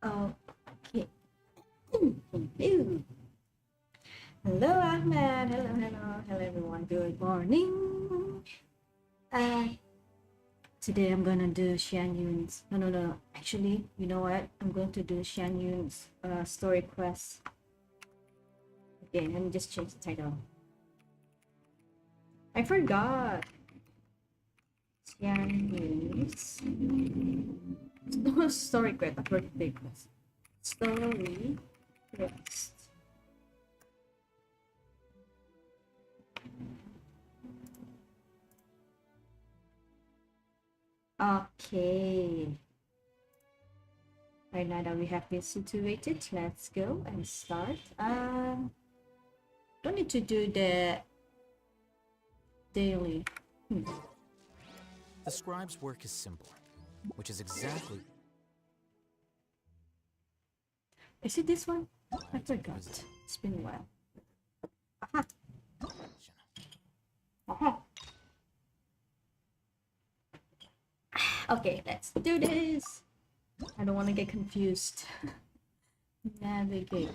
Okay. Hello. Hello, Ahmed. Hello, everyone. Good morning. Uh, Today I'm gonna do Xianyun's. No. Actually, you know what? I'm going to do Xianyun's story quest. Okay, let me just change the title. I forgot. Xianyun's no story quest. A birthday quest. Story quest. Okay. Right now that we have been situated, let's go and start. Don't need to do the daily. The scribe's work is simple, which is exactly... Is it this one? I forgot. It's been a while. Aha! Aha! Okay, let's do this! I don't want to get confused. Navigate.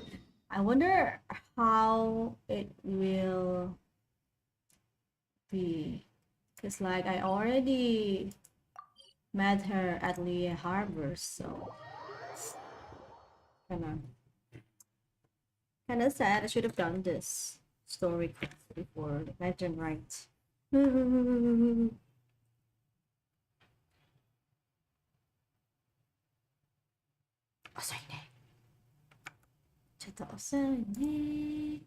I wonder how it will be. Because, like, I already met her at Lea Harbor, so... Kinda sad. I should have done this story before legend right. 어서이네. 저도 어서이네.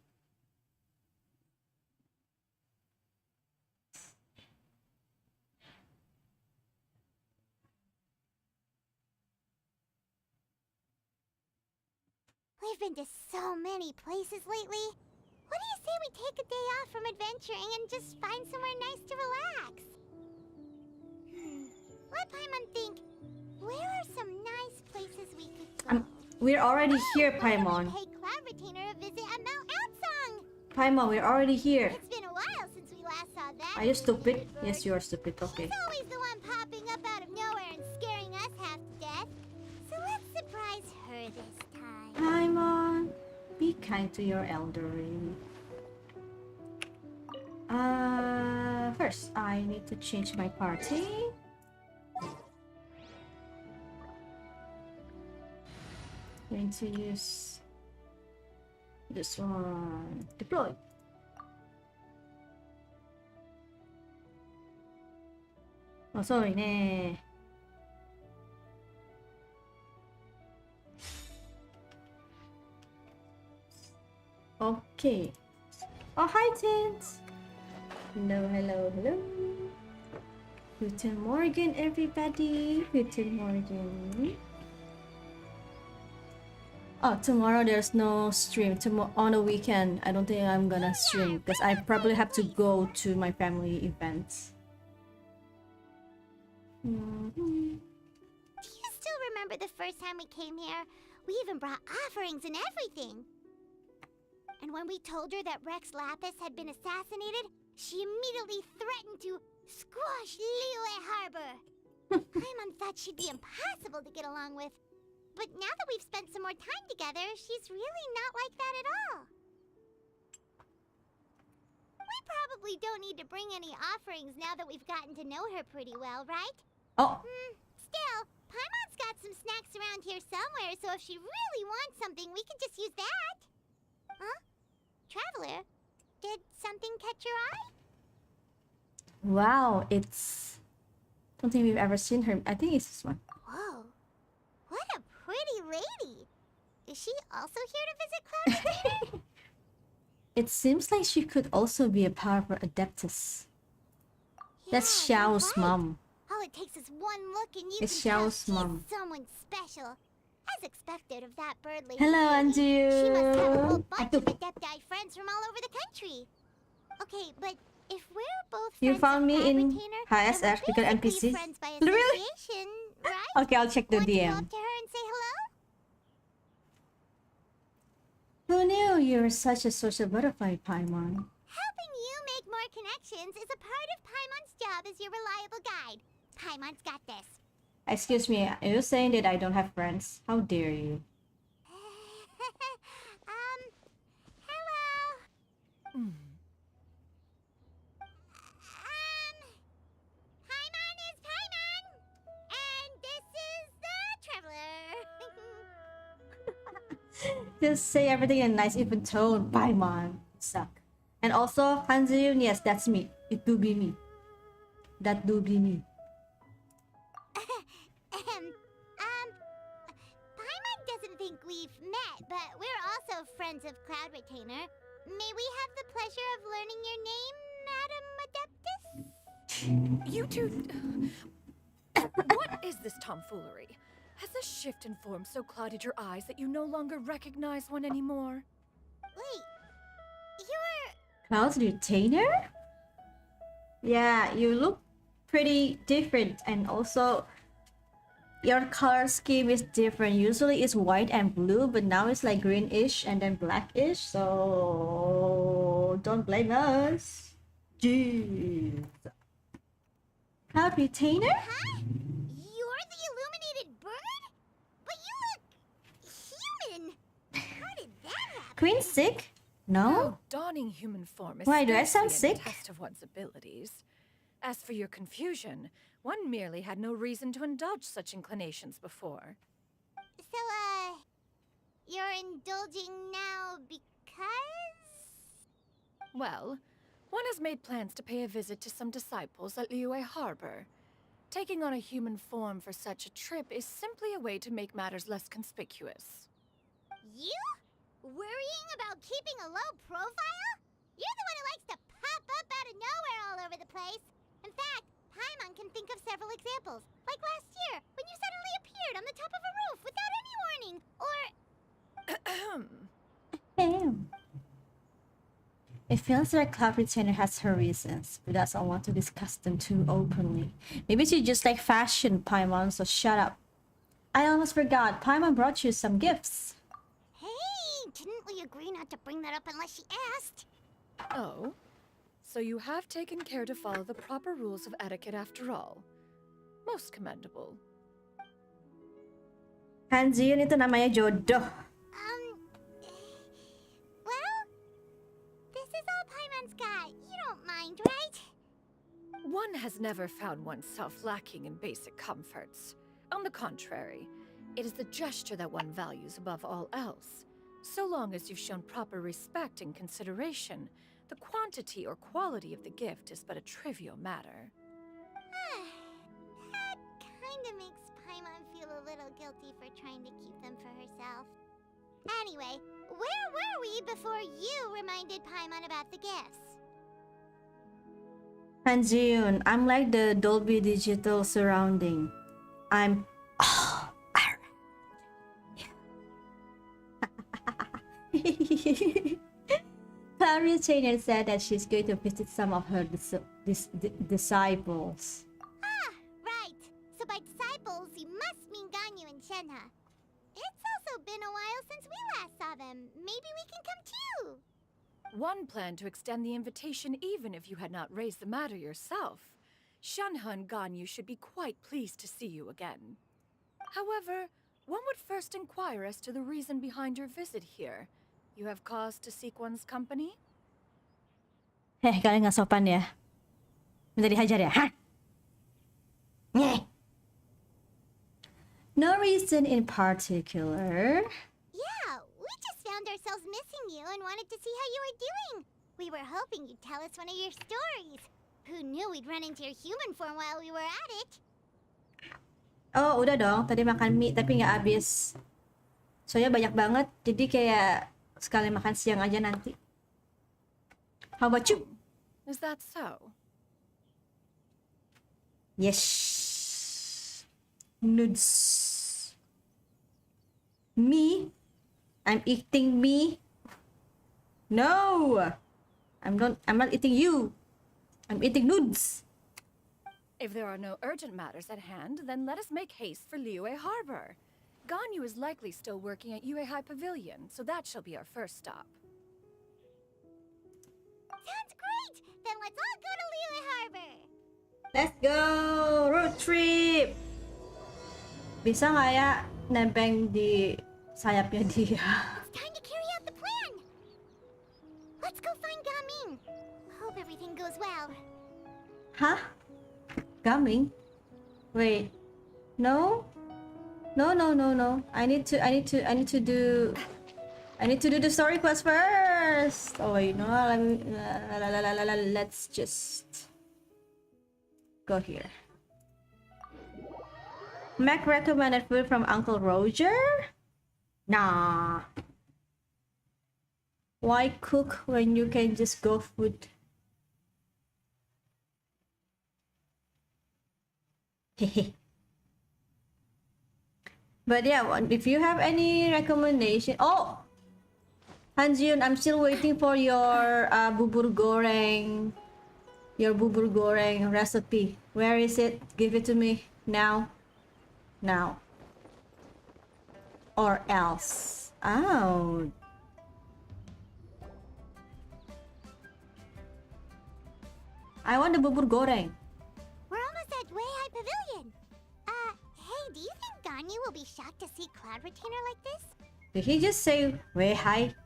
We've been to so many places lately. What do you say we take a day off from adventuring and just find somewhere nice to relax? Let Paimon think. Where are some nice places we could go? We're already here, Why don't Paimon. we pay Cloud Retainer a visit at Mount Outsong? Paimon, we're already here. It's been a while since we last saw that. Are you stupid? Yes, you are stupid. Okay. She's always the one popping up out of nowhere and scaring us half to death. So let's surprise her this time. Paimon, be kind to your elderly. First, I need to change my party. Going to use this one. Deploy. 어서이네. Okay. Oh, hi, Tins. Hello. Guten Morgen, everybody. Guten Morgen. Oh, tomorrow there's no stream. Tomorrow on a weekend, I don't think I'm gonna stream because I probably have to go to my family events. Do you still remember the first time we came here? We even brought offerings and everything. And when we told her that Rex Lapis had been assassinated, she immediately threatened to squash Liyue Harbor. Paimon thought she'd be impossible to get along with. But now that we've spent some more time together, she's really not like that at all. We probably don't need to bring any offerings now that we've gotten to know her pretty well, right? Oh. Still, Paimon's got some snacks around here somewhere, so if she really wants something, we can just use that. Huh? Traveler, did something catch your eye? Wow, it's... I don't think we've ever seen her. I think it's this one. Whoa, what a pretty lady. Is she also here to visit Cloud Retainer? It seems like she could also be a powerful adeptus. That's Xiao's right. mom. All it takes is one look and you It's can tell Xiao's she's mom. someone special. As expected of that bird lady. Hello, really. She must have a whole Anju. bunch of Adepti friends from all over the country. Okay, but if we're both You friends found of me Cloud in Retainer, HSF then we're because basically NPCs? friends by Really? association, right? Okay, I'll check the Want to go DM. up to her and say hello? Who knew you were such a social butterfly, Paimon? Helping you make more connections is a part of Paimon's job as your reliable guide. Paimon's got this. Excuse me, are you saying that I don't have friends? How dare you? Hello. Paimon is Paimon, and this is the Traveler. Just say everything in a nice even tone. Paimon. Suck. And also, Hanziyun, yes, that's me. It do be me. That do be me. Paimon doesn't think we've met, but we're also friends of Cloud Retainer. May we have the pleasure of learning your name, Madam Adeptus? You two... What is this tomfoolery? Has the shift in form so clouded your eyes that you no longer recognize one anymore? Wait, you're... Cloud's retainer? Yeah, you look pretty different, and also your color scheme is different. Usually it's white and blue, but now it's like greenish and then blackish, so don't blame us. Jeez. Cloud retainer? Huh? You're the illuminated bird? But you look... human! How did that happen? Queen sick? No? Now, donning human form is Why, do I sound scarcely a sick? test of one's abilities. As for your confusion, one merely had no reason to indulge such inclinations before. So, you're indulging now because... Well, one has made plans to pay a visit to some disciples at Liyue Harbor. Taking on a human form for such a trip is simply a way to make matters less conspicuous. You? Worrying about keeping a low profile? You're the one who likes to pop up out of nowhere all over the place. In fact, Paimon can think of several examples. Like last year, when you suddenly appeared on the top of a roof without any warning. Or... Damn. It feels like Cloud Retainer has her reasons, but doesn't want to discuss them too openly. Maybe she just like fashion, Paimon, so shut up. I almost forgot, Paimon brought you some gifts. Hey, didn't we agree not to bring that up unless she asked? Oh? So you have taken care to follow the proper rules of etiquette after all. Most commendable. Hanziyun, ito namanya jodoh. Well, this is all Paimon's got. You don't mind, right? One has never found oneself lacking in basic comforts. On the contrary, it is the gesture that one values above all else. So long as you've shown proper respect and consideration, the quantity or quality of the gift is but a trivial matter. That kinda makes Paimon feel a little guilty for trying to keep them for herself. Anyway, where were we before you reminded Paimon about the gifts? Hanziyun, I'm like the Dolby Digital surrounding. I'm all around. Cloud Retainer said that she's going to visit some of her disciples. Ah, right. So by disciples, you must mean Ganyu and Shenhe. It's also been a while since we last saw them. Maybe we can come too. One planned to extend the invitation even if you had not raised the matter yourself. Shenhe and Ganyu should be quite pleased to see you again. However, one would first inquire as to the reason behind your visit here. You have cause to seek one's company? Kalian nggak sopan ya? Minta dihajar ya? Hah? Nyeh. No reason in particular. Yeah, we just found ourselves missing you and wanted to see how you were doing. We were hoping you'd tell us one of your stories. Who knew we'd run into your human form while we were at it? Oh, udah dong. Tadi makan mie tapi nggak habis. Soalnya banyak banget. Jadi kayak sekali makan siang aja nanti. How about you? Is that so? Yes. Nudes. Me? I'm eating me? No. I'm not eating you. I'm eating nudes. If there are no urgent matters at hand, then let us make haste for Liyue Harbor. Ganyu is likely still working at Yuehai Pavilion, so that shall be our first stop. Sounds great! Then let's all go to Liyue Harbor! Let's go! Road trip! Bisa nggak ya nebeng di sayapnya dia? It's time to carry out the plan. Let's go find Gaming. Hope everything goes well. Hah? Coming? Wait. No? No, no, no, no. I need to do the story quest first. Oh, you know, let's just go here. Mac recommended food from Uncle Roger? Nah. Why cook when you can just go food? Hehe. But yeah, if you have any recommendation, oh, Hanjun, I'm still waiting for your bubur goreng, recipe. Where is it? Give it to me now, or else. Oh, I want the bubur goreng. We're almost at Weihai Pavilion. Hey, do you think Ganyu will be shocked to see Cloud Retainer like this? Did he just say Weihai?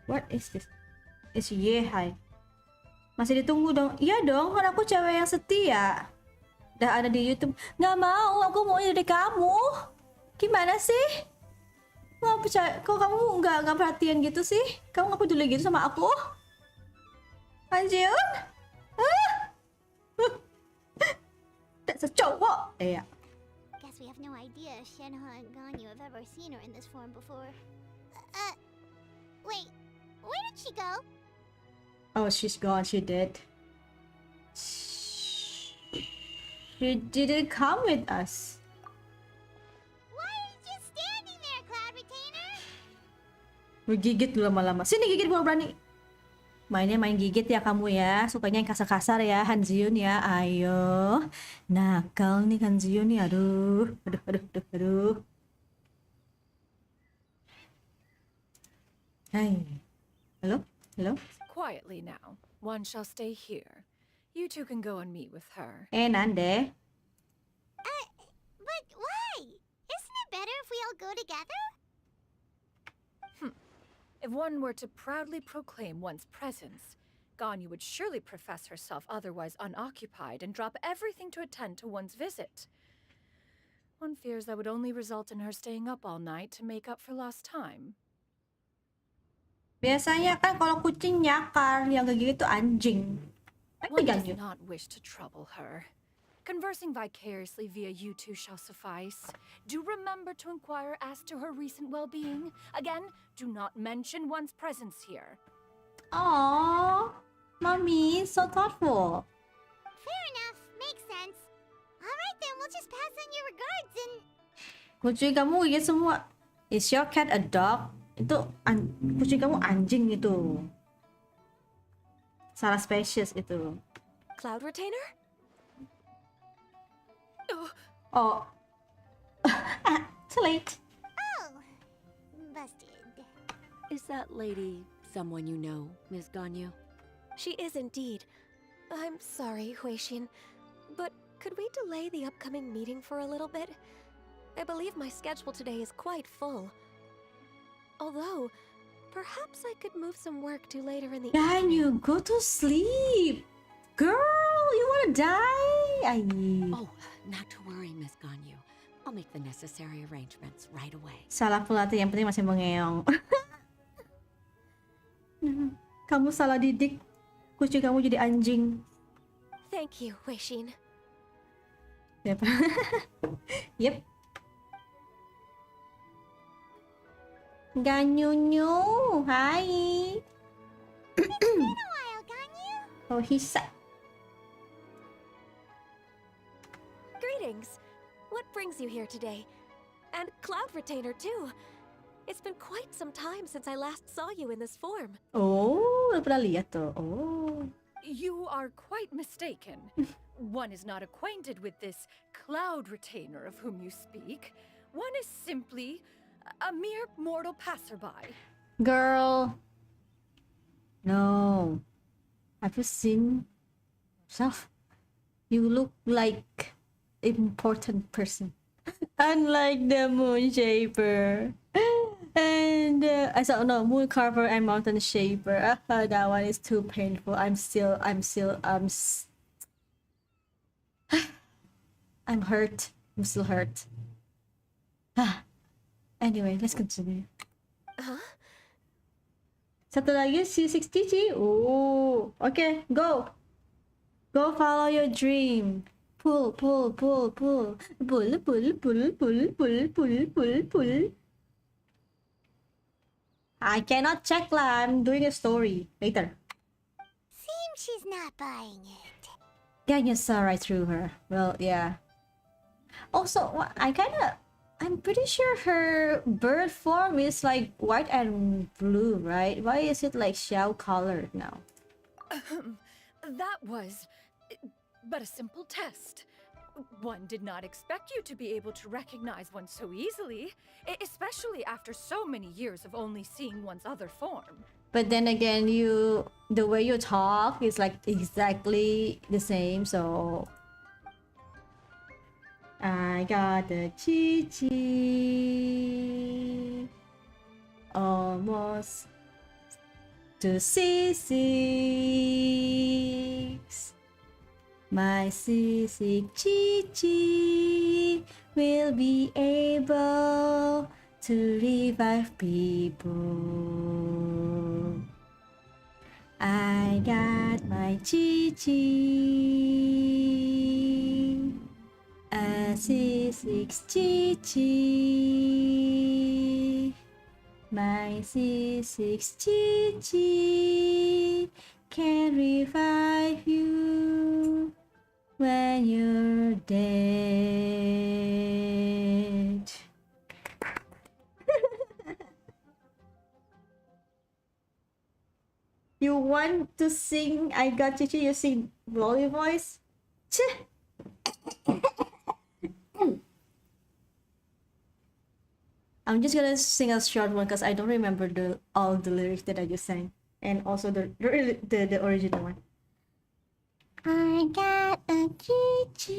What is this? It's Yeihai. Masih ditunggu dong. Iya dong, kan aku cewek yang setia. Udah ada di YouTube. Nggak mau, aku mau dari kamu. Gimana sih? Nggak percaya, kok kamu nggak perhatian gitu sih? Kamu nggak peduli gitu sama aku? Hanjun? That's a cowok. Iya. Guess we have no idea if Shenhe and Ganyu have ever seen her in this form before. Wait, where did she go? Oh, she's gone. She did. She didn't come with us. Why are you just standing there, Cloud Retainer? Bergigit lu lama-lama. Sini gigit gua berani. Mainnya main gigit ya kamu ya. Sukanya yang kasar-kasar ya, Hanziun ya. Ayo. Nakal nih Hanziun nih. Aduh. Aduh. Hai. Hello? Quietly now. One shall stay here. You two can go and meet with her. Nande. But why? Isn't it better if we all go together? If one were to proudly proclaim one's presence, Ganyu would surely profess herself otherwise unoccupied and drop everything to attend to one's visit. One fears that would only result in her staying up all night to make up for lost time. Biasanya kan kalau kucing nyakar, yang kayak gitu anjing. One does not wish to trouble her. Conversing vicariously via you two shall suffice. Do remember to inquire as to her recent well-being. Again, do not mention one's presence here. Aww, mommy, so thoughtful. Fair enough, makes sense. Alright then, we'll just pass on your regards and... Kucing kamu gigit semua. Is your cat a dog? Itu kucing kamu anjing itu. Salah spesies itu. Cloud Retainer? Oh. Too late. Oh, busted. Is that lady someone you know, Ms. Ganyu? She is indeed. I'm sorry, Huixin, but could we delay the upcoming meeting for a little bit? I believe my schedule today is quite full. Although, perhaps I could move some work to later in the Ganyu, go to sleep. Girl, you wanna die? Oh, not to worry, Miss Ganyu. I'll make the necessary arrangements right away. Salah pelatih, yang penting masih mengeong. Kamu salah didik. Kucing kamu jadi anjing. Thank you, Huixin. Yep. Yep. Ganyunyu, hi. It's been a while, Ganyu. Oh, he's Greetings. What brings you here today? And Cloud Retainer, too. It's been quite some time since I last saw you in this form. Oh, udah pernah lihat tuh. Oh. You are quite mistaken. One is not acquainted with this Cloud Retainer of whom you speak. One is simply a mere mortal passerby. Girl. No. Have you seen yourself? You look like important person. Unlike the moon shaper. And I saw no moon carver and mountain shaper. That one is too painful. I'm hurt. I'm still hurt. Anyway, let's continue. Huh? Satu lagi C60. Oh, okay, go. Go follow your dream. Pull, pull, pull, pull. Pull, pull, pull, pull, pull, pull, pull, pull. I cannot check lah. I'm doing a story. Later. Seems she's not buying it. Ganya saw right through her. Well, yeah. Also, I'm pretty sure her bird form is like white and blue, right? Why is it like shell colored now? That was but a simple test. One did not expect you to be able to recognize one so easily, especially after so many years of only seeing one's other form. But then again, the way you talk is like exactly the same, so I got the Chi-Chi almost to C6. My C6 Chi-Chi will be able to revive people. I got my Chi-Chi, a C6 Chi-Chi. My C6 Chi-Chi can revive you when you're dead. You want to sing I Got Chichi, you sing Lolly voice? Cheh. I'm just gonna sing a short one because I don't remember all the lyrics that I just sang. And also the original one. I got a Chi-Chi,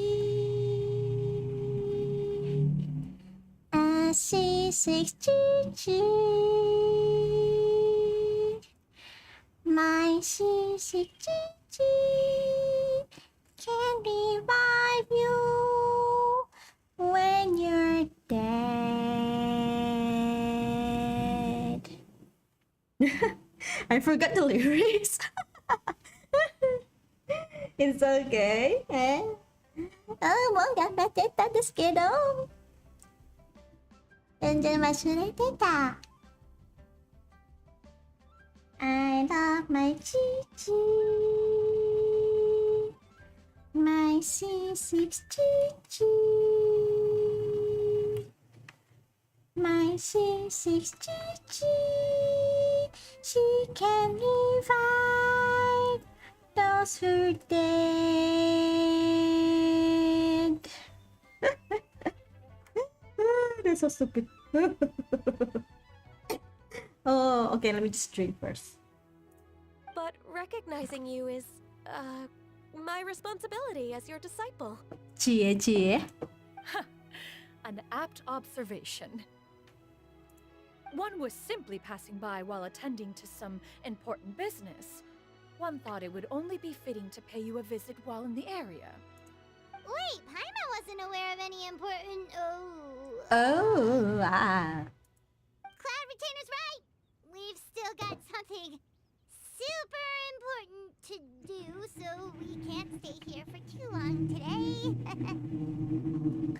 a C6 Chi-Chi. My C6 Chi-Chi can revive you when you're dead. I forgot the lyrics. It's okay. 뭔가 맞겠다, 됐게도. 언제 맞추랬다. I love my Chi-Chi, my C6 Chi-Chi, my C6 Chi-Chi. She can revive those who dead. That's so stupid. Oh, okay, let me just drink first. But recognizing you is, my responsibility as your disciple. Chie, chie. An apt observation. One was simply passing by while attending to some important business. One thought it would only be fitting to pay you a visit while in the area. Wait, Paimon wasn't aware of any important. Oh, ah. Cloud Retainer's right. We've still got something super important to do, so we can't stay here for too long today.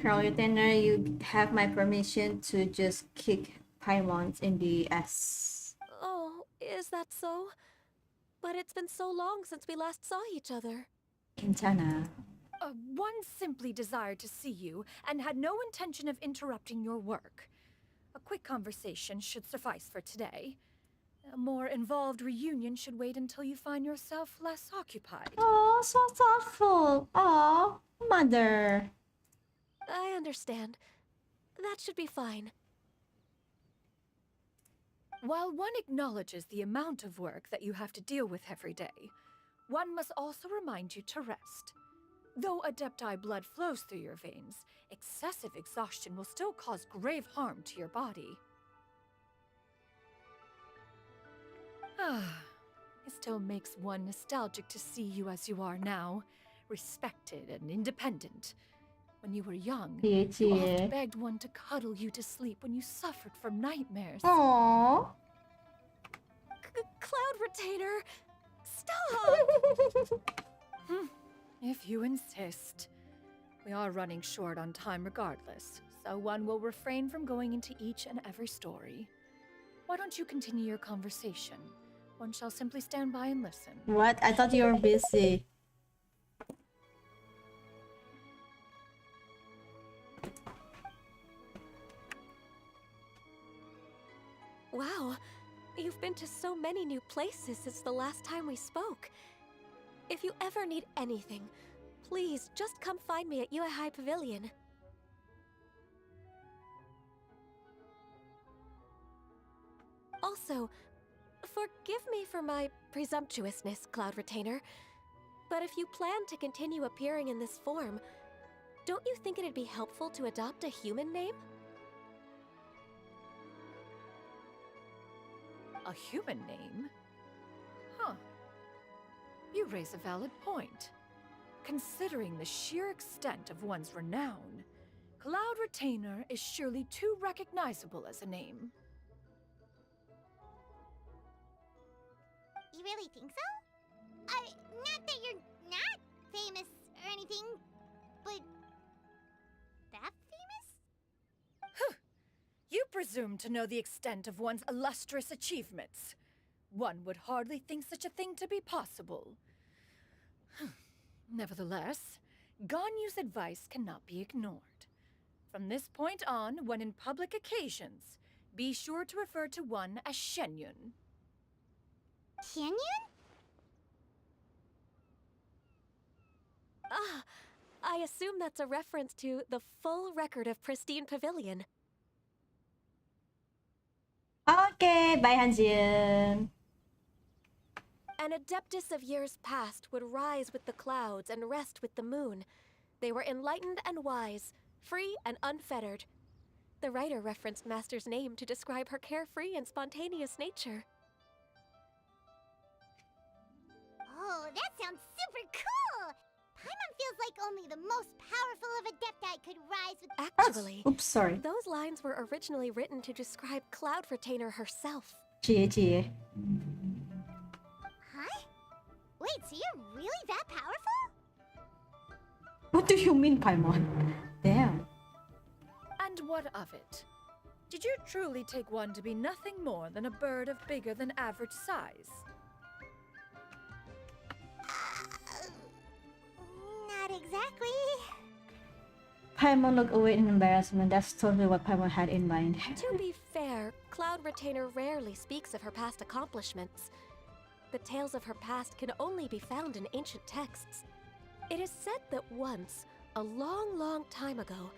Colonel Lieutenant, you have my permission to just kick Paimons in the ass. Oh, is that so? But it's been so long since we last saw each other. Quintana. One simply desired to see you and had no intention of interrupting your work. A quick conversation should suffice for today. A more involved reunion should wait until you find yourself less occupied. Oh, so thoughtful. Oh, mother. I understand. That should be fine. While one acknowledges the amount of work that you have to deal with every day, one must also remind you to rest. Though Adepti blood flows through your veins, excessive exhaustion will still cause grave harm to your body. It still makes one nostalgic to see you as you are now, respected and independent. When you were young, you often begged one to cuddle you to sleep when you suffered from nightmares. Aww. Cloud Retainer! Stop! If you insist. We are running short on time regardless, so one will refrain from going into each and every story. Why don't you continue your conversation? One shall simply stand by and listen. What? I thought you were busy. Wow, you've been to so many new places since the last time we spoke. If you ever need anything, please just come find me at Yuehai Pavilion. Also, forgive me for my presumptuousness, Cloud Retainer, but if you plan to continue appearing in this form, don't you think it'd be helpful to adopt a human name? A human name? Huh. You raise a valid point. Considering the sheer extent of one's renown, Cloud Retainer is surely too recognizable as a name. You really think so? Not that you're not famous or anything, but that famous? You presume to know the extent of one's illustrious achievements. One would hardly think such a thing to be possible. Nevertheless, Ganyu's advice cannot be ignored. From this point on, when in public occasions, be sure to refer to one as Xianyun. Xianyun? Ah, I assume that's a reference to the full record of Pristine Pavilion. Okay, bye Hanjin. An adeptus of years past would rise with the clouds and rest with the moon. They were enlightened and wise, free and unfettered. The writer referenced Master's name to describe her carefree and spontaneous nature. Oh, that sounds super cool! Paimon feels like only the most powerful of Adepti could rise with... Actually, Oops, sorry. those lines were originally written to describe Cloud Retainer herself. Cie. Huh? Wait, so you're really that powerful? What do you mean, Paimon? Damn. And what of it? Did you truly take one to be nothing more than a bird of bigger than average size? Not exactly. Paimon looked away in embarrassment. That's totally what Paimon had in mind. To be fair, Cloud Retainer rarely speaks of her past accomplishments. The tales of her past can only be found in ancient texts. It is said that once, a long time ago,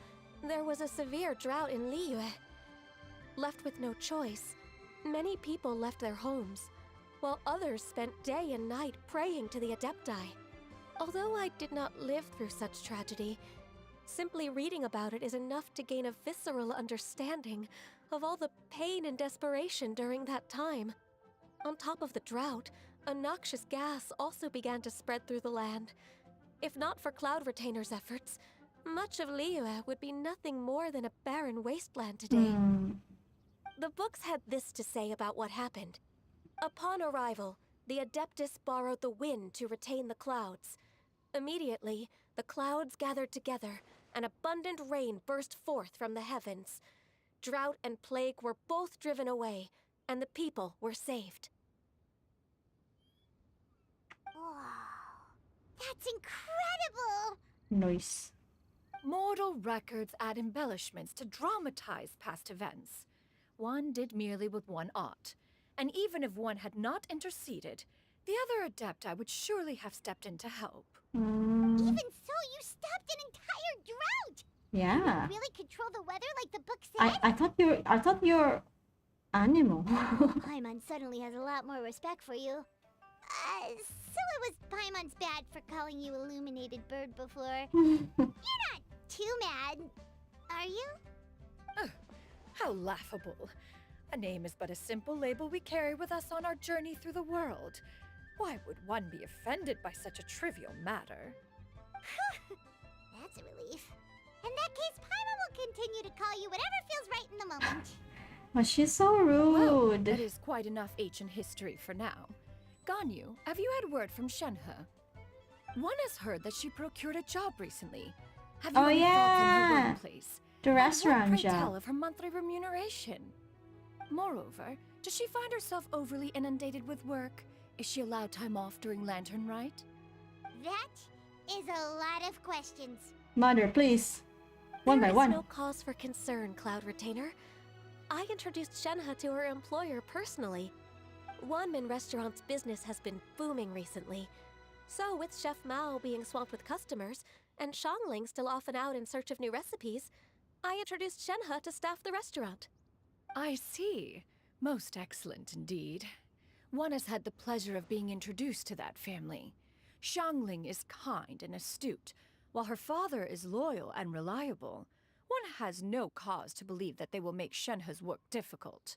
there was a severe drought in Liyue. Left with no choice, many people left their homes, while others spent day and night praying to the Adepti. Although I did not live through such tragedy, simply reading about it is enough to gain a visceral understanding of all the pain and desperation during that time. On top of the drought, a noxious gas also began to spread through the land. If not for Cloud Retainer's efforts, much of Liyue would be nothing more than a barren wasteland today. The books had this to say about what happened. Upon arrival, the Adeptus borrowed the wind to retain the clouds. Immediately, the clouds gathered together, and abundant rain burst forth from the heavens. Drought and plague were both driven away, and the people were saved. Wow. That's incredible! Noise. Mortal records add embellishments to dramatize past events. One did merely what one ought, and even if one had not interceded, the other Adepti would surely have stepped in to help. Even so, you stopped an entire drought! Yeah. You really control the weather like the book said? I thought you're animal. Paimon suddenly has a lot more respect for you. So it was Paimon's bad for calling you Illuminated Bird before. You're not too mad, are you? How laughable. A name is but a simple label we carry with us on our journey through the world. Why would one be offended by such a trivial matter? That's a relief. In that case, Paimon will continue to call you whatever feels right in the moment. Well, she's so Well, rude. that is quite enough ancient history for now. Ganyu, have you had word from Shenhe? One has heard that she procured a job recently. Have you Oh, any thoughts on her yeah. workplace? The And what, restaurant pray tell, job. of her monthly remuneration? Moreover, does she find herself overly inundated with work? Is she allowed time off during Lantern Rite? That is a lot of questions. Mother, please. One by There is one. no cause for concern, Cloud Retainer. I introduced Shenhe to her employer personally. Wanmin Restaurant's business has been booming recently. So, with Chef Mao being swamped with customers, and Shangling still off and out in search of new recipes, I introduced Shenhe to staff the restaurant. I see. Most excellent indeed. One has had the pleasure of being introduced to that family. Shangling is kind and astute, while her father is loyal and reliable. One has no cause to believe that they will make Shenhe's work difficult.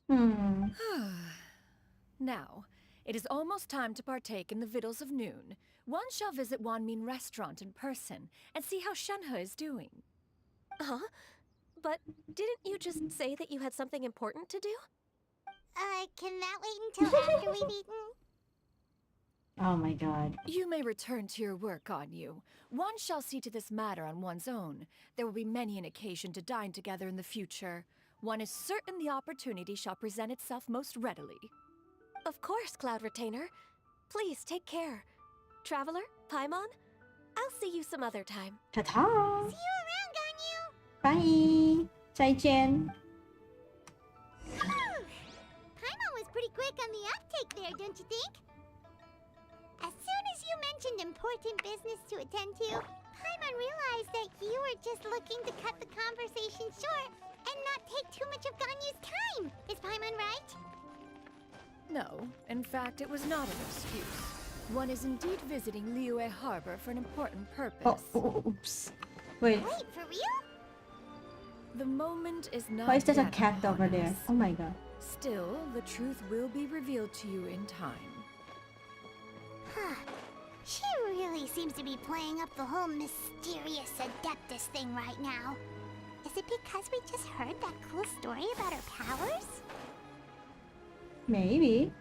Now, it is almost time to partake in the victuals of noon. One shall visit Wanmin Restaurant in person and see how Shenhe is doing. Huh? But didn't you just say that you had something important to do? Can that wait until after we've eaten? Oh my god. You may return to your work, Ganyu. One shall see to this matter on one's own. There will be many an occasion to dine together in the future. One is certain the opportunity shall present itself most readily. Of course, Cloud Retainer. Please take care. Traveler, Paimon, I'll see you some other time. Ta-ta. See you around, Ganyu! Bye. 再见. Paimon was pretty quick on the uptake there, don't you think? As soon as you mentioned important business to attend to, Paimon realized that you were just looking to cut the conversation short and not take too much of Ganyu's time. Is Paimon right? No, in fact, it was not an excuse. One is indeed visiting Liyue Harbor for an important purpose. Oops. Wait. Wait, for real? The moment is not Why is there a yet cat upon over there? us. Oh my god. Still, the truth will be revealed to you in time. Huh. She really seems to be playing up the whole mysterious Adeptus thing right now. Is it because we just heard that cool story about her powers? Maybe.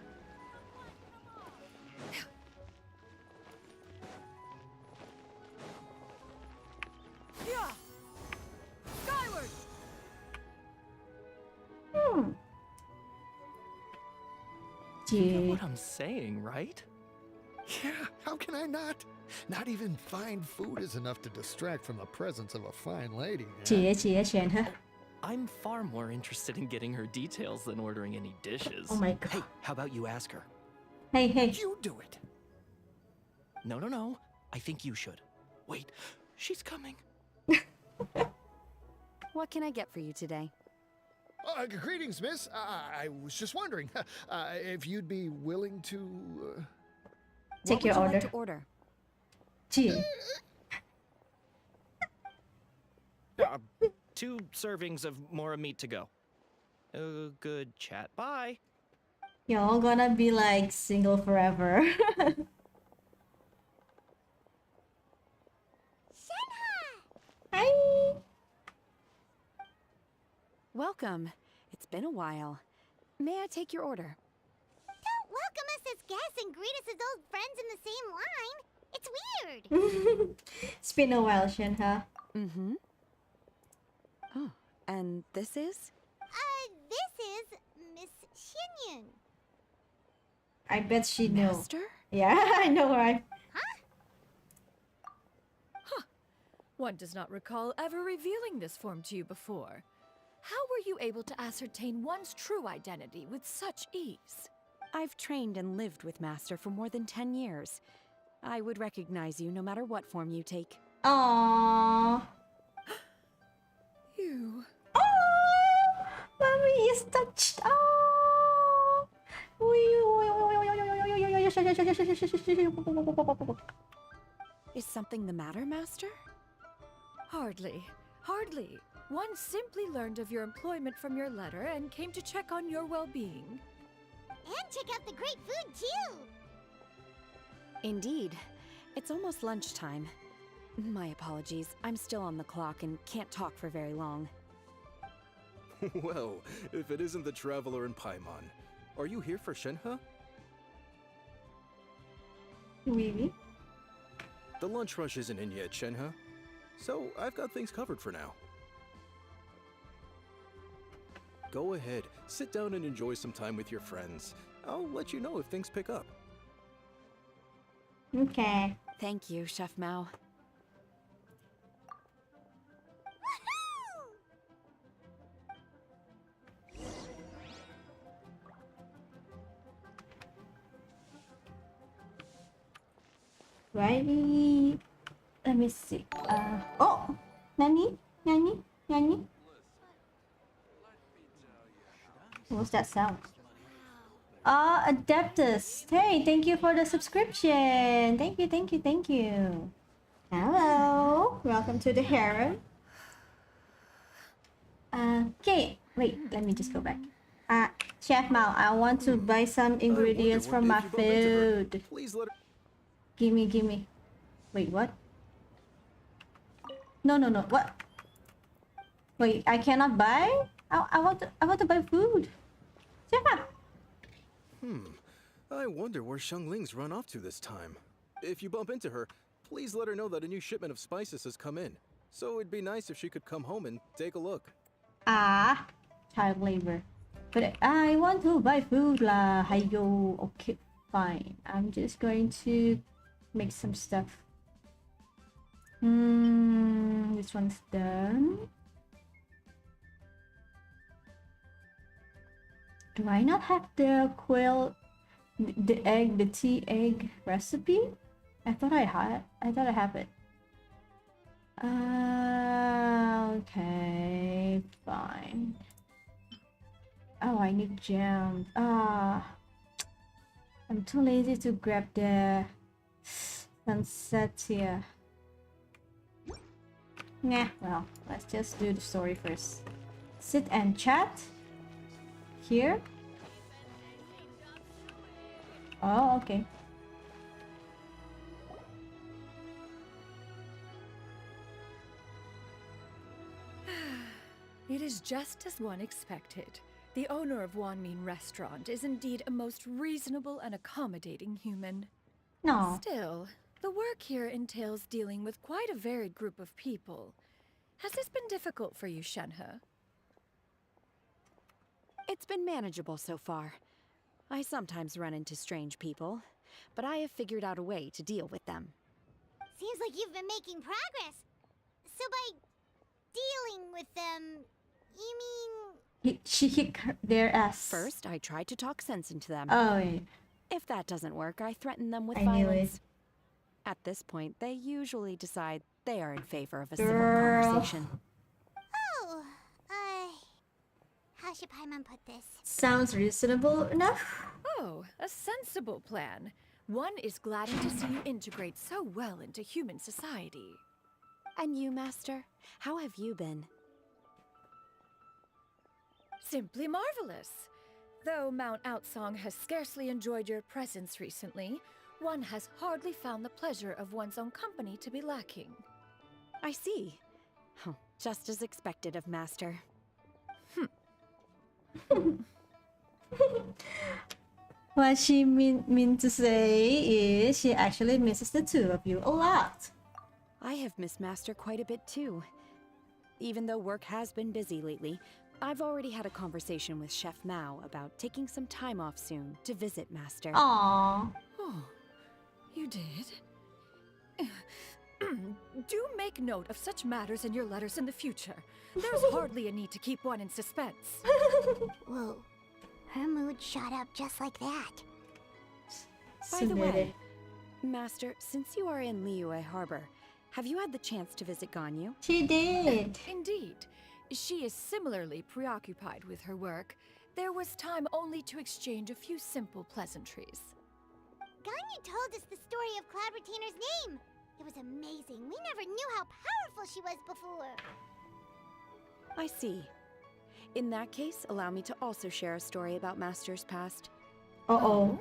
Yeah! Skyward! Hmm. You get Gee. what I'm saying, right? Yeah, how can I not? Not even fine food is enough to distract from the presence of a fine lady. man. 姐姐选她. I'm far more interested in getting her details than ordering any dishes. Oh my god. Hey, how about you ask her? Hey, hey. You do it. No. I think you should. Wait, she's coming. What can I get for you today? Greetings, miss. I was just wondering if you'd be willing to... Take what your would you order. like to order? 姐. 2 servings of more meat to go. Good chat. Bye. Y'all gonna be like single forever. Hi. Welcome. It's been a while. May I take your order? Don't welcome us as guests and greet us as old friends in the same line. It's weird. It's been a while, Shenhe. Mm-hmm. Oh, and this is? This is Miss Xianyun. I bet she knew. Master? Yeah, I know, right? One does not recall ever revealing this form to you before. How were you able to ascertain one's true identity with such ease? I've trained and lived with Master for more than 10 years. I would recognize you no matter what form you take. Aww. You... Oh, mommy is touched. Oh. Is something the matter, Master? Hardly. Hardly. One simply learned of your employment from your letter and came to check on your well-being. And check out the great food, too! Indeed. It's almost lunchtime. My apologies. I'm still on the clock and can't talk for very long. Well, if it isn't the traveler in Paimon, are you here for Shenhe? Really? The lunch rush isn't in yet, Shenhe. So I've got things covered for now. Go ahead, sit down and enjoy some time with your friends. I'll let you know if things pick up. Okay. Thank you, Chef Mao. Righty. Let me see. Oh! Nani? Nani? Nani? What's that sound? Adeptus. Hey, thank you for the subscription. Thank you, thank you, thank you. Hello. Welcome to the harem. Okay. Wait, let me just go back. Chef Mao, I want to buy some ingredients I for wonder my if you bump into her. food. Please let her. Gimme. Wait, what? No. What? Wait, I cannot buy? I want to buy food. Yeah. I wonder where Xiangling's run off to this time. If you bump into her, please let her know that a new shipment of spices has come in. So it'd be nice if she could come home and take a look. Child labor. But I want to buy food lah. Hayo. Okay, fine. I'm just going to make some stuff. This one's done. Do I not have the the tea egg recipe? I thought I have it. Okay, fine. Oh, I need jam. I'm too lazy to grab the sunset here. Nah, well, let's just do the story first. Sit and chat. Here. Oh, okay. It is just as one expected. The owner of Wanmin Restaurant is indeed a most reasonable and accommodating human. No. Still, the work here entails dealing with quite a varied group of people. Has this been difficult for you, Shenhe? It's been manageable so far. I sometimes run into strange people, but I have figured out a way to deal with them. Seems like you've been making progress. So by dealing with them, you mean... She kicked their ass. First, I try to talk sense into them. Oh, wait. If that doesn't work, I threaten them with I knew violence. it. At this point, they usually decide they are in favor of a civil Girl. conversation. Oh, how should Paimon put this? Sounds reasonable enough. Oh, a sensible plan. One is glad to see you integrate so well into human society. And you, Master? How have you been? Simply marvelous. Though Mount Outsong has scarcely enjoyed your presence recently, one has hardly found the pleasure of one's own company to be lacking. I see. Oh, just as expected of Master. What she mean to say is she actually misses the two of you a lot. I have missed Master quite a bit too. Even though work has been busy lately, I've already had a conversation with Chef Mao about taking some time off soon to visit Master. Aww. Oh, you did? Do make note of such matters in your letters in the future. There's hardly a need to keep one in suspense. Whoa, her mood shot up just like that. By the way, Master, since you are in Liyue Harbor, have you had the chance to visit Ganyu? She did. Indeed. She is similarly preoccupied with her work. There was time only to exchange a few simple pleasantries. Ganyu told us the story of Cloud Retainer's name. It was amazing. We never knew how powerful she was before. I see. In that case, allow me to also share a story about Master's past. Uh-oh.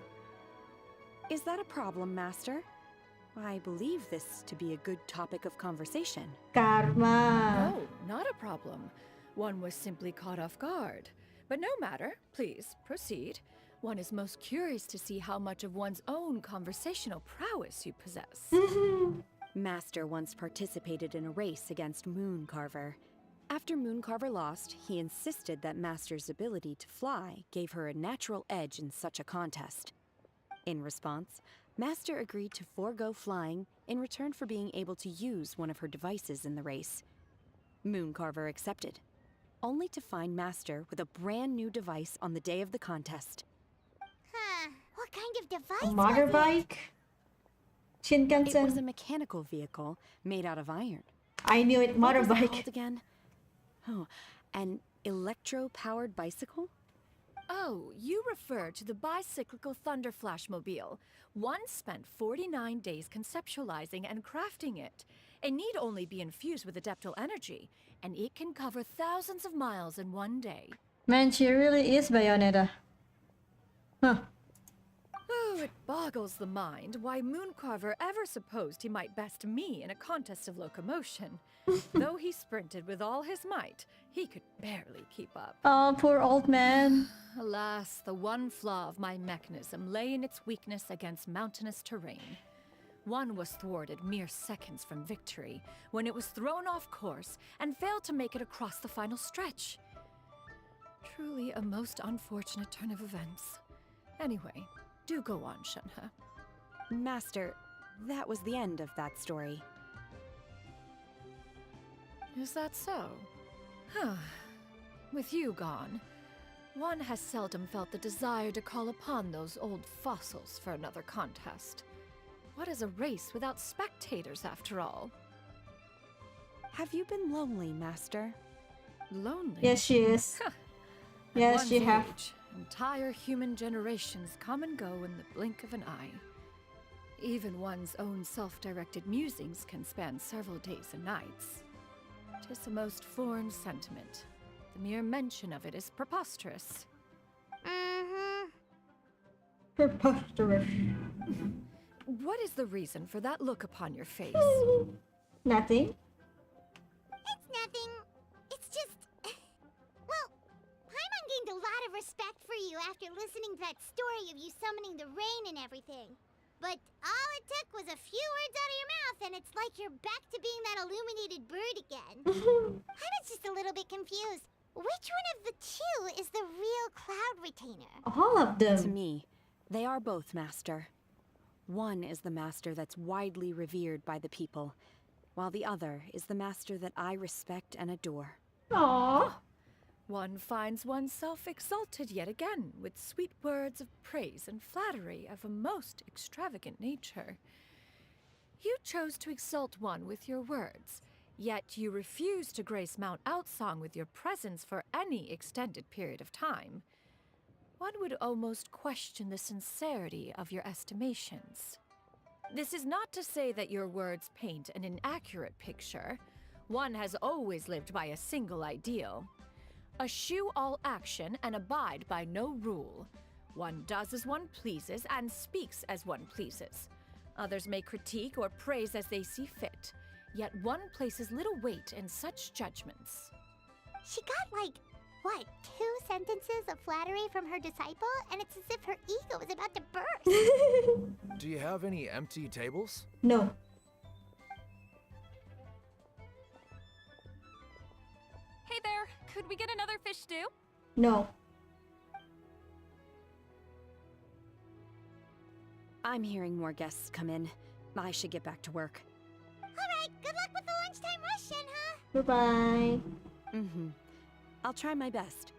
Is that a problem, Master? I believe this to be a good topic of conversation. Karma. No, not a problem. One was simply caught off guard. But no matter, please proceed. One is most curious to see how much of one's own conversational prowess you possess. Master once participated in a race against Mooncarver. After Mooncarver lost, he insisted that Master's ability to fly gave her a natural edge in such a contest. In response, Master agreed to forego flying in return for being able to use one of her devices in the race. Mooncarver accepted, only to find Master with a brand new device on the day of the contest. Huh. What kind of A device motorbike? It was a Shinkansen. mechanical vehicle made out of iron. I knew it. What was it Motorbike. called again? Oh, an electro-powered bicycle? Oh, you refer to the bicyclical Thunder Flashmobile. One spent 49 days conceptualizing and crafting it. It need only be infused with adeptal energy, and it can cover thousands of miles in one day. Man, she really is Bayonetta. Huh. Oh, it boggles the mind why Mooncarver ever supposed he might best me in a contest of locomotion. Though he sprinted with all his might, he could barely keep up. Oh, poor old man. Alas, the one flaw of my mechanism lay in its weakness against mountainous terrain. One was thwarted mere seconds from victory, when it was thrown off course and failed to make it across the final stretch. Truly a most unfortunate turn of events. Anyway, do go on, Shenhe. Master, that was the end of that story. Is that so? Huh. With you gone, one has seldom felt the desire to call upon those old fossils for another contest. What is a race without spectators, after all? Have you been lonely, Master? Lonely? Yes, she is. At Yes, one's she have. age, entire human generations come and go in the blink of an eye. Even one's own self-directed musings can span several days and nights. 'Tis a most foreign sentiment. The mere mention of it is preposterous. Mm-hmm. Preposterous. What is the reason for that look upon your face? Nothing. It's nothing. It's just... Well, Paimon gained a lot of respect for you after listening to that story of you summoning the rain and everything. But all it took was a few words out of your mouth and it's like you're back to being that illuminated bird again. I was just a little bit confused. Which one of the two is the real cloud retainer? All of To them. me, they are both, Master. One is the Master that's widely revered by the people, while the other is the Master that I respect and adore. Aww. One finds oneself exalted yet again with sweet words of praise and flattery of a most extravagant nature. You chose to exalt one with your words, yet you refuse to grace Mount Outsong with your presence for any extended period of time. One would almost question the sincerity of your estimations. This is not to say that your words paint an inaccurate picture. One has always lived by a single ideal. Eschew all action and abide by no rule. One does as one pleases and speaks as one pleases. Others may critique or praise as they see fit, yet one places little weight in such judgments. She got like, what, 2 sentences of flattery from her disciple? And it's as if her ego is about to burst. Do you have any empty tables? No. Hey there, could we get another fish stew? No. I'm hearing more guests come in. I should get back to work. Alright, good luck with the lunchtime rush, Shenhe. Bye-bye. Mm-hmm. I'll try my best.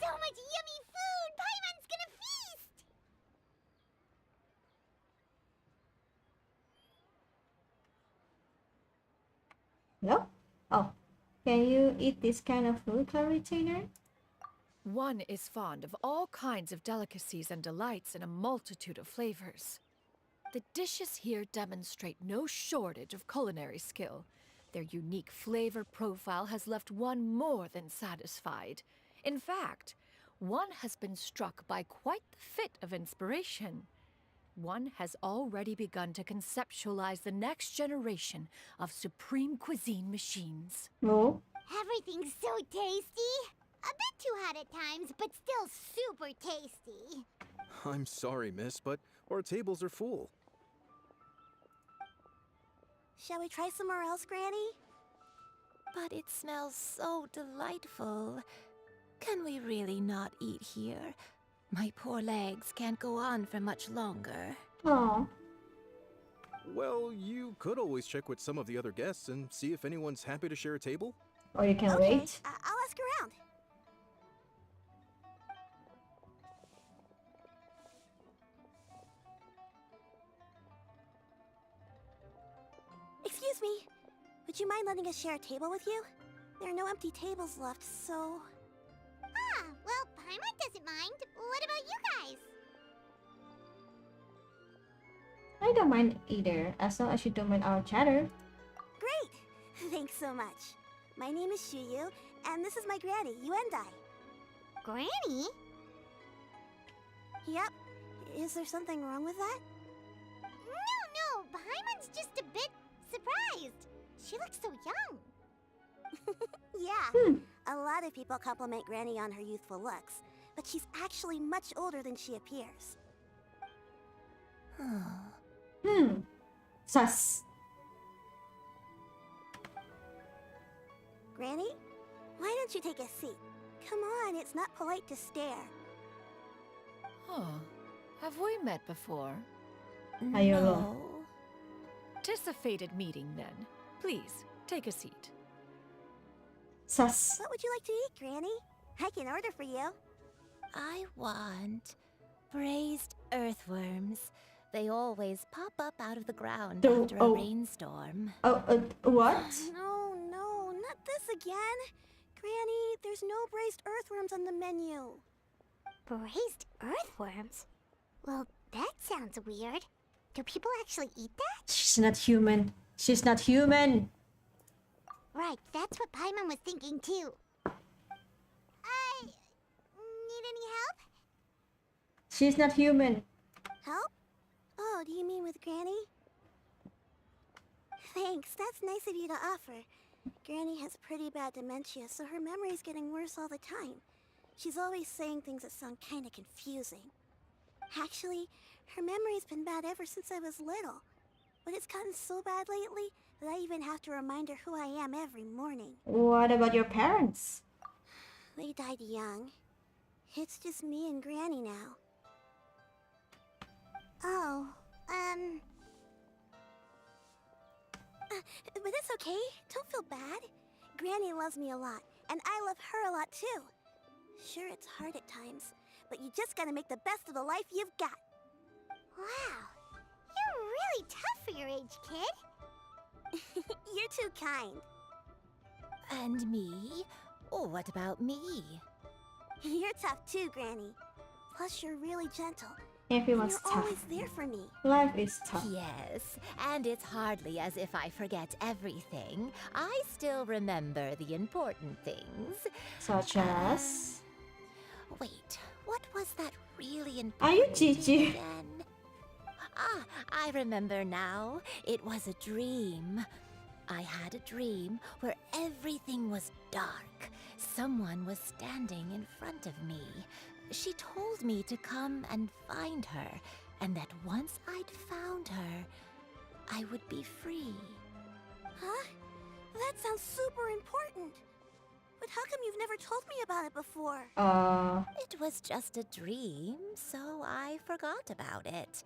So much yummy food! Paimon's gonna feast! Hello? Oh. Can you eat this kind of food, cloud retainer? One is fond of all kinds of delicacies and delights in a multitude of flavors. The dishes here demonstrate no shortage of culinary skill. Their unique flavor profile has left one more than satisfied. In fact, one has been struck by quite the fit of inspiration. One has already begun to conceptualize the next generation of supreme cuisine machines. Oh, Everything's so tasty. A bit too hot at times, but still super tasty. I'm sorry, miss, but our tables are full. Shall we try somewhere else, Granny? But it smells so delightful. Can we really not eat here? My poor legs can't go on for much longer. oh. Well, you could always check with some of the other guests and see if anyone's happy to share a table. Or you can Okay, wait. I'll ask around. Excuse me. Would you mind letting us share a table with you? There are no empty tables left, so... Ah, well, Paimon doesn't mind. What about you guys? I don't mind either, as long as you don't mind our chatter. Great! Thanks so much. My name is Xianyun, and this is my granny, Yuendai. Granny? Yep. Is there something wrong with that? No, Paimon's just a bit surprised. She looks so young. Yeah. A lot of people compliment Granny on her youthful looks, but she's actually much older than she appears. Sus. Granny? Why don't you take a seat? Come on, it's not polite to stare. Huh. Have we met before? Ayolo. Tis a fated meeting, then. Please, take a seat. Sus. What would you like to eat, Granny? I can order for you. I want braised earthworms. They always pop up out of the ground after a rainstorm. What? No, not this again. Granny, there's no braised earthworms on the menu. Braised earthworms? Well, that sounds weird. Do people actually eat that? She's not human. She's not human. Right, that's what Paimon was thinking too. Need any help? She's not human. Help? Oh, do you mean with Granny? Thanks, that's nice of you to offer. Granny has pretty bad dementia, so her memory's getting worse all the time. She's always saying things that sound kinda confusing. Actually, her memory's been bad ever since I was little. But it's gotten so bad lately that I even have to remind her who I am every morning. What about your parents? They died young. It's just me and Granny now. Oh, But it's okay. Don't feel bad. Granny loves me a lot, and I love her a lot too. Sure, it's hard at times, but you just gotta make the best of the life you've got. wow. You're really tough for your age, kid. You're too kind. And me? Oh, what about me? You're tough too, Granny. Plus, you're really gentle. Everyone's You're tough. always there for me. Life is tough. Yes, and it's hardly as if I forget everything. I still remember the important things. Such as... Wait, what was that really important Are you thing Gigi? again? Ah, I remember now. It was a dream. I had a dream where everything was dark. Someone was standing in front of me. She told me to come and find her, and that once I'd found her, I would be free. Huh? That sounds super important. But how come you've never told me about it before? It was just a dream, so I forgot about it.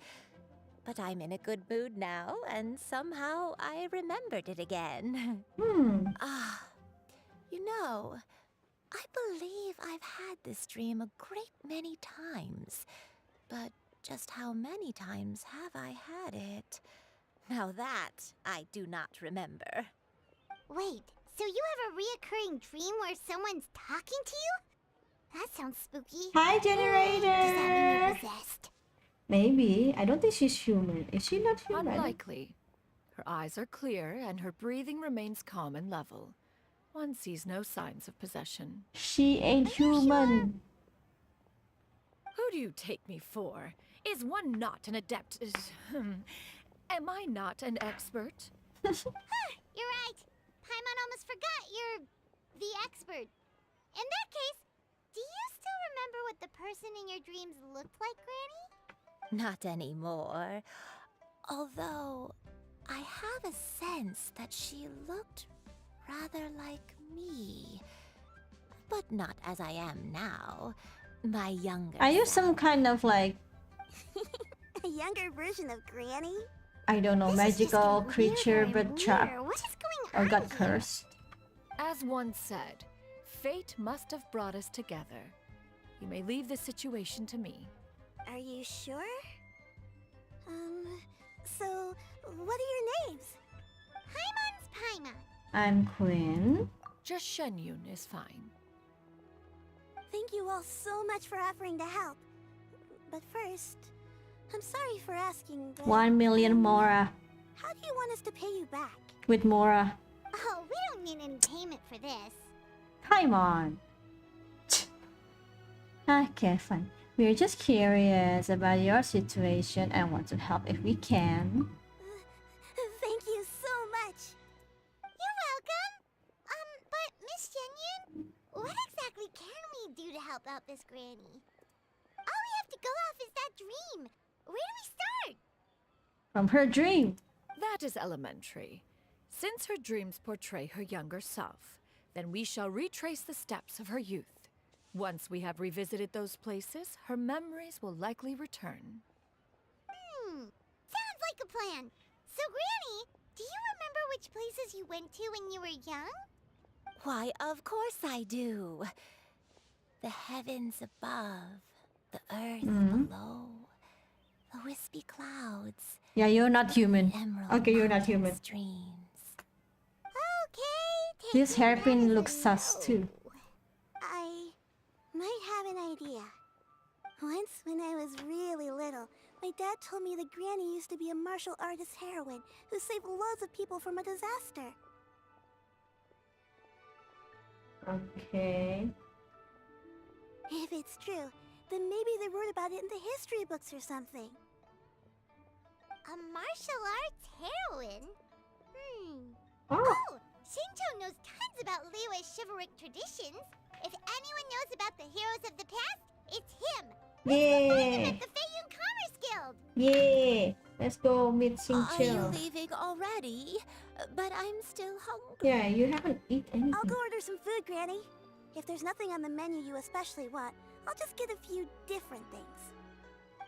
But I'm in a good mood now, and somehow I remembered it again. Ah, you know, I believe I've had this dream a great many times. But just how many times have I had it? Now that I do not remember. Wait, so you have a reoccurring dream where someone's talking to you? That sounds spooky. Hi, Does that mean you're generator. possessed? Maybe. I don't think she's human. Is she not human? Unlikely. Her eyes are clear and her breathing remains calm and level. One sees no signs of possession. She ain't human. Who do you take me for? Is one not an adept? Am I not an expert? You're right. Paimon almost forgot you're the expert. In that case, do you still remember what the person in your dreams looked like, Granny? Not anymore. Although, I have a sense that she looked rather like me. But not as I am now. My younger Are you self. some kind of like, A younger version of Granny? I don't know, This is just magical getting creature weirder and but trapped weirder. What is going or on got here? cursed? As one said, fate must have brought us together. You may leave this situation to me. Are you sure? So, what are your names? Paimon's Paimon. I'm Quinn. Just Xianyun is fine. Thank you all so much for offering to help. But first, I'm sorry for asking, but... 1 million Mora. How do you want us to pay you back? With Mora. Oh, we don't need any payment for this. Come on. Okay, fine. We're just curious about your situation and want to help if we can. Thank you so much. You're welcome. But Miss Xianyun, what exactly can we do to help out this granny? All we have to go off is that dream. Where do we start? From her dream. That is elementary. Since her dreams portray her younger self, then we shall retrace the steps of her youth. Once we have revisited those places, her memories will likely return. Sounds like a plan. So, Granny, do you remember which places you went to when you were young? Why, of course I do. The heavens above, the earth below, the wispy clouds, Yeah, you're not human. emerald Okay, you're not mountain human. streams. Okay, take This me hairpin as looks I sus know. too. I might have an idea. Once, when I was really little, my dad told me that Granny used to be a martial artist heroine who saved loads of people from a disaster. Okay. If it's true, then maybe they wrote about it in the history books or something. A martial arts heroine? Oh, Shinto knows tons about Liyue's chivalric traditions. If anyone knows about the heroes of the past, it's him. yeah. At the Feiyun Commerce Guild. Yeah. Let's go meet Are you Xingqiu. leaving already? But I'm still hungry. Yeah, you haven't eaten anything. I'll go order some food, Granny. If there's nothing on the menu you especially want, I'll just get a few different things.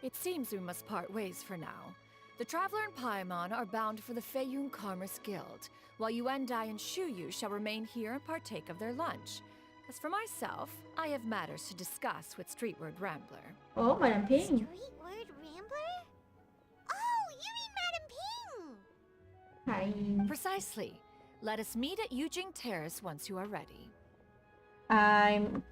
It seems we must part ways for now. The Traveler and Paimon are bound for the Feiyun Commerce Guild, while Yuendai and Shuyu shall remain here and partake of their lunch. As for myself, I have matters to discuss with Streetward Rambler. Oh, Madam Ping. Street word rambler? Oh, you mean Madam Ping! Hi. Precisely. Let us meet at Yujing Terrace once you are ready. I'm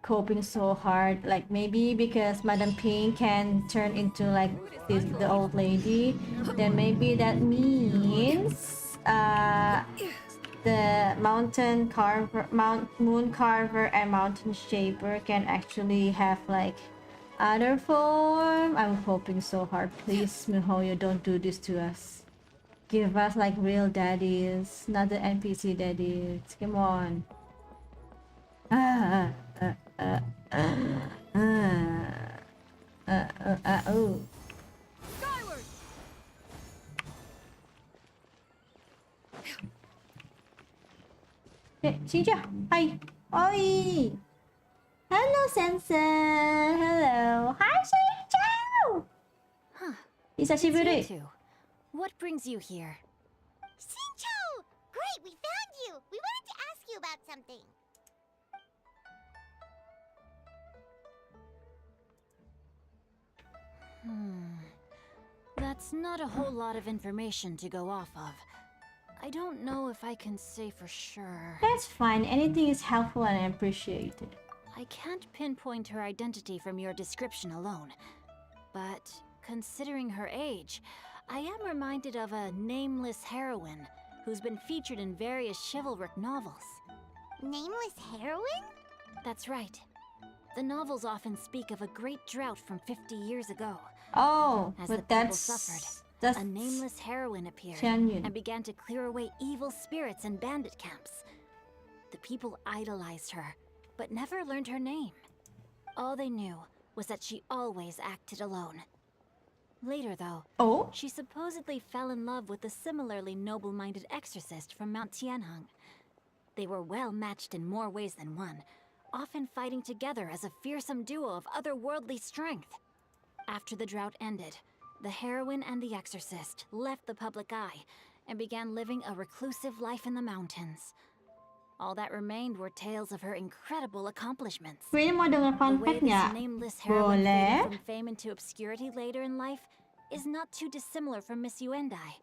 coping so hard. Like maybe because Madam Ping can turn into like the old lady, then maybe that means the mountain carver, moon carver, and mountain shaper can actually have like other form. I'm hoping so hard. Please, Mihoyo, don't do this to us. Give us like real daddies, not the NPC daddies. Come on. Oh. Skyward! Hey, Xingqiu, hi. Oi. Hello, Sensei. Hello. Hi, Xingqiu. Huh. Isashiburi. You two. What brings you here? Shincho! Great, we found you! We wanted to ask you about something. That's not a whole lot of information to go off of. I don't know if I can say for sure. That's fine. Anything is helpful and I appreciate it. I can't pinpoint her identity from your description alone. But considering her age, I am reminded of a nameless heroine who's been featured in various chivalric novels. Nameless heroine? That's right. The novels often speak of a great drought from 50 years ago. Oh, As the but people suffered, that's a nameless heroine appeared Xianyun. and began to clear away evil spirits and bandit camps. The people idolized her, but never learned her name. All they knew was that she always acted alone. Later, though, Oh, she supposedly fell in love with a similarly noble-minded exorcist from Mount Tianheng. They were well matched in more ways than one, often fighting together as a fearsome duo of otherworldly strength. After the drought ended, the heroine and the exorcist left the public eye and began living a reclusive life in the mountains. All that remained were tales of her incredible accomplishments. Kuya mau denger The fun way fact this nggak? nameless heroine Boleh. faded from fame into obscurity later in life is not too dissimilar from Miss Yuendai.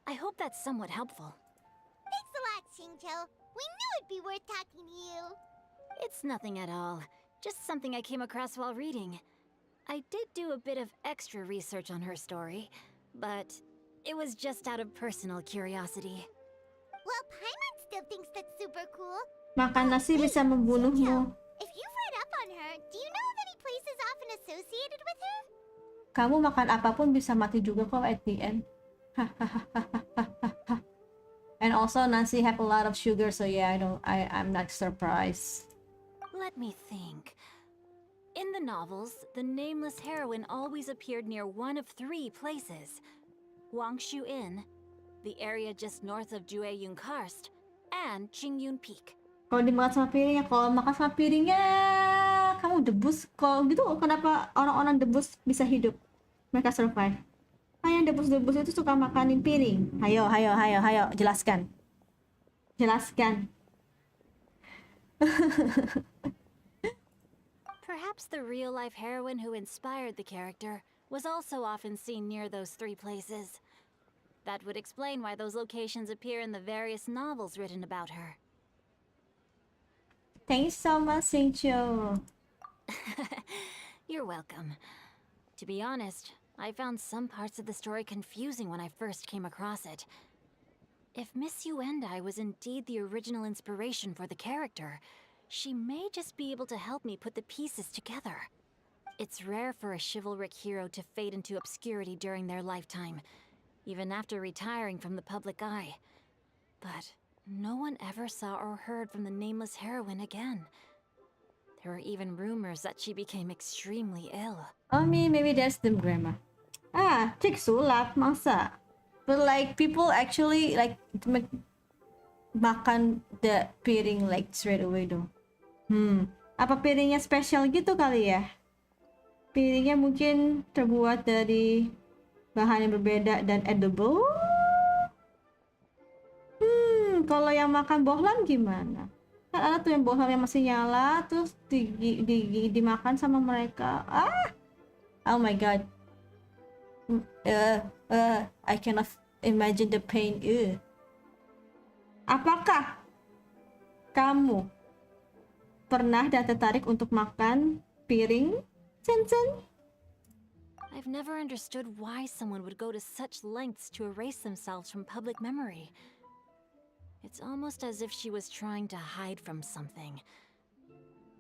I hope that's somewhat helpful. Thanks a lot, Xingqiu. We knew it'd be worth talking to you. It's nothing at all. Just something I came across while reading. I did do a bit of extra research on her story, but it was just out of personal curiosity. Well, Paimon still thinks that's super cool. Makan nasi bisa membunuhmu. If you've read up on her, do you know of any places often associated with her? Kamu makan apapun bisa mati juga kok at the end. And also nasi have a lot of sugar, so yeah, I'm not surprised. Let me think. In the novels, the nameless heroine always appeared near one of 3 places. Wangshu Inn, the area just north of Jueyun Karst, and Qingyun Peak. Kalau dimakan sama piringnya, kalau makan sama piringnya, kamu debus. Kalau gitu, kenapa orang-orang debus bisa hidup? Mereka survive. Yang debus-debus itu suka makanin piring. Hayo, jelaskan. Jelaskan. Perhaps the real-life heroine who inspired the character was also often seen near those 3 places. That would explain why those locations appear in the various novels written about her. Thanks so much, Xingqiu. You're welcome. To be honest, I found some parts of the story confusing when I first came across it. If Miss Yuendai was indeed the original inspiration for the character, she may just be able to help me put the pieces together. It's rare for a chivalric hero to fade into obscurity during their lifetime, even after retiring from the public eye. But no one ever saw or heard from the nameless heroine again. There were even rumors that she became extremely ill. Oh, maybe that's the grandma. Cek sulap, masa? But like, people actually like makan the piring like straight away dong. Apa piringnya spesial gitu kali ya? Piringnya mungkin terbuat dari bahan yang berbeda dan edible. Kalau yang makan bohlam gimana? Kan ada tuh yang bohlam yang masih nyala, terus dimakan sama mereka. Oh my god. I cannot imagine the pain. Apakah kamu pernah dan tertarik untuk makan piring? Sen-sen? I've never understood why someone would go to such lengths to erase themselves from public memory. It's almost as if she was trying to hide from something.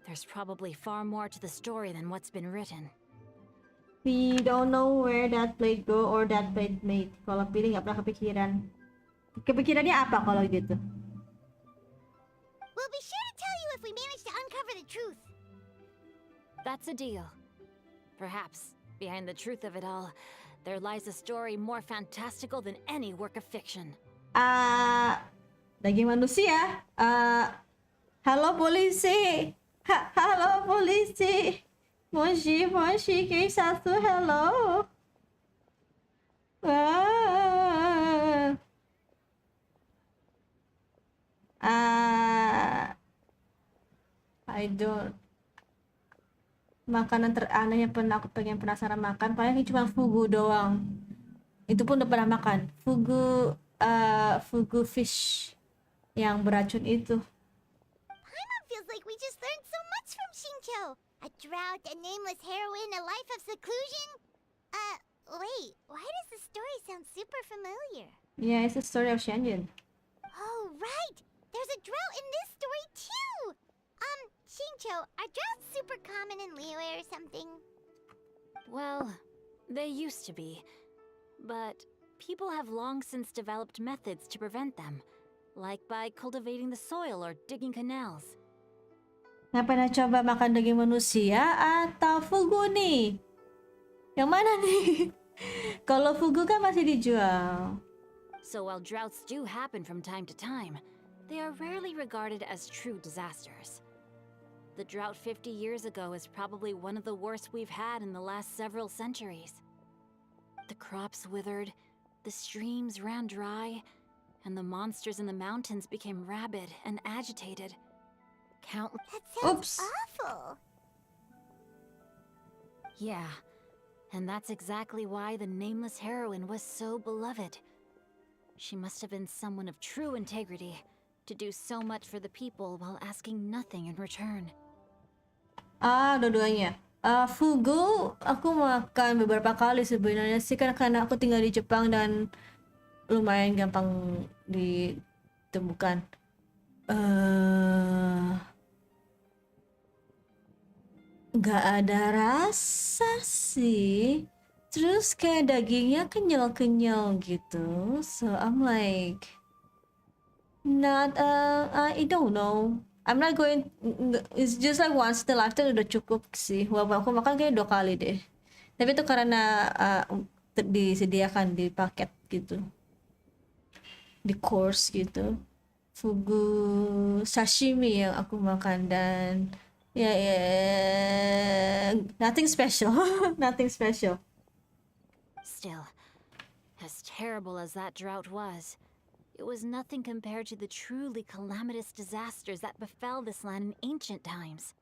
There's probably far more to the story than what's been written. We don't know where that plate go or that plate made. Kalau piring nggak pernah kepikiran. Kepikirannya apa kalau gitu? We'll be sure to tell you if we manage to uncover the truth. That's a deal. Perhaps, behind the truth of it all, there lies a story more fantastical than any work of fiction. Daging manusia. Halo polisi. Halo polisi. Moshi, Kei satu, hello. I don't. Makanan teraneh yang pernah aku pengen penasaran makan paling cuma fugu doang. Itu pun udah pernah makan. Fugu fish yang beracun itu. Paimon feels like we just learned so much notes from Xingqiu. A drought, a nameless heroine, a life of seclusion. Wait, why does the story sound super familiar? Yeah, it's the story of Xianyun. Oh, right! There's a drought in this story too! Xingqiu, are droughts super common in Liyue or something? Well, they used to be. But people have long since developed methods to prevent them, like by cultivating the soil or digging canals. Ngapa coba makan daging manusia atau fugu nih? Yang mana nih? Kalau fugu kan masih dijual. So while droughts do happen from time to time, they are rarely regarded as true disasters. The drought 50 years ago is probably one of the worst we've had in the last several centuries. The crops withered, the streams ran dry, and the monsters in the mountains became rabid and agitated. That sounds awful. Yeah, and that's exactly why the nameless heroine was so beloved. She must have been someone of true integrity, to do so much for the people while asking nothing in return. Dua-duanya. Fugu aku makan beberapa kali sebenarnya sih, karena aku tinggal di Jepang dan lumayan gampang ditemukan. Nggak ada rasa sih. Terus kayak dagingnya kenyal-kenyal gitu. So I'm like not I don't know. I'm not going, it's just like once in a lifetime udah cukup sih. Walaupun aku makan kayak 2 kali deh. Tapi itu karena disediakan di paket gitu. Di course gitu. Fugu sashimi yang aku makan dan nothing special. Nothing special. Still, as terrible as that drought was, it was nothing compared to the truly calamitous disasters that befell this land in ancient times.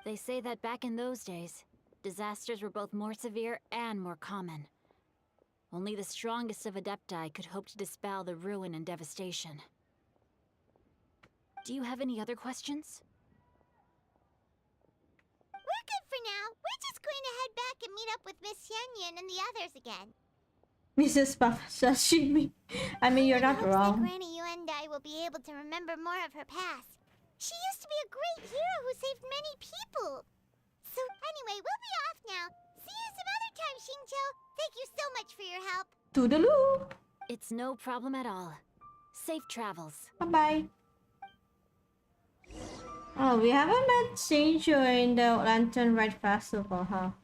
They say that back in those days, disasters were both more severe and more common. Only the strongest of Adepti could hope to dispel the ruin and devastation. Do you have any other questions? We're good for now. We're just going to head back and meet up with Miss Xianyun and the others again. Mrs. Sashimi. I mean, you're not wrong. That Granny Yuendai will be able to remember more of her past. She used to be a great hero who saved many people. So anyway, we'll be off now. See you some other time, Xingqiu. Thank you so much for your help. Toodaloo. It's no problem at all. Safe travels. Bye-bye. Oh, we haven't met Xingqiu in the Lantern Ride Festival, huh?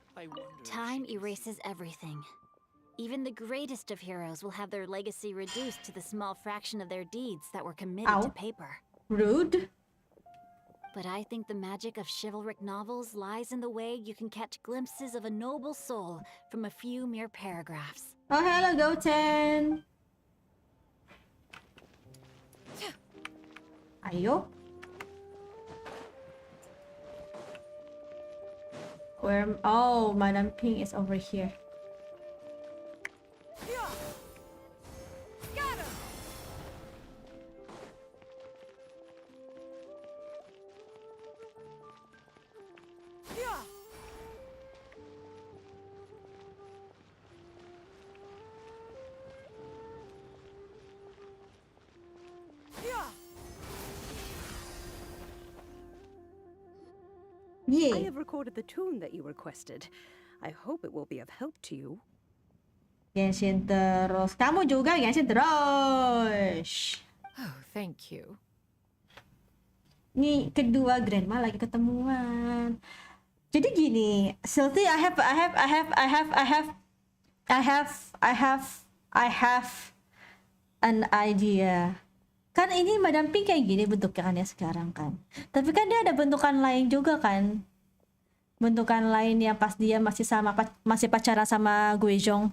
Time erases everything. Even the greatest of heroes will have their legacy reduced to the small fraction of their deeds that were committed to paper. Rude. But I think the magic of chivalric novels lies in the way you can catch glimpses of a noble soul from a few mere paragraphs. Oh, hello, Goten. Ayo. Where? Oh, Madam Ping is over here. I have recorded the tune that you requested. I hope it will be of help to you. Genshin terus. Kamu juga Genshin terus. Oh, thank you. Nih kedua grandma lagi ketemuan. Jadi gini, Silty, I have an idea. Kan ini Madam Pink kayak gini bentukannya sekarang kan. Tapi kan dia ada bentukan lain juga kan. Bentukan lain yang pas dia masih pacaran sama Guizhong.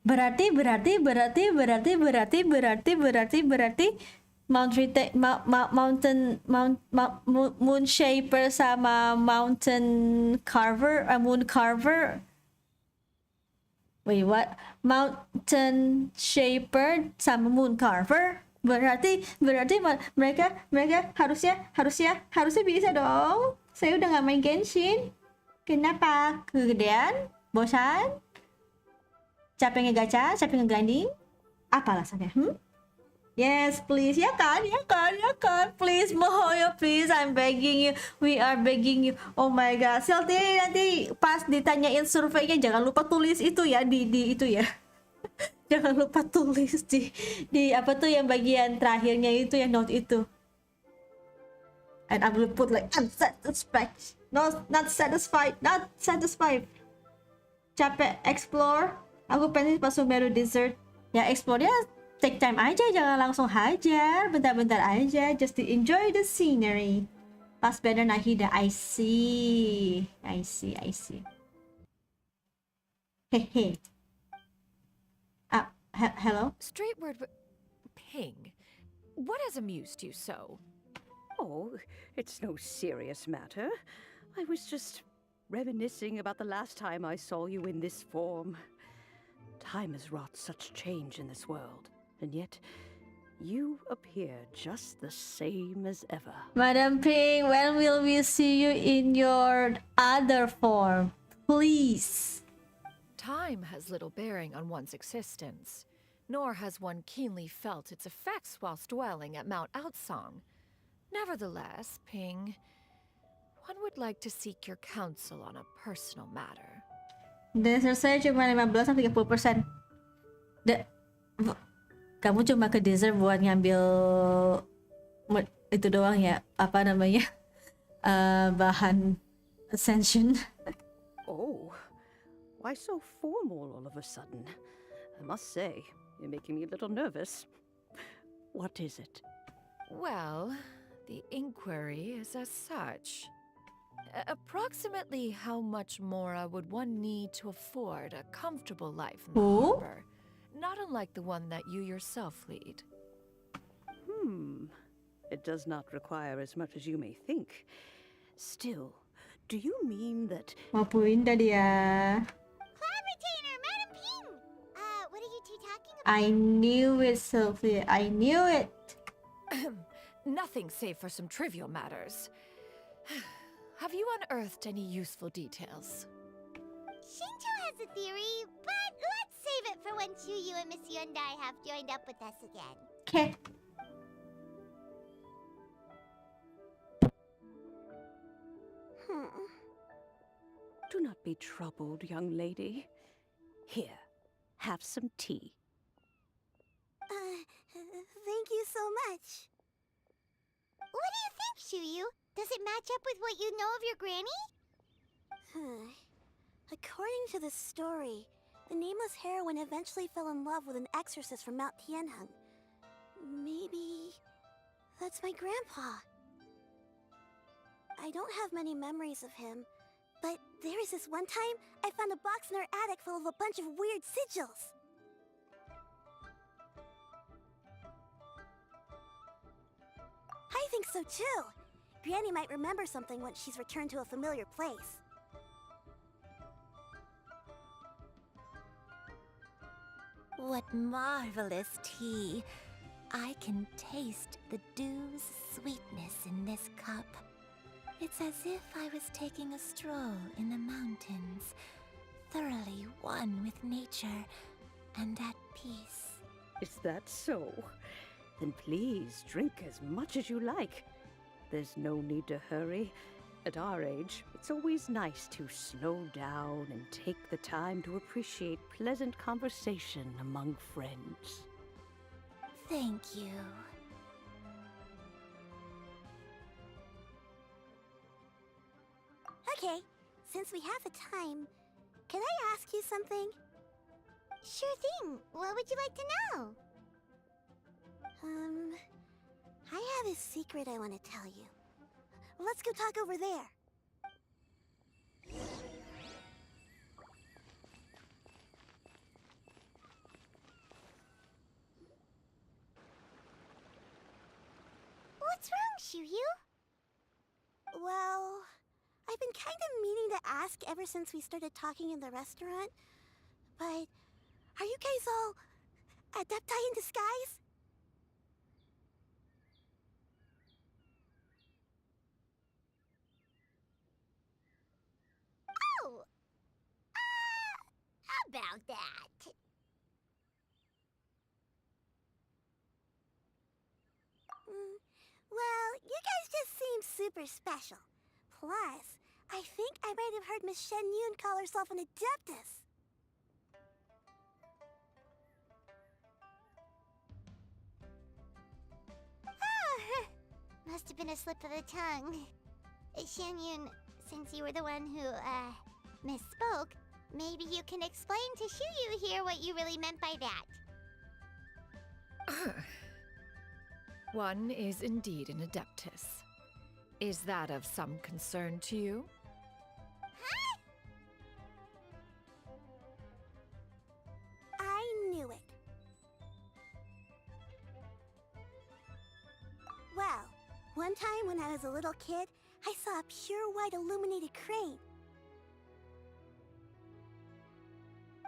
Berarti Moon Shaper sama Mountain Carver, Moon Carver. Wait, what? Mountain Shaper sama Moon Carver berarti mereka harusnya bisa dong. Saya udah nggak main Genshin. Kenapa? Kegedean? Bosan? Capek ngegacha? Capek ngegrinding? Apa alasannya? Yes, please. Ya kan? Please, Mohoyo, please. I'm begging you. We are begging you. Oh my god. Silti, nanti pas ditanyain surveinya jangan lupa tulis itu ya di itu ya. Jangan lupa tulis di apa tuh yang bagian terakhirnya itu yang note itu. And I will put like unsatisfied. No, not satisfied. Capek explore. Aku pengen pas Sumeru Desert. Ya explore ya. Take time aja, jangan langsung hajar, bentar-bentar aja, just to enjoy the scenery. Pas banner Nahida, I see. Hehe. Hello? Straight word, Ping. What has amused you so? Oh, it's no serious matter. I was just reminiscing about the last time I saw you in this form. Time has wrought such change in this world. And yet, you appear just the same as ever. Madam Ping, when will we see you in your other form? Please. Time has little bearing on one's existence, nor has one keenly felt its effects whilst dwelling at Mount Outsong. Nevertheless, Ping, one would like to seek your counsel on a personal matter. Dasar saya cuma 15-30%. Kamu cuma ke desert buat ngambil itu doang ya, apa namanya, bahan ascension. Oh, why so formal all of a sudden? I must say, you're making me a little nervous. What is it? Well, the inquiry is as such. Approximately how much more would one need to afford a comfortable life in the harbor? Not unlike the one that you yourself lead. It does not require as much as you may think. Still, do you mean that... Mapuin dah dia. Cloud Retainer, Madam Ping! What are you two talking about? I knew it, Sophia. I knew it. Nothing save for some trivial matters. Have you unearthed any useful details? Shinto has a theory, but let's save it for when Chuyu and Miss Hyundai have joined up with us again. Okay. Do not be troubled, young lady. Here, have some tea. Thank you so much. What do you think, Chuyu? Does it match up with what you know of your granny? According to the story, the nameless heroine eventually fell in love with an exorcist from Mount Tianheng. Maybe that's my grandpa. I don't have many memories of him, but there was this one time I found a box in our attic full of a bunch of weird sigils. I think so too. Granny might remember something once she's returned to a familiar place. What marvelous tea. I can taste the dew's sweetness in this cup. It's as if I was taking a stroll in the mountains, thoroughly one with nature and at peace. Is that so? Then please drink as much as you like. There's no need to hurry. At our age, it's always nice to slow down and take the time to appreciate pleasant conversation among friends. Thank you. Okay, since we have the time, can I ask you something? Sure thing. What would you like to know? I have a secret I want to tell you. Let's go talk over there. What's wrong, Chuyu? Well, I've been kind of meaning to ask ever since we started talking in the restaurant, but are you guys all adepti in disguise? about that. Well, you guys just seem super special. Plus, I think I might have heard Miss Xianyun call herself an Adeptus. Oh, must have been a slip of the tongue. Xianyun, since you were the one who, misspoke, maybe you can explain to Xiuyu here what you really meant by that. One is indeed an Adeptus. Is that of some concern to you? Huh? I knew it. Well, one time when I was a little kid, I saw a pure white illuminated crane.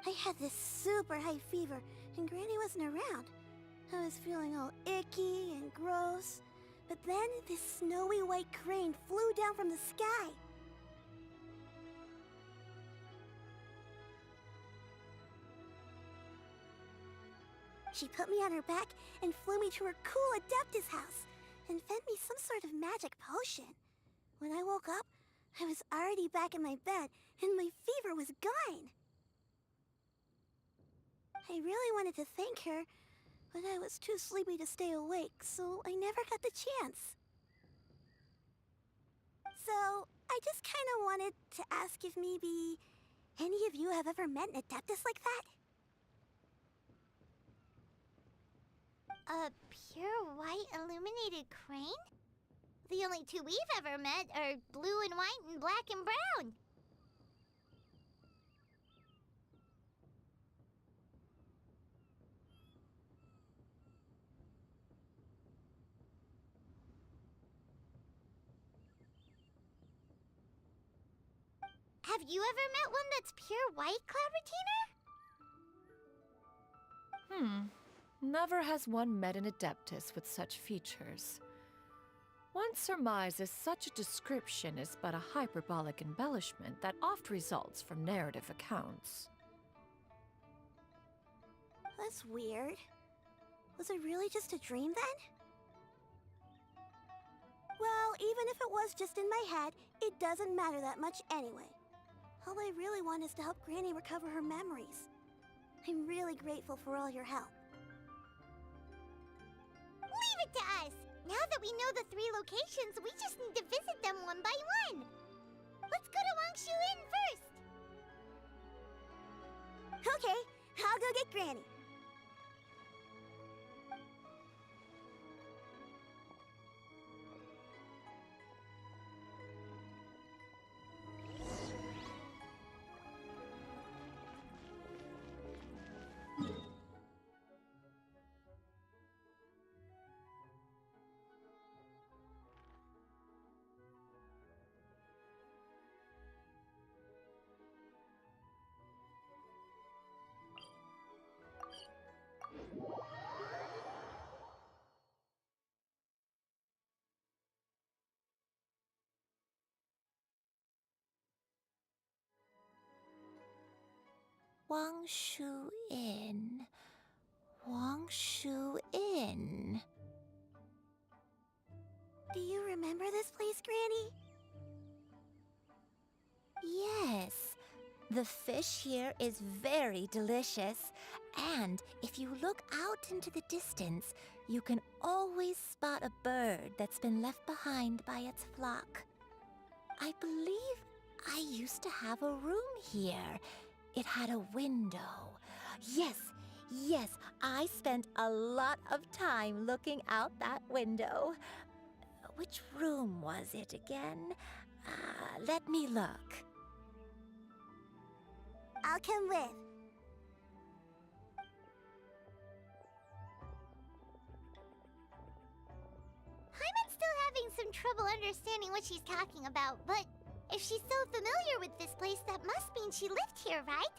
I had this super high fever, and Granny wasn't around. I was feeling all icky and gross. But then this snowy white crane flew down from the sky. She put me on her back and flew me to her cool Adeptus house and fed me some sort of magic potion. When I woke up, I was already back in my bed and my fever was gone. I really wanted to thank her, but I was too sleepy to stay awake, so I never got the chance. So, I just kind of wanted to ask if maybe any of you have ever met an Adeptus like that? A pure white illuminated crane? The only two we've ever met are blue and white and black and brown. Have you ever met one that's pure white, Clavertina? Never has one met an Adeptus with such features. One surmises such a description is but a hyperbolic embellishment that oft results from narrative accounts. That's weird. Was it really just a dream then? Well, even if it was just in my head, it doesn't matter that much anyway. All I really want is to help Granny recover her memories. I'm really grateful for all your help. Leave it to us! Now that we know the 3 locations, we just need to visit them one by one. Let's go to Wangshu-in first. Okay, I'll go get Granny. Wangshu-in. Wangshu-in. Do you remember this place, Granny? Yes. The fish here is very delicious. And if you look out into the distance, you can always spot a bird that's been left behind by its flock. I believe I used to have a room here. It had a window. Yes, I spent a lot of time looking out that window. Which room was it again? Let me look. I'll come with. Paimon's still having some trouble understanding what she's talking about, but if she's so familiar with this place, that must mean she lived here, right?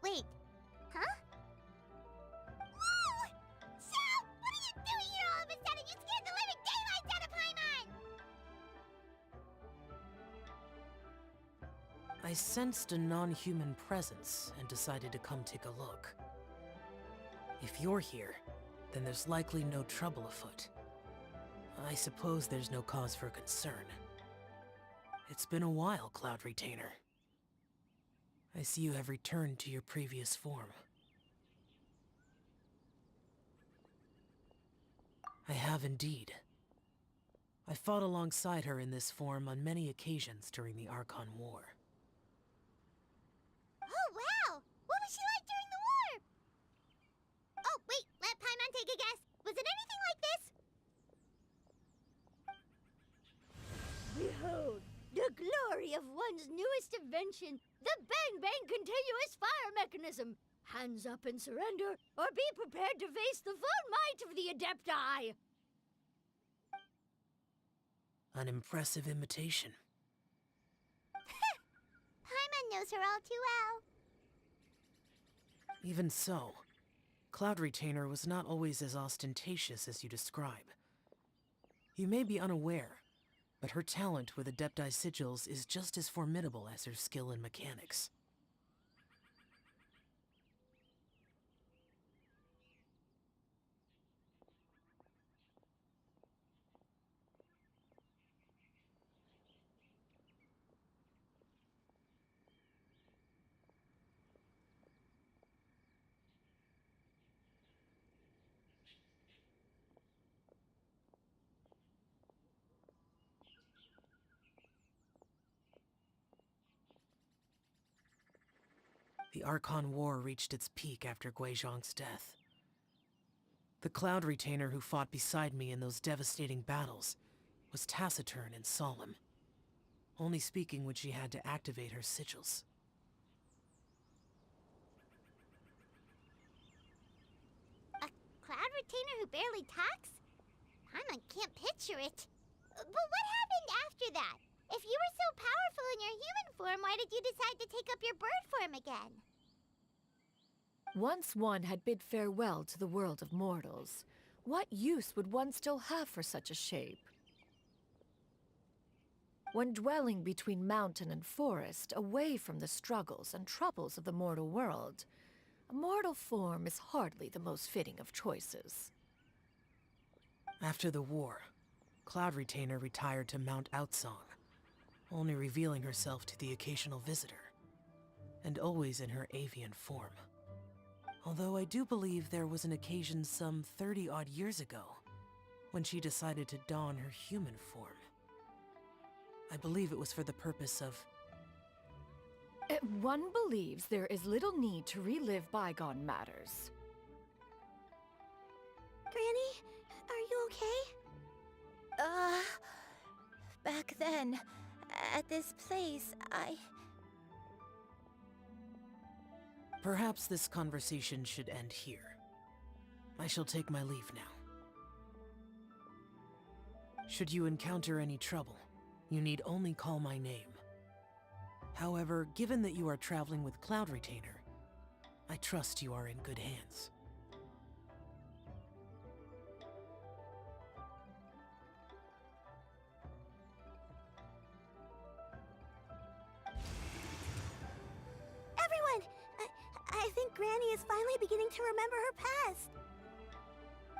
Wait, huh? Whoa! Xiao! What are you doing here all of a sudden? You scared the living daylights out of Paimon! I sensed a non-human presence and decided to come take a look. If you're here, then there's likely no trouble afoot. I suppose there's no cause for concern. It's been a while, Cloud Retainer. I see you have returned to your previous form. I have indeed. I fought alongside her in this form on many occasions during the Archon War. Oh, wow! What was she like during the war? Oh, wait, let Paimon take a guess. Was it anything like this? Behold, the glory of one's newest invention, the Bang Bang Continuous Fire Mechanism. Hands up and surrender, or be prepared to face the full might of the Adepti. An impressive imitation. Paimon knows her all too well. Even so, Cloud Retainer was not always as ostentatious as you describe. You may be unaware, but her talent with Adepti sigils is just as formidable as her skill in mechanics. The Archon War reached its peak after Guizhong's death. The Cloud Retainer who fought beside me in those devastating battles was taciturn and solemn, only speaking when she had to activate her sigils. A Cloud Retainer who barely talks? Paimon can't picture it. But what happened after that? If you were so powerful in your human form, why did you decide to take up your bird form again? Once one had bid farewell to the world of mortals, what use would one still have for such a shape? When dwelling between mountain and forest, away from the struggles and troubles of the mortal world, a mortal form is hardly the most fitting of choices. After the war, Cloud Retainer retired to Mount Outsong, only revealing herself to the occasional visitor, and always in her avian form. Although I do believe there was an occasion some 30-odd years ago when she decided to don her human form. I believe it was for the purpose of... One believes there is little need to relive bygone matters. Granny, are you okay? Back then, at this place, Perhaps this conversation should end here. I shall take my leave now. Should you encounter any trouble, you need only call my name. However, given that you are traveling with Cloud Retainer, I trust you are in good hands. Everyone! I think Granny is finally beginning to remember her past.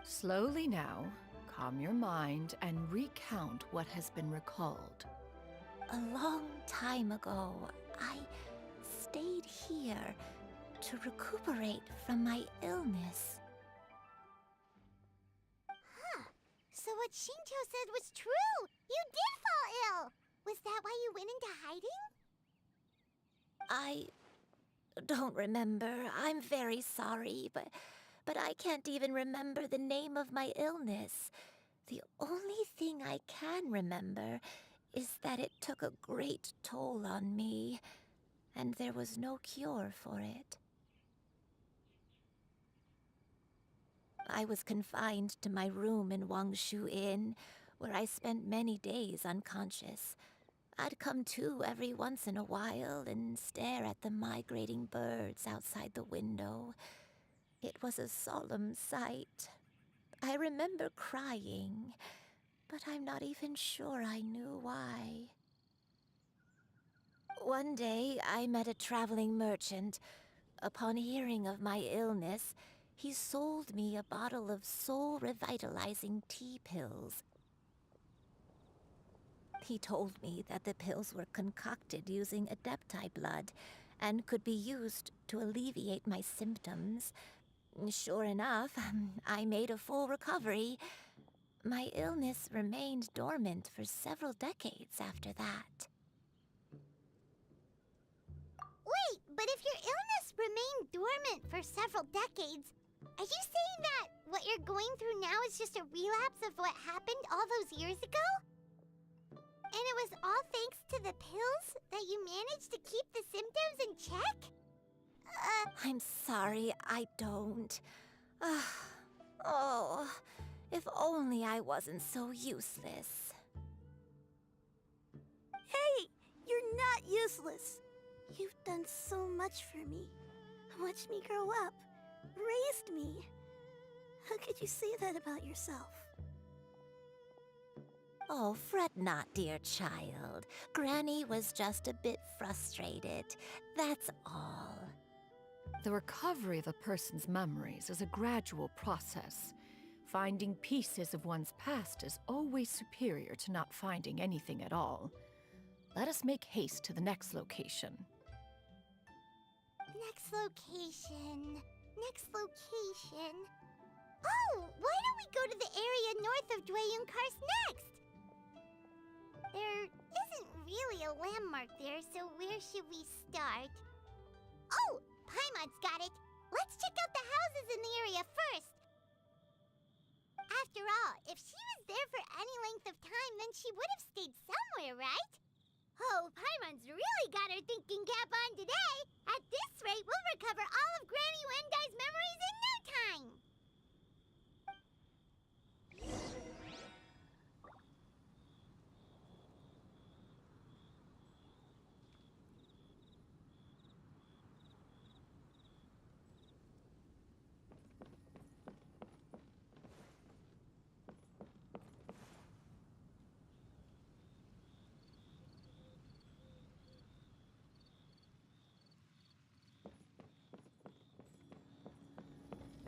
Slowly now, calm your mind and recount what has been recalled. a long time ago, I stayed here to recuperate from my illness. Huh. So what Shinto said was true! You did fall ill! Was that why you went into hiding? I don't remember. I'm very sorry, but I can't even remember the name of my illness. The only thing I can remember is that it took a great toll on me, and there was no cure for it. I was confined to my room in Wangshu Inn, where I spent many days unconscious. I'd come to every once in a while and stare at the migrating birds outside the window. It was a solemn sight. I remember crying, but I'm not even sure I knew why. One day, I met a traveling merchant. Upon hearing of my illness, he sold me a bottle of soul-revitalizing tea pills. He told me that the pills were concocted using Adepti blood and could be used to alleviate my symptoms. Sure enough, I made a full recovery. My illness remained dormant for several decades after that. Wait, but if your illness remained dormant for several decades, are you saying that what you're going through now is just a relapse of what happened all those years ago? And it was all thanks to the pills that you managed to keep the symptoms in check? I'm sorry, I don't. Oh, if only I wasn't so useless. Hey, you're not useless. You've done so much for me. Watched me grow up. Raised me. How could you say that about yourself? Oh, fret not, dear child. Granny was just a bit frustrated. That's all. The recovery of a person's memories is a gradual process. Finding pieces of one's past is always superior to not finding anything at all. Let us make haste to the next location. Next location. Next location. Oh, why don't we go to the area north of Xianyun next? There isn't really a landmark there, so where should we start? Oh, Paimon's got it. Let's check out the houses in the area first. After all, if she was there for any length of time, then she would have stayed somewhere, right? Oh, Paimon's really got her thinking cap on today. At this rate, we'll recover all of Granny Wendai's memories in no time.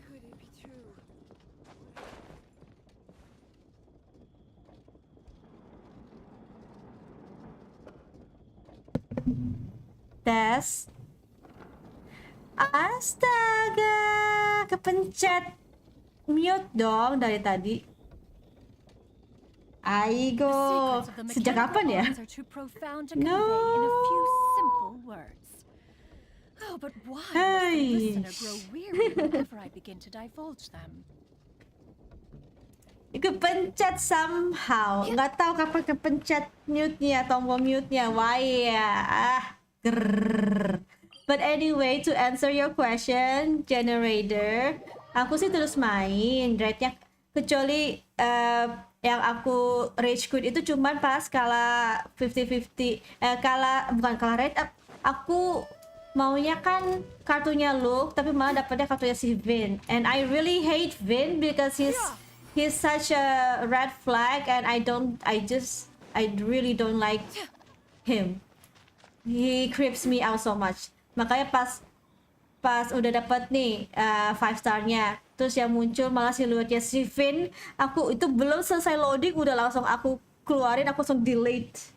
Could it be true? Tes. Astaga, kepencet mute dong dari tadi. Aigo, sejak kapan ya? Are too profound to convey in a few simple words. Oh, but why must the listener grow weary whenever I begin to divulge them? Kepencet somehow, nggak tahu kapan kepencet mute-nya, tombol mute-nya. Why ya? Grrrr. But anyway, to answer your question, generator, aku sih terus main rate-nya, kecuali yang aku rage quit itu cuman pas kala 50-50, bukan kala rate up. Aku maunya kan kartunya Luke, tapi malah dapetnya kartunya si Vin, and I really hate Vin because he's such a red flag, and I really don't like him. He creeps me out so much. Makanya pas udah dapet nih 5 star-nya, terus yang muncul malah siluetnya si Vin, aku itu belum selesai loading udah langsung aku keluarin, aku langsung delete.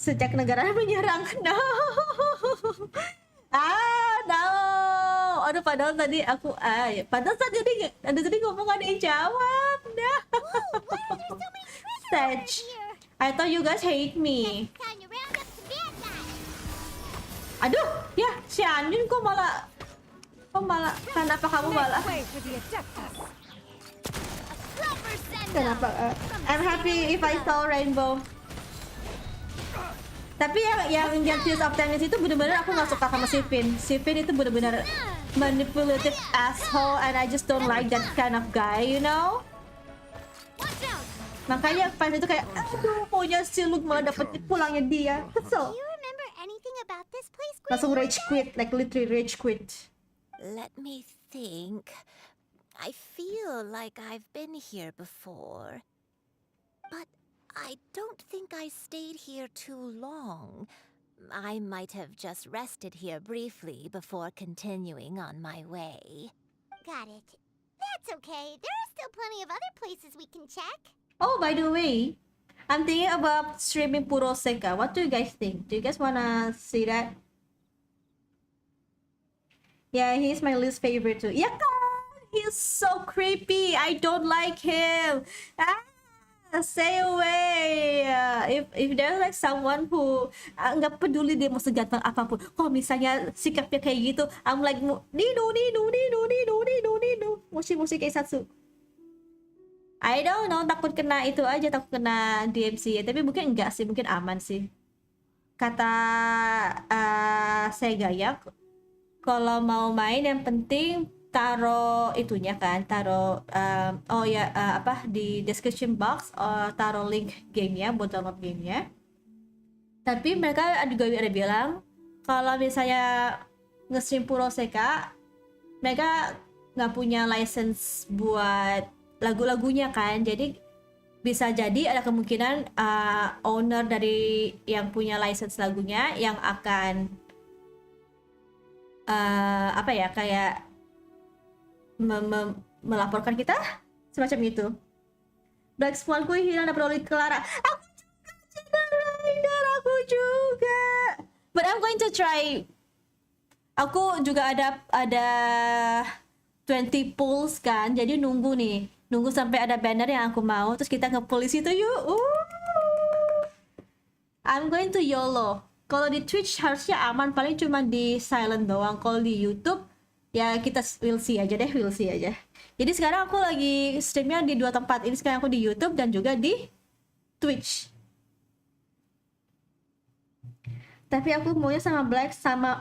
Sejak negara menyerang. No. No. Aduh, padahal tadi aku padahal tadi ngomong ada yang jawab. No. Sage, I thought you guys hate me. Aduh, ya, Xianyun kok malah kenapa kamu malah? Kenapa? I'm happy if I saw rainbow. Tapi yang Tears of Tennis itu bener-bener aku nggak suka sama si Vin. Si Vin itu bener-bener manipulative asshole, and I just don't like that kind of guy, you know? Makanya pas itu kayak, aduh, maunya si Luke malah dapet pulangnya dia. Kesel. About this place, langsung rage quit, like literally rage quit. Let me think. I feel like I've been here before. But I don't think I stayed here too long. I might have just rested here briefly before continuing on my way. Got it. That's okay. There are still plenty of other places we can check. Oh, by the way, I'm thinking about streaming Puroseka. What do you guys think? Do you guys wanna see that? Yeah, he's my least favorite too. Yeah, he's so creepy. I don't like him. Stay away. If there's like someone who nggak peduli dia mau seganteng apapun, kalau misalnya sikapnya kayak gitu, I'm like mushi kayak Satsu. I don't know, takut kena itu aja, takut kena DMC. Tapi mungkin enggak sih, mungkin aman sih. Kata Sega ya, kalau mau main yang penting taruh itunya kan, taruh di description box, taruh link gamenya buat download gamenya. Tapi mereka juga ada bilang kalau misalnya nge-stream Puroseka, mereka nggak punya license buat lagu-lagunya kan, jadi bisa jadi ada kemungkinan owner dari yang punya license lagunya yang akan kayak melaporkan kita semacam itu. Black Swan ku hilang dapat oleh Clara. Aku juga. But I'm going to try. Aku juga ada 20 pulls kan, jadi nunggu sampai ada banner yang aku mau, terus kita nge-pull itu yuk. I'm going to YOLO. Kalau di Twitch harusnya aman, paling cuma di silent doang. Kalau di YouTube ya kita we'll see aja. Jadi sekarang aku lagi streamnya di 2 tempat. Ini sekarang aku di YouTube dan juga di Twitch. Tapi aku maunya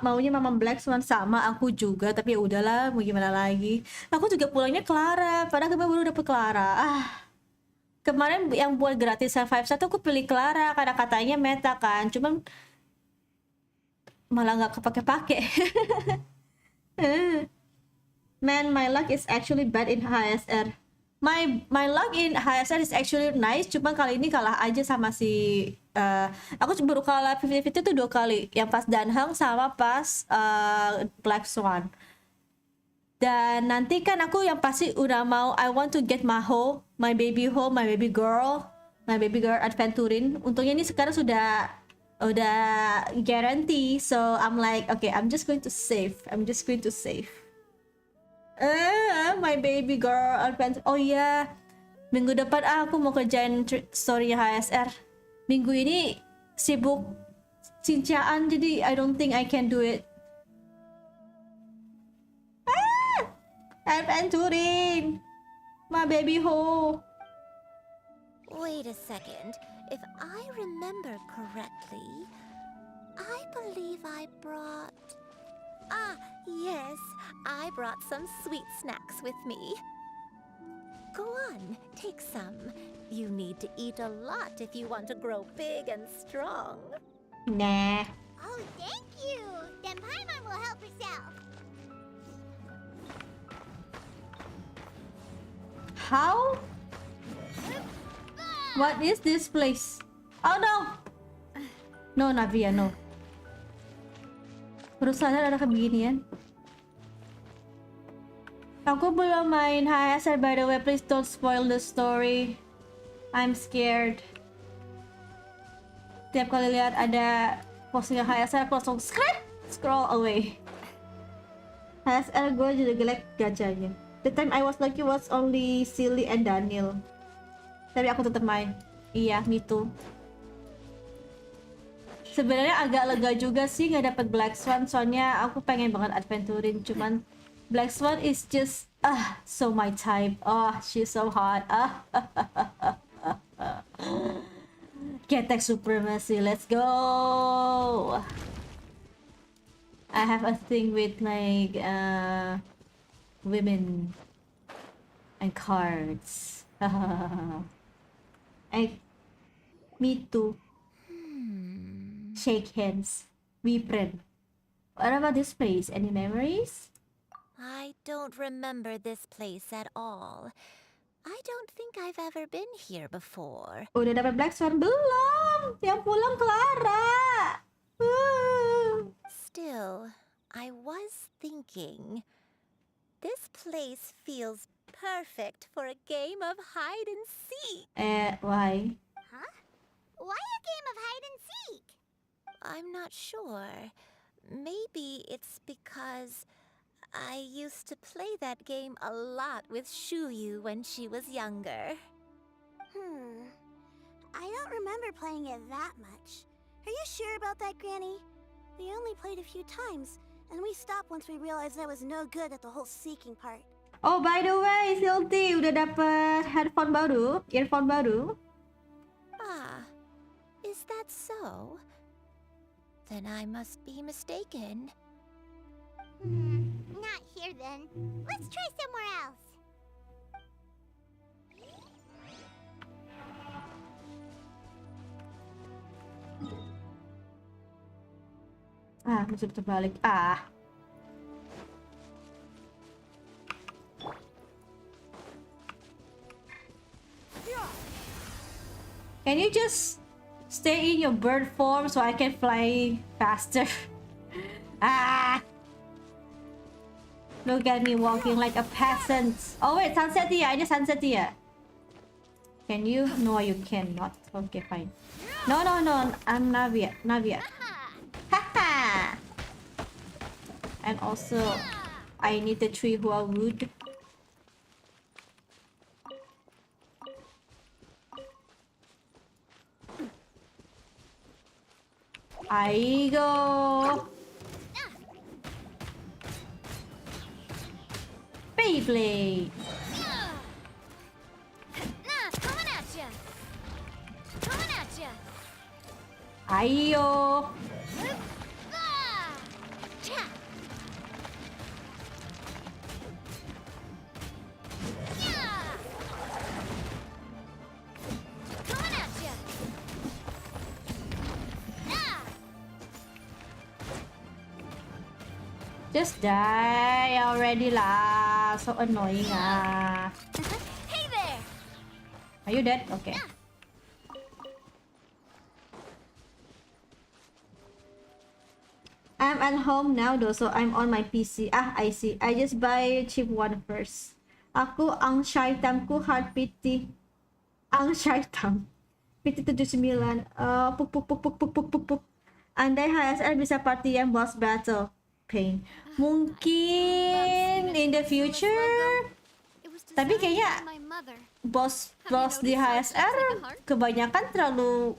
maunya Mama Black Swan sama aku juga, tapi ya udahlah, mau gimana lagi. Aku juga pulangnya Clara, padahal kemarin baru dapet Clara. Kemarin yang buat gratis Survive 1 aku pilih Clara karena katanya meta kan, cuman malah nggak kepake-pake. Man, my luck is actually bad in HSR. My luck in HSR is actually nice, cuma kali ini kalah aja sama si aku baru kalah 50-50 tuh 2 kali, yang pas Danheng sama pas Black Swan. Dan nanti kan aku yang pasti udah mau, I want to get my baby girl adventuring. Untungnya ini sekarang udah guarantee, so I'm like okay, I'm just going to save my baby girl adventure. Oh iya, minggu depan aku mau kerjain story HSR. Minggu ini sibuk cincaan, jadi I don't think I can do it. Adventuring my baby ho. Wait a second. If I remember correctly, I believe I brought... yes, I brought some sweet snacks with me. Go on, take some. You need to eat a lot if you want to grow big and strong. Nah. Oh, thank you. Then Paimon will help herself. How? What is this place? Oh no! No, Navia, no. Baru sadar ada kebeginian. Aku belum main HSR, by the way, please don't spoil the story. I'm scared. Tiap kali lihat ada postingan HSR, aku langsung scroll away. HSR gue jadi jelek gacanya. The time I was lucky was only Silly and Daniel. Tapi aku tetap main. Iya, me too. Sebenarnya agak lega juga sih nggak dapet Black Swan, soalnya aku pengen banget adventuring, cuman Black Swan is just so my type. Oh, she's so hot. Ketek supremacy, let's go. I have a thing with like women and cards. Me too. Shake hands. We friend. What about this place? Any memories? I don't remember this place at all. I don't think I've ever been here before. Udah dapat Black Swan belum? Yang pulang Clara. thinking. This place feels perfect for a game of hide and seek. Why? Huh? Why a game of hide and seek? I'm not sure. Maybe it's because I used to play that game a lot with Shuyu when she was younger. I don't remember playing it that much. Are you sure about that, Granny? We only played a few times, and we stopped once we realized that was no good at the whole seeking part. Oh, by the way, Silty udah dapet headphone baru, earphone baru. Ah, is that so? Then I must be mistaken. Not here then. Let's try somewhere else. Mesti terbalik. Can you just stay in your bird form so I can fly faster? Look at me walking like a peasant. Oh wait, sunset ya. Ini sunset ya. Can you? No, you cannot. Okay, fine. No. I'm Navia. Haha. And also, I need the tree hua wood. Aigo. Beyblade. Coming at ya. Coming at ya. Ayo. Coming at ya. Just die already lah. So annoying Hey there. Are you dead? Okay. I'm at home now though, so I'm on my PC. I see. I just buy cheap one first. Aku ang syaitanku hard PT. Ang syaitan. PT 79. Puk. Andai HSR bisa party yang boss battle. Pain. Mungkin in the future. Tapi kayaknya boss di HSR kebanyakan terlalu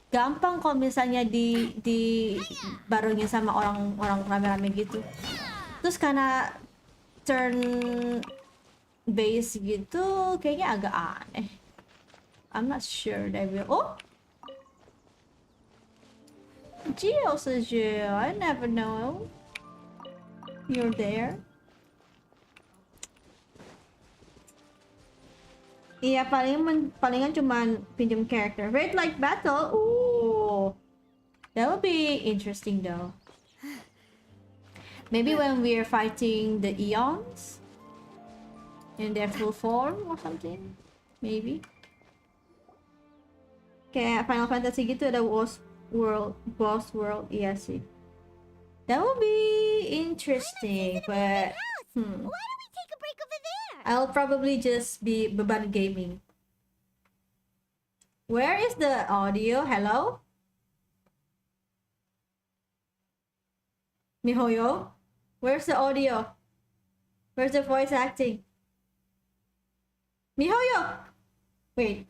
gampang kalau misalnya di barengin sama orang rame-rame gitu. Terus karena turn base gitu kayaknya agak aneh. I'm not sure they will. Oh, Geo says Geo. I never know you're there. Iya, palingan cuman pinjam character. Raid like battle. Ooh. That would be interesting though. Maybe when we're fighting the Eons in their full form or something. Maybe. Kayak Final Fantasy gitu ada boss world. Iya sih. That would be interesting, but Why don't we take a break over there? I'll probably just be Beban Gaming. Where is the audio? Hello? Mihoyo? Where's the audio? Where's the voice acting? Mihoyo! Wait.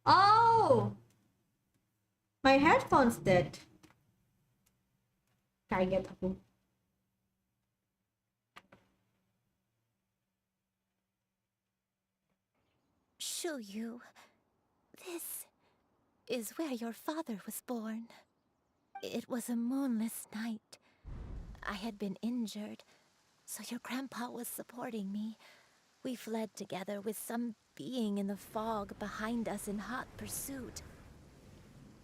Oh! My headphone's dead. Kaget aku. Shuyu, this is where your father was born. It was a moonless night. I had been injured, so your grandpa was supporting me. We fled together with some being in the fog behind us in hot pursuit.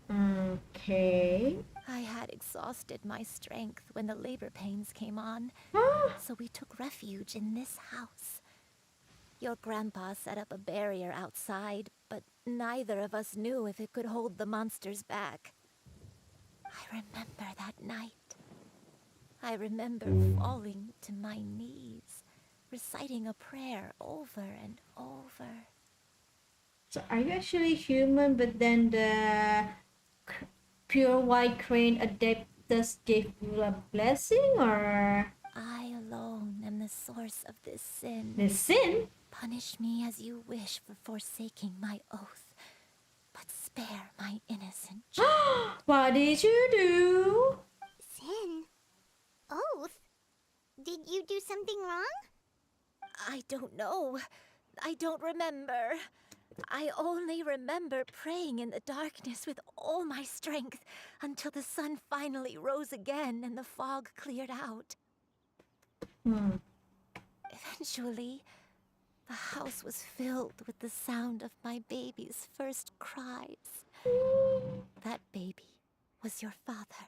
Okay. I had exhausted my strength when the labor pains came on, so we took refuge in this house. Your grandpa set up a barrier outside, but neither of us knew if it could hold the monsters back. I remember that night. I remember falling to my knees, reciting a prayer over and over. So are you actually human, but then the pure white crane adeptus gave you a blessing, or? I alone am the source of this sin. This sin? Punish me as you wish for forsaking my oath, but spare my innocent child. What did you do? Sin? Oath? Did you do something wrong? I don't know. I don't remember. I only remember praying in the darkness with all my strength until the sun finally rose again and the fog cleared out. Eventually, the house was filled with the sound of my baby's first cries. That baby was your father.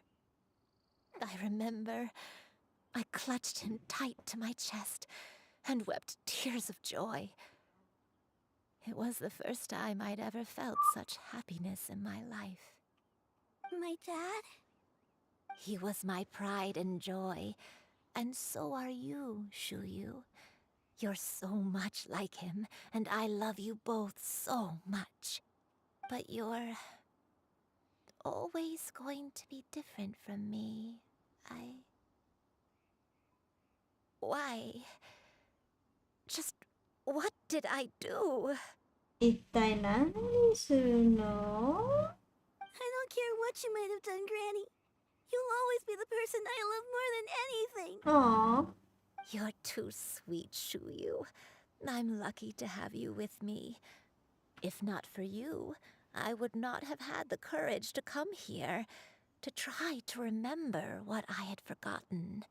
I remember I clutched him tight to my chest and wept tears of joy. It was the first time I'd ever felt such happiness in my life. My dad? He was my pride and joy, and so are you, Xianyun. You're so much like him, and I love you both so much. But you're always going to be different from me. Why? Just what did I do? Itai nani suno? I don't care what you might have done, Granny. You'll always be the person I love more than anything. Aww. You're too sweet, Xianyun. I'm lucky to have you with me. If not for you, I would not have had the courage to come here, to try to remember what I had forgotten.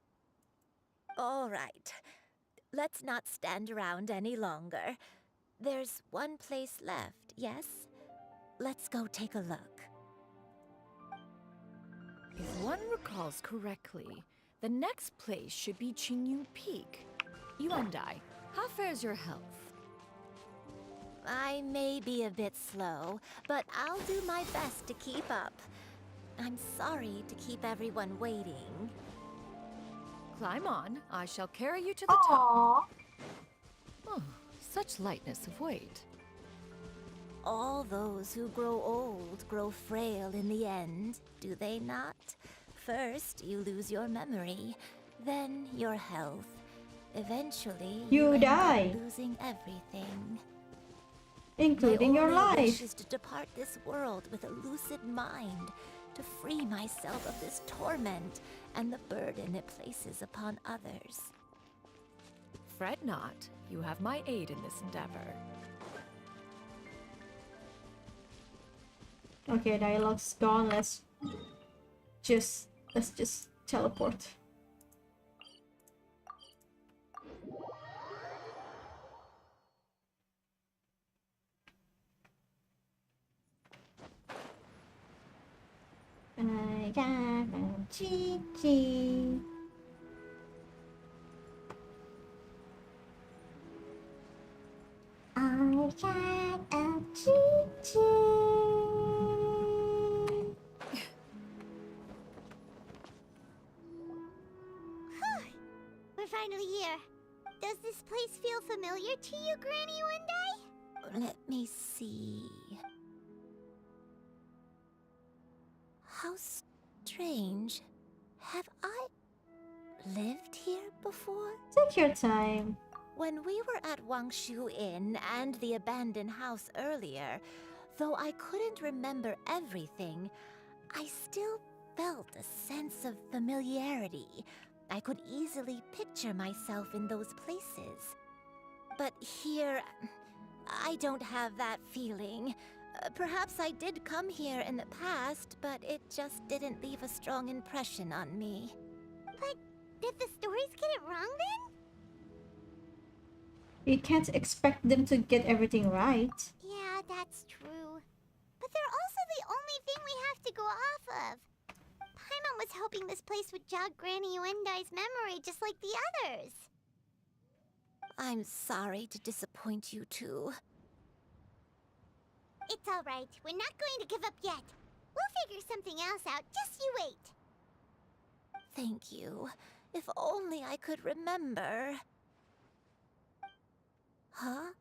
All right. Let's not stand around any longer. There's one place left, yes? Let's go take a look. If one recalls correctly, the next place should be Xianyun Peak. Yuendai, how fares your health? I may be a bit slow, but I'll do my best to keep up. I'm sorry to keep everyone waiting. Climb on. I shall carry you to the top. Oh, such lightness of weight. All those who grow old grow frail in the end, do they not? First, you lose your memory, then your health. Eventually, You end up die. losing everything. Including your My only wish life. is to depart this world with a lucid mind, to free myself of this torment and the burden it places upon others. Fret not. You have my aid in this endeavor. Okay, dialogue's gone. Let's just teleport. I got a Gigi. I got a Gigi. We're finally here. Does this place feel familiar to you, Granny Yuendai? Let me see. How strange. Have I lived here before? Take your time. When we were at Wangshu Inn and the abandoned house earlier, though I couldn't remember everything, I still felt a sense of familiarity. I could easily picture myself in those places. But here, I don't have that feeling. Perhaps I did come here in the past, but it just didn't leave a strong impression on me. But did the stories get it wrong then? You can't expect them to get everything right. Yeah, that's true. But they're also the only thing we have to go off of. Paimon was hoping this place would jog Granny Yuendai's memory just like the others. I'm sorry to disappoint you too. It's all right. We're not going to give up yet. We'll figure something else out. Just you wait. Thank you. If only I could remember. Huh?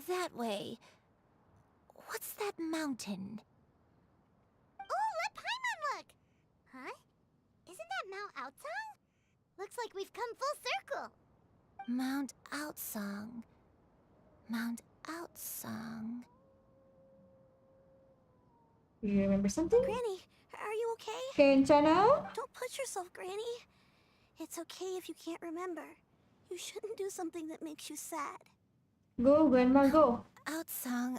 That way. What's that mountain? Oh, let Paimon look! Huh? Isn't that Mount Outsong? Looks like we've come full circle. Mount Outsong. Mount Outsong. You remember something? Granny, are you okay? Kencana? Don't push yourself, Granny. It's okay if you can't remember. You shouldn't do something that makes you sad. Go, Grandma, go. Outsong,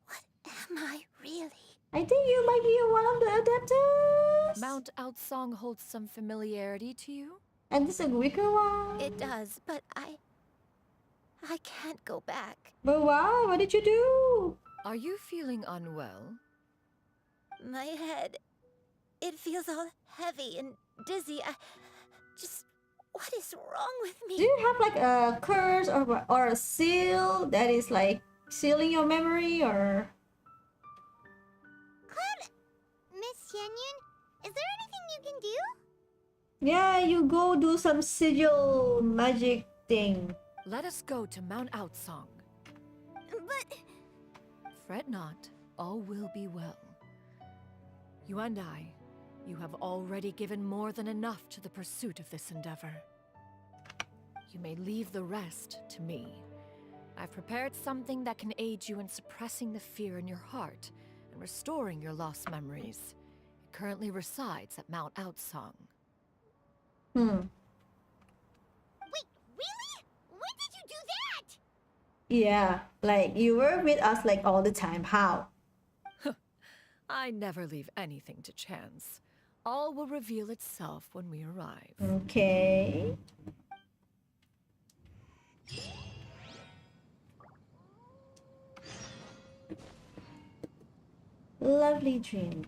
What am I really? I think you might be one of the adapters. Mount Outsong holds some familiarity to you? And this is a weaker one. It does, but I can't go back. But why? What did you do? Are you feeling unwell? My head, it feels all heavy and dizzy. What is wrong with me? Do you have like a curse or a seal that is like sealing your memory or? Cloud, Miss Xianyun, is there anything you can do? Yeah, you go do some sigil magic thing. Let us go to Mount Outsong. But... Fret not, all will be well. You and I, you have already given more than enough to the pursuit of this endeavor. You may leave the rest to me. I've prepared something that can aid you in suppressing the fear in your heart and restoring your lost memories. It currently resides at Mount Outsong. Wait, really? When did you do that? Yeah, like you were with us like all the time. How? I never leave anything to chance. All will reveal itself when we arrive. Okay. Lovely dream.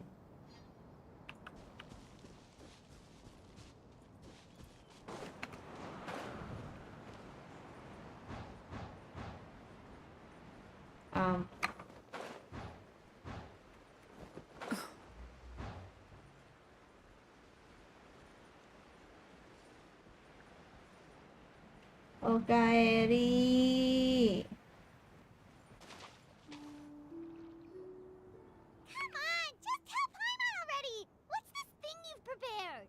Okay. Come on, just tell Paimon already. What's this thing you've prepared?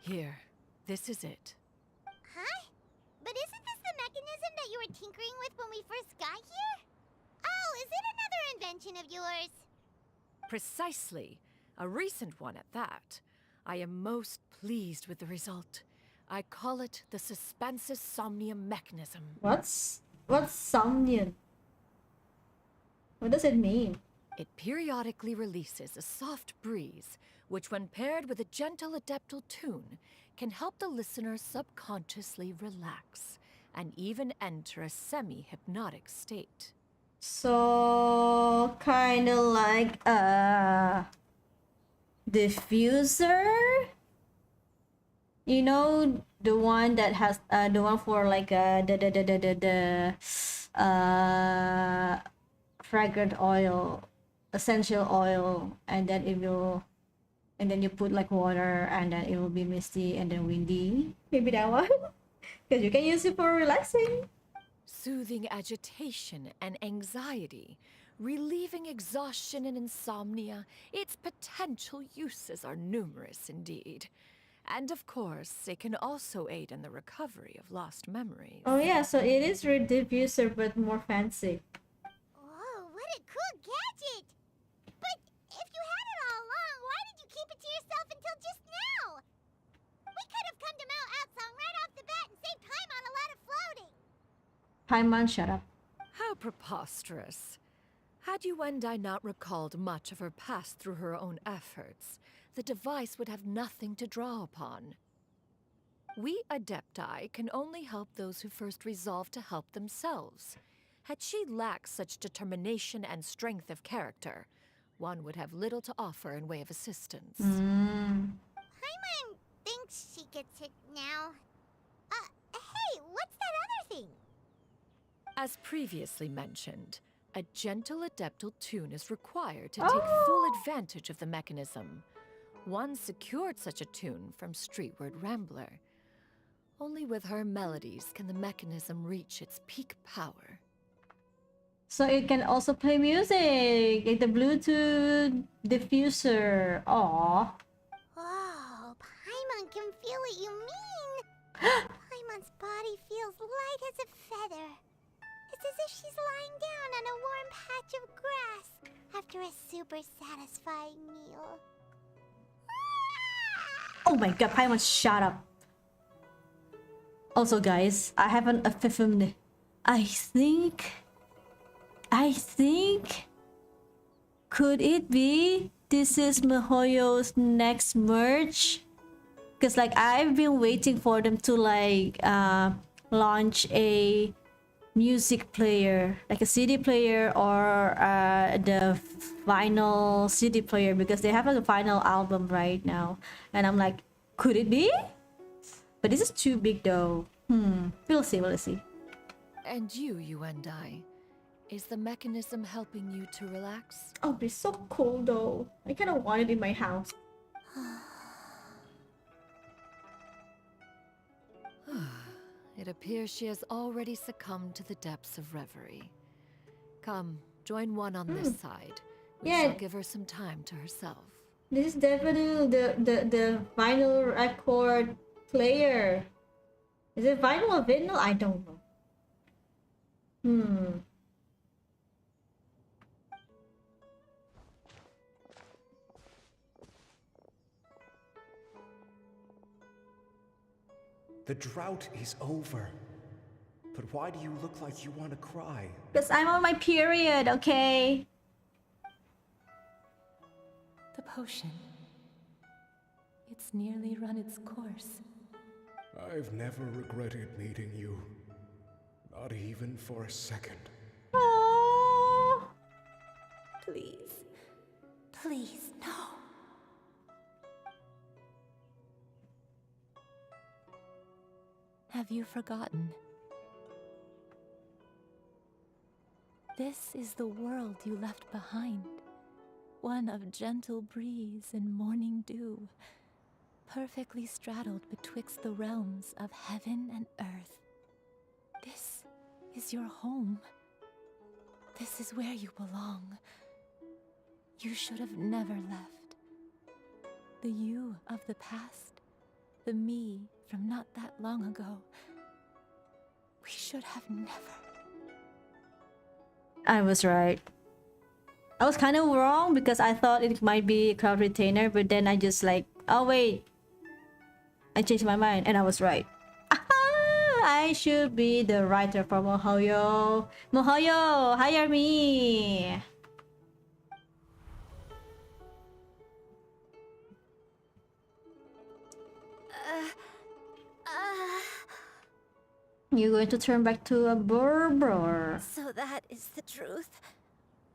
Here, this is it. Huh? But isn't this the mechanism that you were tinkering with when we first got here? Oh, is it another invention of yours? Precisely. A recent one at that. I am most pleased with the result. I call it the Suspensus Somnium mechanism. What's somnium? What does it mean? It periodically releases a soft breeze, which when paired with a gentle adeptal tune, can help the listener subconsciously relax and even enter a semi-hypnotic state. So kinda like a diffuser? You know, the one that has the one for like the fragrant oil, essential oil, and then it will, and then you put like water, and then it will be misty and then windy. Maybe that one, because you can use it for relaxing, soothing agitation and anxiety, relieving exhaustion and insomnia. Its potential uses are numerous indeed. And of course, it can also aid in the recovery of lost memories. Oh yeah, so it is a diffuser but more fancy. Whoa, what a cool gadget! But if you had it all along, why did you keep it to yourself until just now? We could have come to Mount Outsong right off the bat and saved Paimon a lot of floating. Paimon, shut up. How preposterous. Had you and I not recalled much of her past through her own efforts, the device would have nothing to draw upon. We Adepti can only help those who first resolve to help themselves. Had she lacked such determination and strength of character, one would have little to offer in way of assistance. Paimon thinks she gets it now. Hey, what's that other thing? As previously mentioned, a gentle adeptal tune is required to take full advantage of the mechanism. One secured such a tune from Streetward Rambler. Only with her melodies can the mechanism reach its peak power. So it can also play music, like the Bluetooth diffuser. Aww. Oh, Paimon can feel what you mean. Paimon's body feels light as a feather. It's as if she's lying down on a warm patch of grass after a super satisfying meal. Oh my god, Paimon, shut up. Also, guys, I have an epiphany. I think... Could it be this is miHoYo's next merge? Because like I've been waiting for them to like launch a music player, like a CD player or the vinyl CD player, because they have like a vinyl album right now. And I'm like, could it be? But this is too big though. We'll see, we'll see. And you and I. Is the mechanism helping you to relax? Oh, it's so cool though. I kind of want it in my house. It appears she has already succumbed to the depths of reverie. Come, join one on this side. We shall give her some time to herself. This is definitely the vinyl record player. Is it vinyl or vinyl? I don't know. The drought is over. But why do you look like you want to cry? Because I'm on my period, okay? The potion. It's nearly run its course. I've never regretted meeting you. Not even for a second. Aww. Please. Please, no. Have you forgotten? This is the world you left behind. One of gentle breeze and morning dew, perfectly straddled betwixt the realms of heaven and earth. This is your home. This is where you belong. You should have never left. The you of the past, the me from not that long ago. We should have never. I was right. I was kind of wrong because I thought it might be a cloud retainer, but then I just like, oh wait, I changed my mind and I was right. I should be the writer for miHoYo. miHoYo, hire me. You're going to turn back to a Berber. So that is the truth.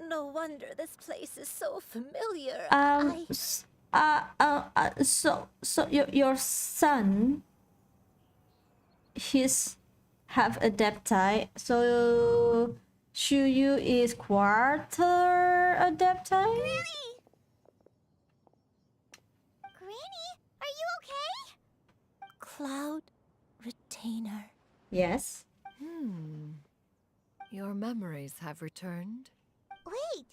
No wonder this place is so familiar. So your son, he's have adepti. So Xianyun is quarter adepti. Granny, are you okay? Cloud retainer. Yes. Your memories have returned. Wait,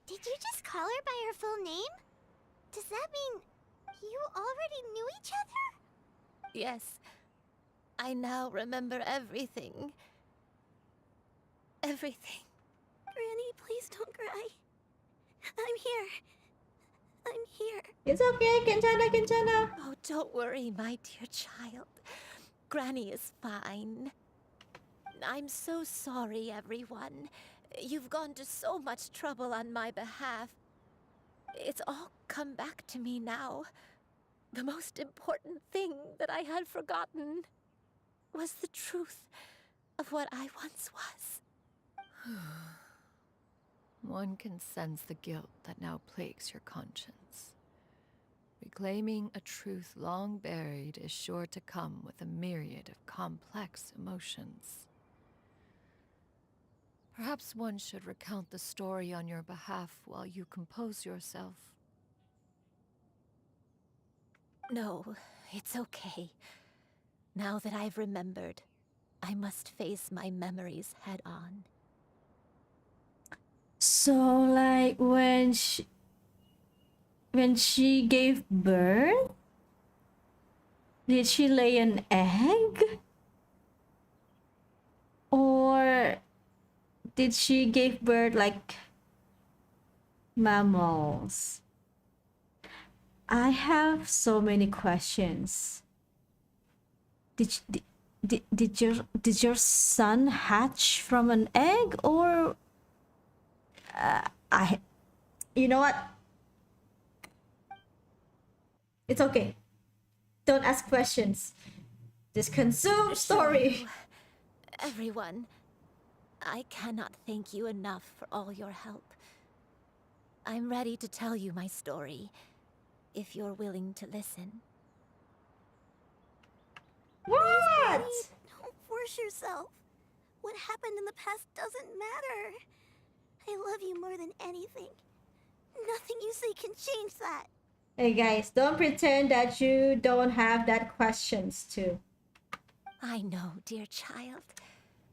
did you just call her by her full name? Does that mean you already knew each other? Yes. I now remember everything. Everything. Granny, please don't cry. I'm here. I'm here. It's okay, Kenchana. Oh, don't worry, my dear child. Granny is fine. I'm so sorry, everyone. You've gone to so much trouble on my behalf. It's all come back to me now. The most important thing that I had forgotten was the truth of what I once was. One can sense the guilt that now plagues your conscience. Reclaiming a truth long buried is sure to come with a myriad of complex emotions. Perhaps one should recount the story on your behalf while you compose yourself. No, it's okay. Now that I've remembered, I must face my memories head on. So, like, when she gave birth, did she lay an egg? Or did she give birth like mammals? I have so many questions. Did your son hatch from an egg, or I you know what? It's okay. Don't ask questions. Just consume story. Everyone, I cannot thank you enough for all your help. I'm ready to tell you my story, if you're willing to listen. What? Please, Granny, don't force yourself. What happened in the past doesn't matter. I love you more than anything. Nothing you say can change that. Hey guys, don't pretend that you don't have that questions too. I know, dear child.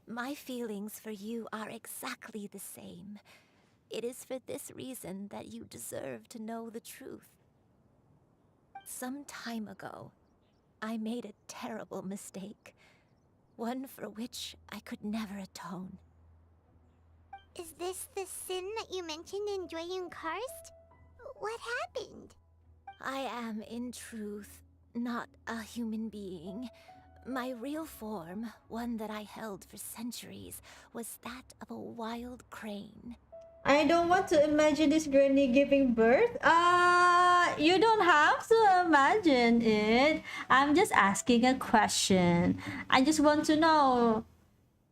My feelings for you are exactly the same. It is for this reason that you deserve to know the truth. Some time ago, I made a terrible mistake. One for which I could never atone. Is this the sin that you mentioned in Xianyun Karst? What happened? I am, in truth, not a human being. My real form, one that I held for centuries, was that of a wild crane. I don't want to imagine this granny giving birth. You don't have to imagine it. I'm just asking a question. I just want to know,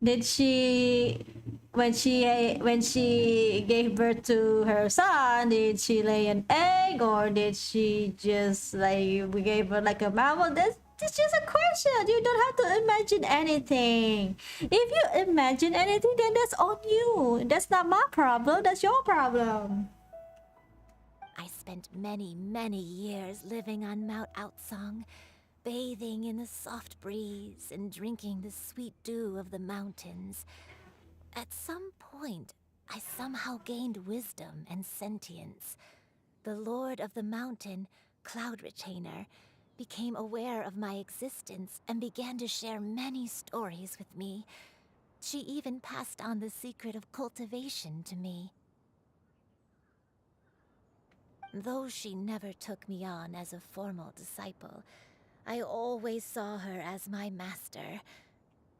did she when she gave birth to her son, did she lay an egg, or did she just like we gave her like a mammal? That's just a question. You don't have to imagine anything. If you imagine anything, then that's on you. That's not my problem. That's your problem. I spent many, many years living on Mount Outsong, bathing in the soft breeze and drinking the sweet dew of the mountains. At some point, I somehow gained wisdom and sentience. The Lord of the Mountain, Cloud Retainer, became aware of my existence and began to share many stories with me. She even passed on the secret of cultivation to me. Though she never took me on as a formal disciple, I always saw her as my master.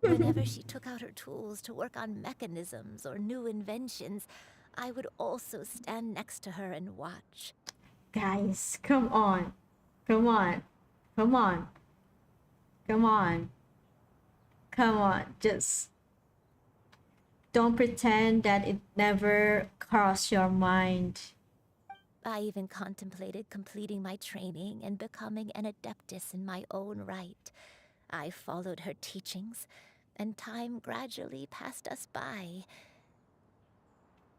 Whenever she took out her tools to work on mechanisms or new inventions, I would also stand next to her and watch. Guys, come on. Come on. Come on. Come on. Come on. Just don't pretend that it never crossed your mind. I even contemplated completing my training and becoming an adeptus in my own right. I followed her teachings, and time gradually passed us by.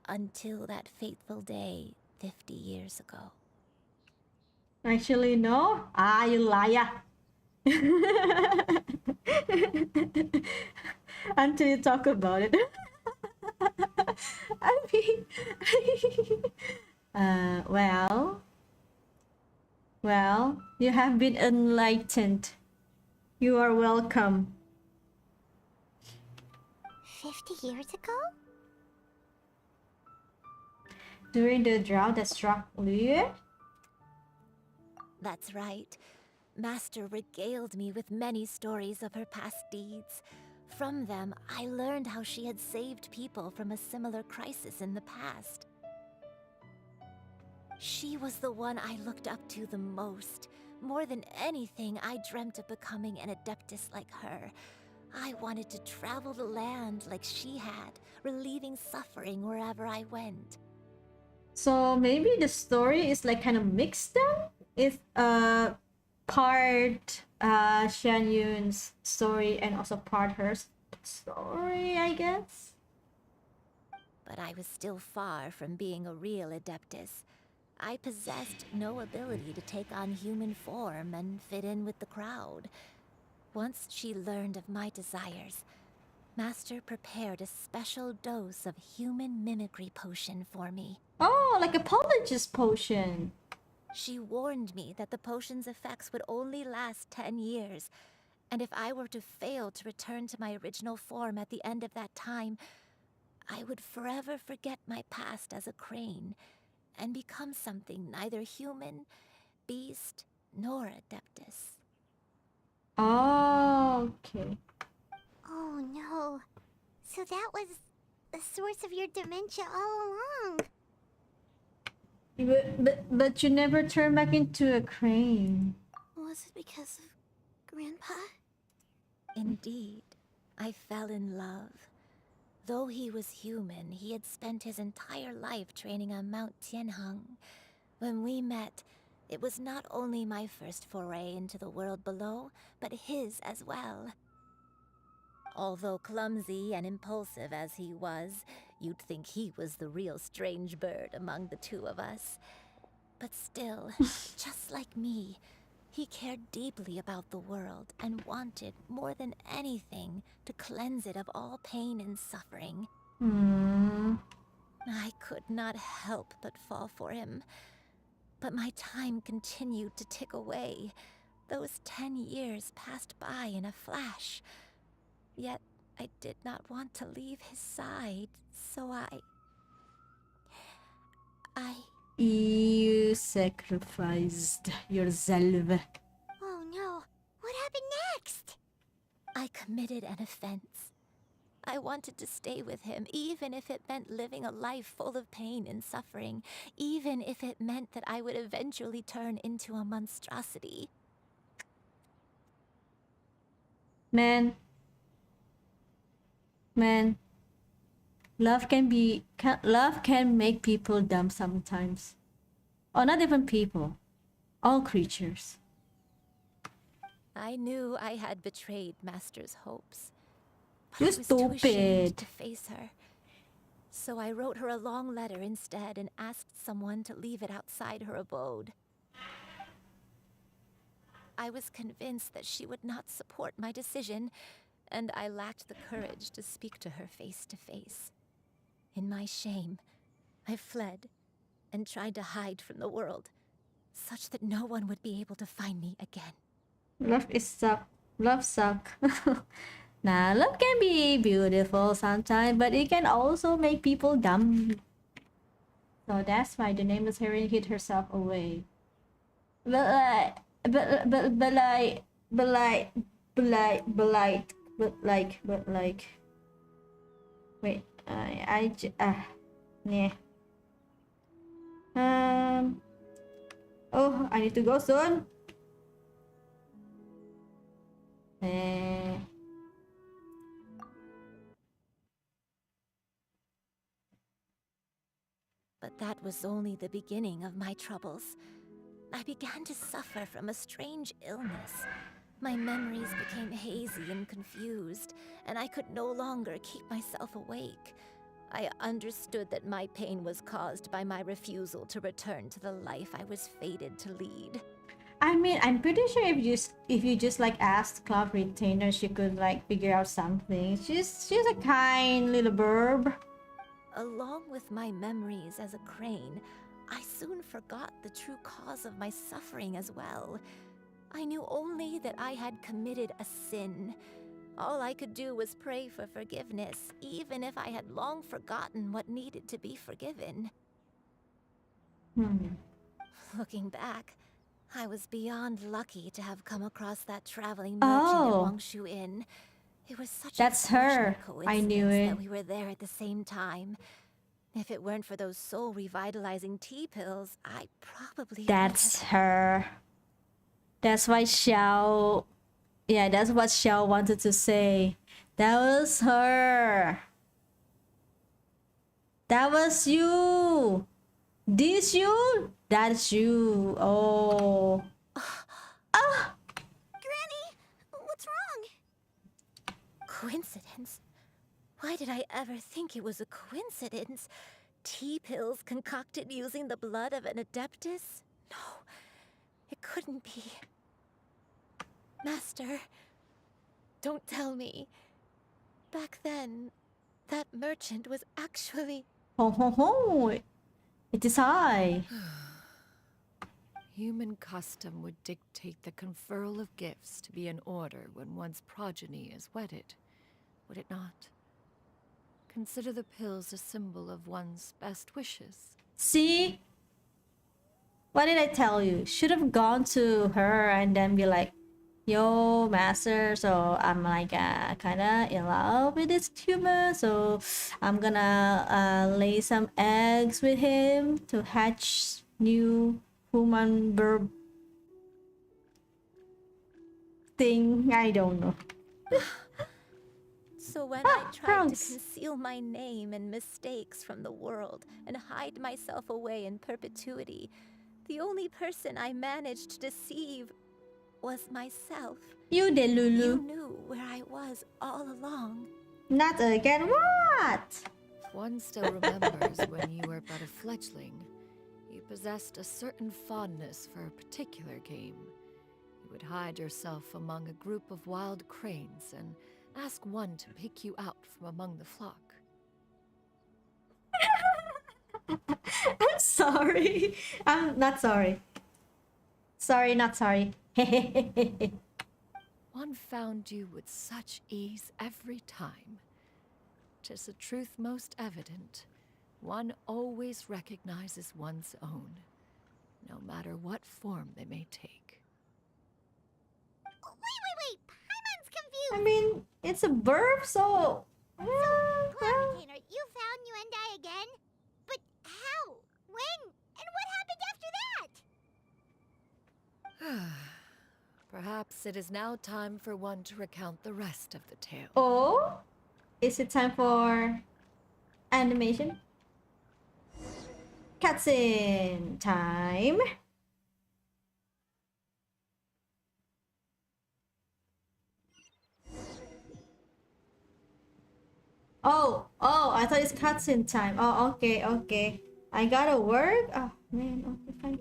Until that fateful day 50 years ago. Actually, no. You liar. Until you talk about it. I mean, well, you have been enlightened. You are welcome. 50 years ago? During the drought that struck Liyue? That's right. Master regaled me with many stories of her past deeds. From them, I learned how she had saved people from a similar crisis in the past. She was the one I looked up to the most. More than anything, I dreamt of becoming an adeptus like her. I wanted to travel the land like she had, relieving suffering wherever I went. So maybe the story is like kind of mixed then? It's part Xianyun's story and also part her story, I guess. But I was still far from being a real adeptus. I possessed no ability to take on human form and fit in with the crowd. Once she learned of my desires, Master prepared a special dose of human mimicry potion for me. Oh, like a polygist potion. She warned me that the potion's effects would only last 10 years, and if I were to fail to return to my original form at the end of that time, I would forever forget my past as a crane and become something neither human, beast, nor adeptus. Oh, okay. Oh no. So that was the source of your dementia all along. But you never turned back into a crane. Was it because of Grandpa? Indeed, I fell in love. Though he was human, he had spent his entire life training on Mount Tianheng. When we met, it was not only my first foray into the world below, but his as well. Although clumsy and impulsive as he was, you'd think he was the real strange bird among the two of us. But still, just like me, he cared deeply about the world and wanted, more than anything, to cleanse it of all pain and suffering. I could not help but fall for him. But my time continued to tick away. Those 10 years passed by in a flash. Yet I did not want to leave his side, so You sacrificed yourself. Oh no. What happened next? I committed an offense. I wanted to stay with him, even if it meant living a life full of pain and suffering, even if it meant that I would eventually turn into a monstrosity. Man, love can make people dumb sometimes. Or not even people, all creatures. I knew I had betrayed Master's hopes. You're I was too ashamed stupid. to face her. So I wrote her a long letter instead and asked someone to leave it outside her abode. I was convinced that she would not support my decision, and I lacked the courage to speak to her face to face. In my shame, I fled and tried to hide from the world, such that no one would be able to find me again. Love suck. Nah, love can be beautiful sometimes, but it can also make people dumb. So that's why the nameless heroine hid herself away. But like, wait, yeah. Oh, I need to go soon. But that was only the beginning of my troubles. I began to suffer from a strange illness. My memories became hazy and confused, and I could no longer keep myself awake. I understood that my pain was caused by my refusal to return to the life I was fated to lead. I mean, I'm pretty sure if you just like asked Cloud Retainer, she could like figure out something. She's a kind little burb. Along with my memories as a crane, I soon forgot the true cause of my suffering as well. I knew only that I had committed a sin. All I could do was pray for forgiveness, even if I had long forgotten what needed to be forgiven. Looking back, I was beyond lucky to have come across that traveling merchant at Wangshu Inn. It was such That's a her. coincidence I knew it. that we were there at the same time. If it weren't for those soul-revitalizing tea pills, I probably That's her. That's why Xiao... Yeah, that's what Xiao wanted to say. That was her. That was you. This you? That's you. Oh. Granny, what's wrong? Coincidence? Why did I ever think it was a coincidence? tea pills concocted using the blood of an adeptus? No, it couldn't be. Master, don't tell me. Back then, that merchant was actually... Ho ho ho! It is I. Human custom would dictate the conferral of gifts to be in order when one's progeny is wedded, would it not? Consider the pills a symbol of one's best wishes. See? What did I tell you? Should have gone to her and then be like, yo, master, so I'm like kinda in love with this tumor, so I'm gonna lay some eggs with him to hatch new human verb thing. I don't know. So when I tried to Trunks. conceal my name and mistakes from the world and hide myself away in perpetuity, the only person I managed to deceive was myself. You did, Lulu. You knew where I was all along. Not again. What? One still remembers when you were but a fledgling. You possessed a certain fondness for a particular game. You would hide yourself among a group of wild cranes and ask one to pick you out from among the flock. I'm sorry. I'm not sorry. Sorry, not sorry. One found you with such ease every time. 'Tis a truth most evident. One always recognizes one's own, no matter what form they may take. Wait! Paimon's confused! I mean, it's a verb, so... Cloud Retainer, you found Yuendai again? But how? When? And what happened after that? Perhaps it is now time for one to recount the rest of the tale. Oh? Is it time for animation? Cutscene time. Oh, I thought it's cutscene time. Oh, okay. I gotta work? Oh, man, okay, fine.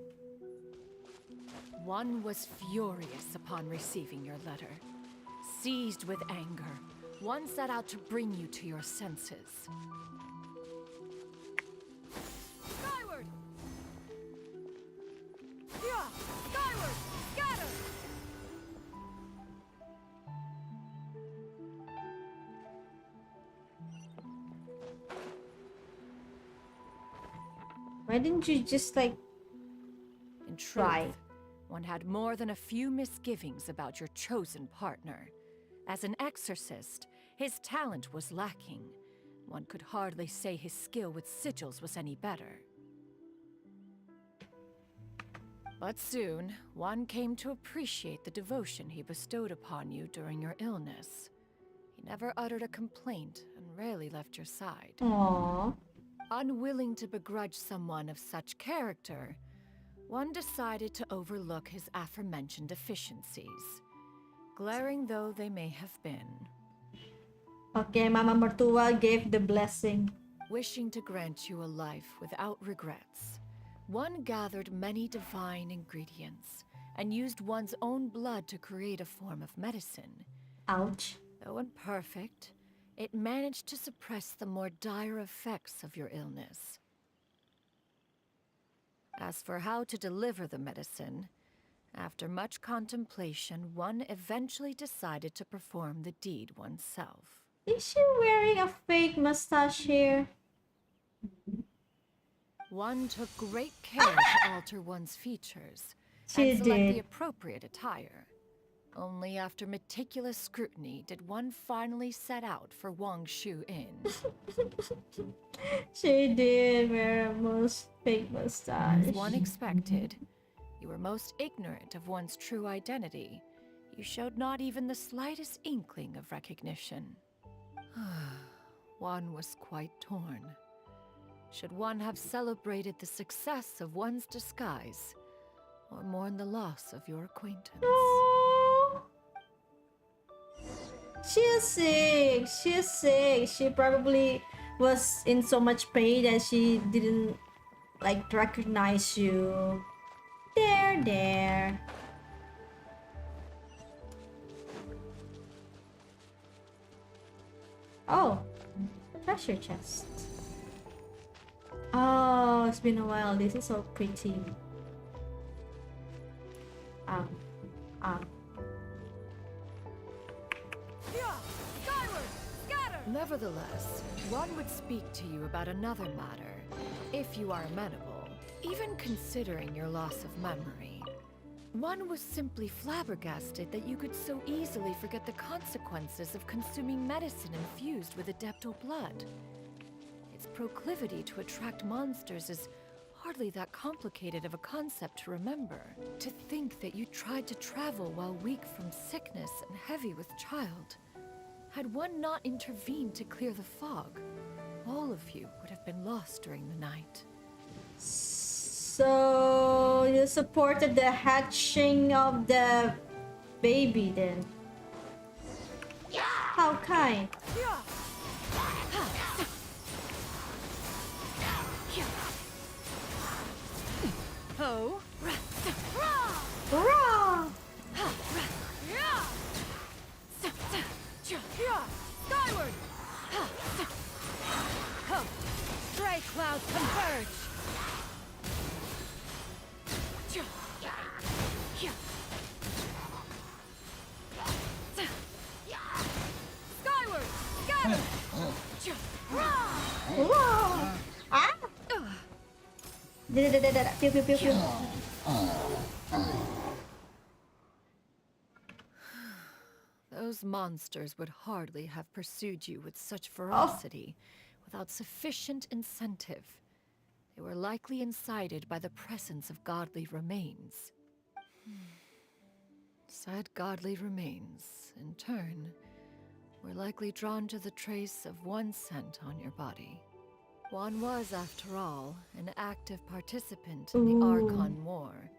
One was furious upon receiving your letter. Seized with anger, one set out to bring you to your senses. Skyward! Yeah! Skyward! Scatter! Why didn't you just like In truth, try? one had more than a few misgivings about your chosen partner. As an exorcist, his talent was lacking. One could hardly say his skill with sigils was any better. But soon, one came to appreciate the devotion he bestowed upon you during your illness. He never uttered a complaint and rarely left your side. Aww. Unwilling to begrudge someone of such character, one decided to overlook his aforementioned deficiencies, glaring though they may have been. Okay, Mama Mertua gave the blessing. Wishing to grant you a life without regrets, one gathered many divine ingredients and used one's own blood to create a form of medicine. Ouch. Though imperfect, it managed to suppress the more dire effects of your illness. As for how to deliver the medicine, after much contemplation, one eventually decided to perform the deed oneself. Is she wearing a fake mustache here? One took great care to alter one's features and select did. the appropriate attire. Only after meticulous scrutiny did one finally set out for Wang Shu Inn. She did wear a most fake mustache. As one expected, you were most ignorant of one's true identity. You showed not even the slightest inkling of recognition. One was quite torn. Should one have celebrated the success of one's disguise, or mourn the loss of your acquaintance? Oh. She's sick. She probably was in so much pain that she didn't like recognize you. There. Oh, treasure chest. Oh, it's been a while. This is so pretty. Nevertheless, one would speak to you about another matter, if you are amenable. Even considering your loss of memory, one was simply flabbergasted that you could so easily forget the consequences of consuming medicine infused with adeptal blood. Its proclivity to attract monsters is hardly that complicated of a concept to remember. To think that you tried to travel while weak from sickness and heavy with child. Had one not intervened to clear the fog, all of you would have been lost during the night. So you supported the hatching of the baby then? How kind. Oh. Hurrah! Skyward! Gray clouds converge! Skyward! Scatter! Hurrah! Ah! Pew, pew, pew, pew. Those monsters would hardly have pursued you with such ferocity without sufficient incentive. They were likely incited by the presence of godly remains. Said godly remains, in turn, were likely drawn to the trace of one scent on your body. One was, after all, an active participant in the Archon War.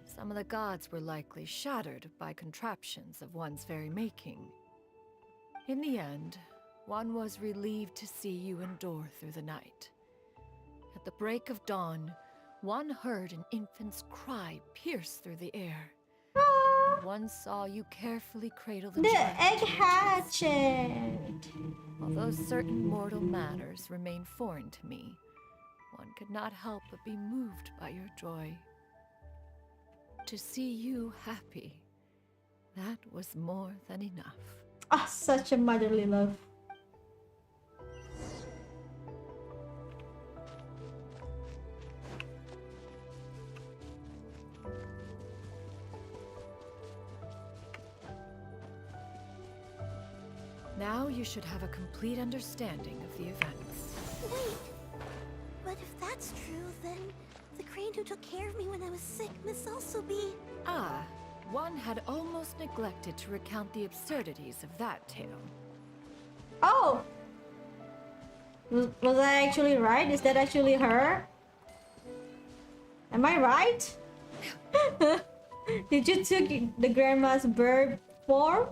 Some of the gods were likely shattered by contraptions of one's very making. In the end, one was relieved to see you endure through the night. At the break of dawn, one heard an infant's cry pierce through the air. One saw you carefully cradle the child. The egg hatchet! Although certain mortal matters remain foreign to me, one could not help but be moved by your joy. To see you happy, that was more than enough. Ah, such a motherly love. Now you should have a complete understanding of the events. Wait, but if that's true, then the crane who took care of me when I was sick must also be... Ah, one had almost neglected to recount the absurdities of that tale. Oh! Was I actually right? Is that actually her? Am I right? Did you took the grandma's bird form?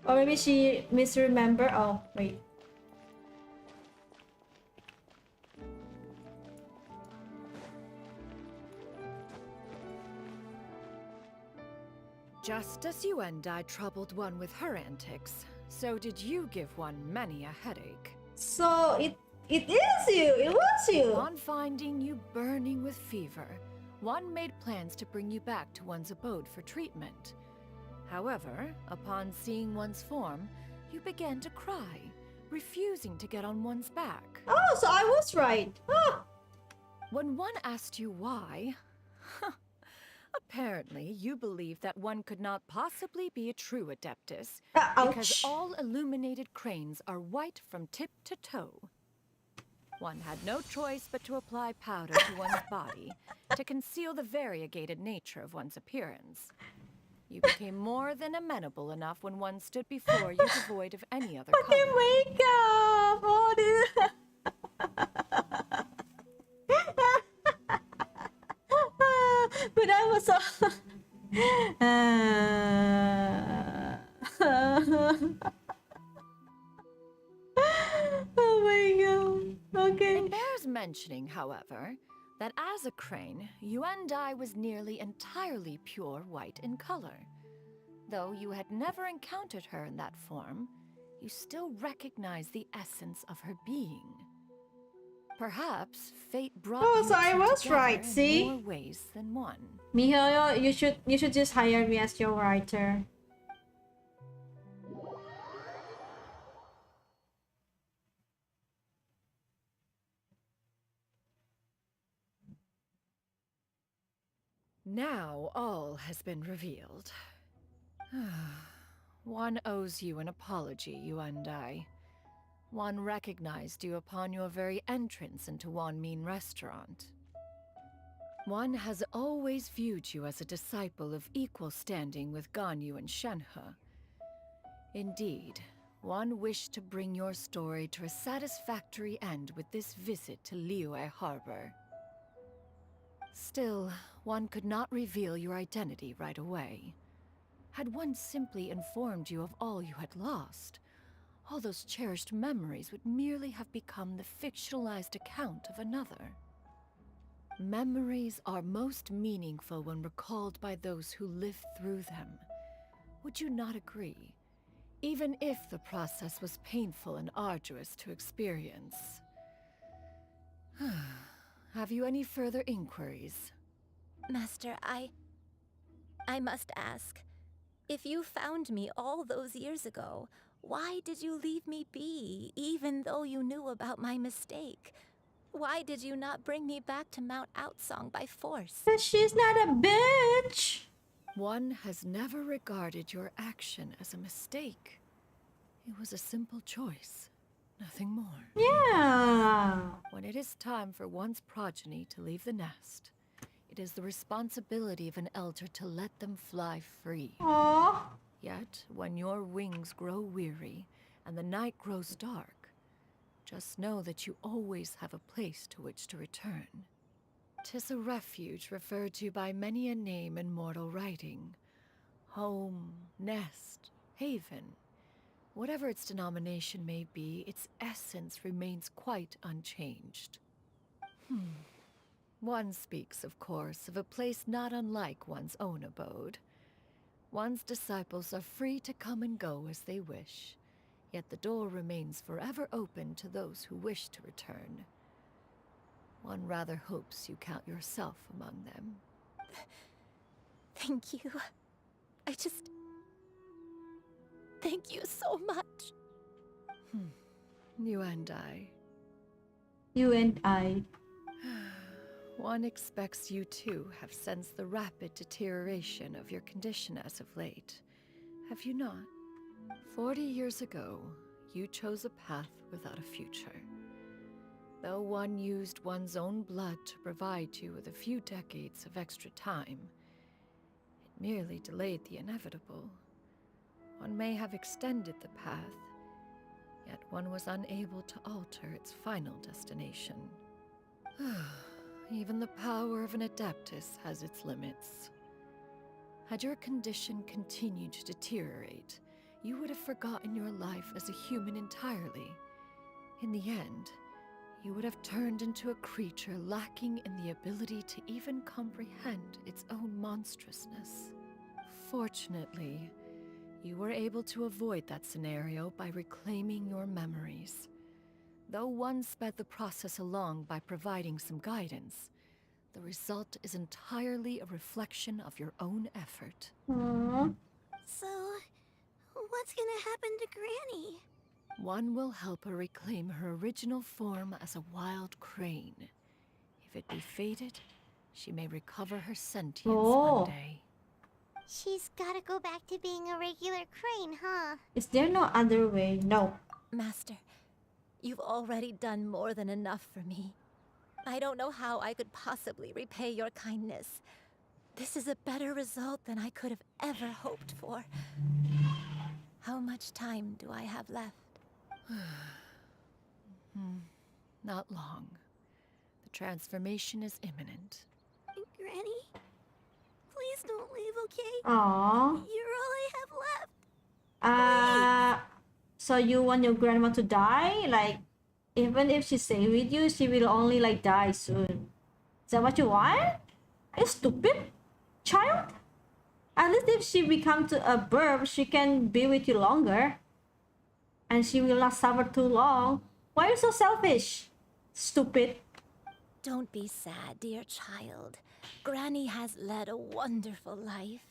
Or maybe she misremember? Oh, wait. Just as you and I troubled one with her antics, so did you give one many a headache. So it is you! It was you! On finding you burning with fever, one made plans to bring you back to one's abode for treatment. However, upon seeing one's form, you began to cry, refusing to get on one's back. Oh, so I was right. Ah. When one asked you why, apparently you believed that one could not possibly be a true Adeptus, because all illuminated cranes are white from tip to toe. One had no choice but to apply powder to one's body to conceal the variegated nature of one's appearance. You became more than amenable enough when one stood before you devoid of any other color. My makeup! Oh, dude. But I was so... mentioning, however, that as a crane, Yuendai was nearly entirely pure white in color. Though you had never encountered her in that form, you still recognize the essence of her being. Perhaps fate brought Oh, you so I two was together right, in see? more ways than one. Mihoyo, you should just hire me as your writer. Now all has been revealed. One owes you an apology, Yuendai. One recognized you upon your very entrance into Wanmin Restaurant. One has always viewed you as a disciple of equal standing with Ganyu and Shenhe. Indeed, one wished to bring your story to a satisfactory end with this visit to Liyue Harbor. Still, one could not reveal your identity right away. Had one simply informed you of all you had lost, all those cherished memories would merely have become the fictionalized account of another. Memories are most meaningful when recalled by those who lived through them. Would you not agree? Even if the process was painful and arduous to experience. Have you any further inquiries? Master, I must ask. If you found me all those years ago, why did you leave me be, even though you knew about my mistake? Why did you not bring me back to Mount Outsong by force? But she's not a bitch! One has never regarded your action as a mistake. It was a simple choice, nothing more. Yeah! When it is time for one's progeny to leave the nest, it is the responsibility of an elder to let them fly free. Aww. Yet, when your wings grow weary and the night grows dark, just know that you always have a place to which to return. 'Tis a refuge referred to by many a name in mortal writing. Home, nest, haven. Whatever its denomination may be, its essence remains quite unchanged. One speaks, of course, of a place not unlike one's own abode. One's disciples are free to come and go as they wish, yet the door remains forever open to those who wish to return. One rather hopes you count yourself among them. Thank you. Thank you so much. You and I. You and I. One expects you too have sensed the rapid deterioration of your condition as of late, have you not? 40 years ago, you chose a path without a future. Though one used one's own blood to provide you with a few decades of extra time, it merely delayed the inevitable. One may have extended the path, yet one was unable to alter its final destination. Even the power of an adeptus has its limits. Had your condition continued to deteriorate, you would have forgotten your life as a human entirely. In the end, you would have turned into a creature lacking in the ability to even comprehend its own monstrousness. Fortunately, you were able to avoid that scenario by reclaiming your memories. Though one sped the process along by providing some guidance, the result is entirely a reflection of your own effort. Aww. So, what's gonna happen to Granny? One will help her reclaim her original form as a wild crane. If it be fated, she may recover her sentience one day. She's gotta go back to being a regular crane, huh? Is there no other way? No. Master, you've already done more than enough for me. I don't know how I could possibly repay your kindness. This is a better result than I could have ever hoped for. How much time do I have left? Not long. The transformation is imminent. Granny, please don't leave, okay? Aww. You're all I have left. So you want your grandma to die? Like, Even if she stay with you, she will only like die soon. Is that what you want? Are you stupid, child? At least if she become to a bird, she can be with you longer. And she will not suffer too long. Why are you so selfish? Stupid. Don't be sad, dear child. Granny has led a wonderful life.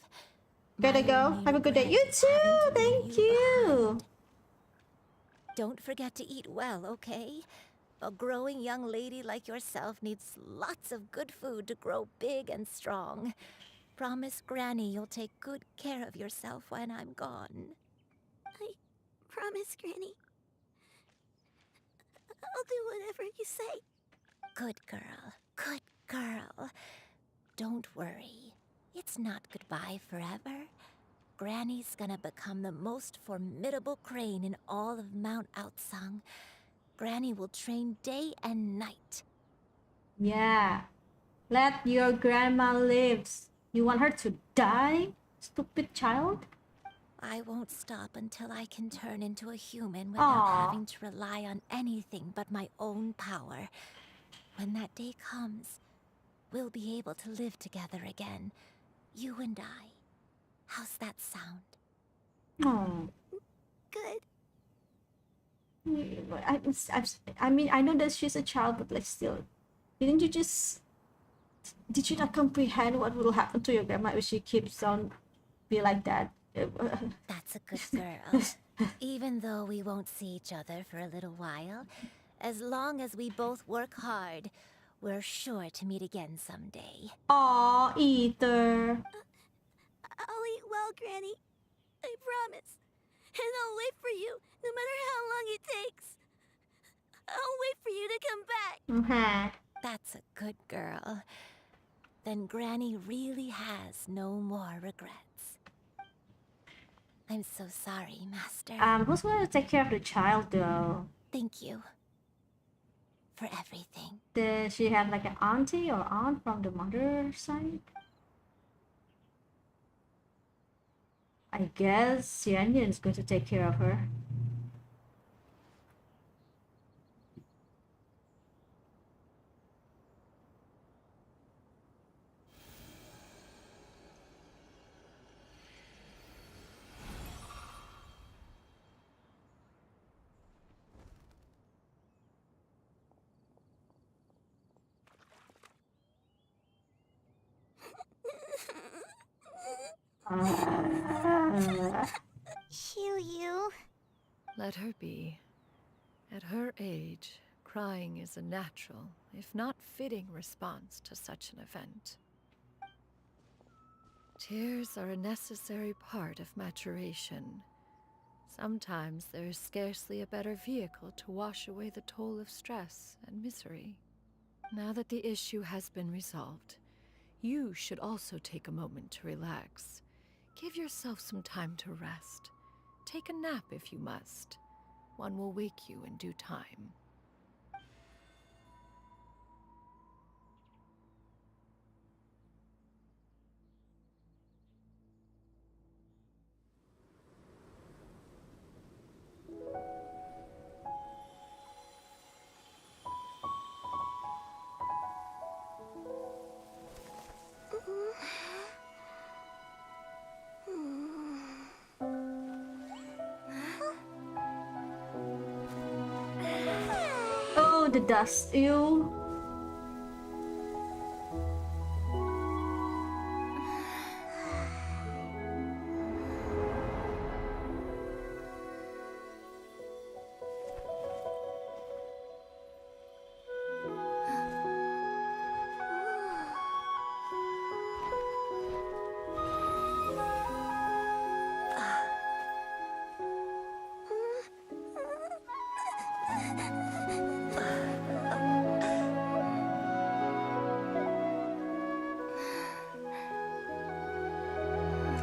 Gotta go. Have a good day. You too. Thank you. Don't forget to eat well, okay? A growing young lady like yourself needs lots of good food to grow big and strong. Promise Granny you'll take good care of yourself when I'm gone. I promise, Granny. I'll do whatever you say. Good girl, good girl. Don't worry. It's not goodbye forever. Granny's gonna become the most formidable crane in all of Mount Outsang. Granny will train day and night. Yeah. Let your grandma live. You want her to die? Stupid child? I won't stop until I can turn into a human without having to rely on anything but my own power. When that day comes, we'll be able to live together again. You and I. How's that sound? Oh. Good. I mean, I know that she's a child, but like still, did you not comprehend what will happen to your grandma if she keeps on be like that? That's a good girl. Even though we won't see each other for a little while, as long as we both work hard, we're sure to meet again someday. Aw, Ether. I'll eat well, Granny. I promise. And I'll wait for you, no matter how long it takes. I'll wait for you to come back. That's a good girl. Then Granny really has no more regrets. I'm so sorry, Master. Who's going to take care of the child, though? Thank you for everything. Does she have like an auntie or aunt from the mother side? I guess Xianyun is going to take care of her. Xiu. Let her be. At her age, crying is a natural, if not fitting, response to such an event. Tears are a necessary part of maturation. Sometimes there is scarcely a better vehicle to wash away the toll of stress and misery. Now that the issue has been resolved, you should also take a moment to relax. Give yourself some time to rest. Take a nap if you must. One will wake you in due time. Oh, the dust. Ew.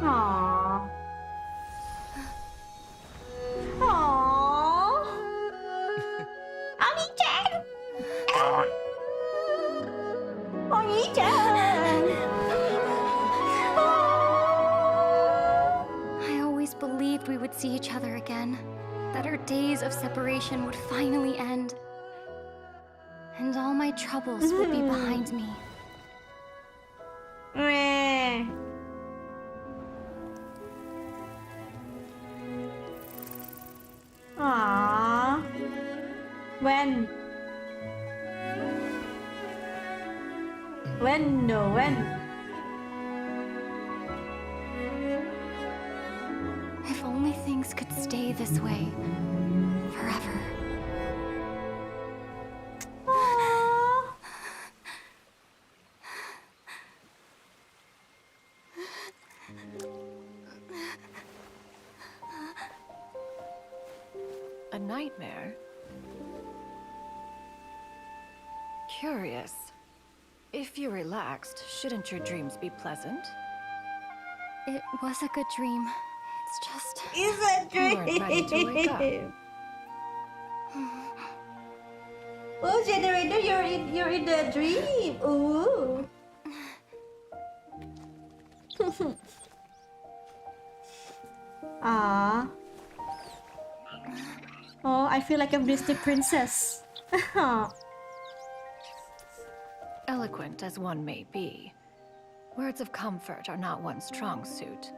Aww. Aww. Oni-chan! Oni-chan! I always believed we would see each other again, that our days of separation would finally end. And all my troubles would be behind me. Meh. Aww. When? When? No, when? If only things could stay this way forever. A nightmare? Curious. If you're relaxed, shouldn't your dreams be pleasant? It was a good dream. It's just... It's a dream. You weren't ready to wake up. Oh, generator, you're in the dream. Ooh. Ah. Oh, I feel like a Disney princess. Eloquent as one may be, words of comfort are not one's strong suit.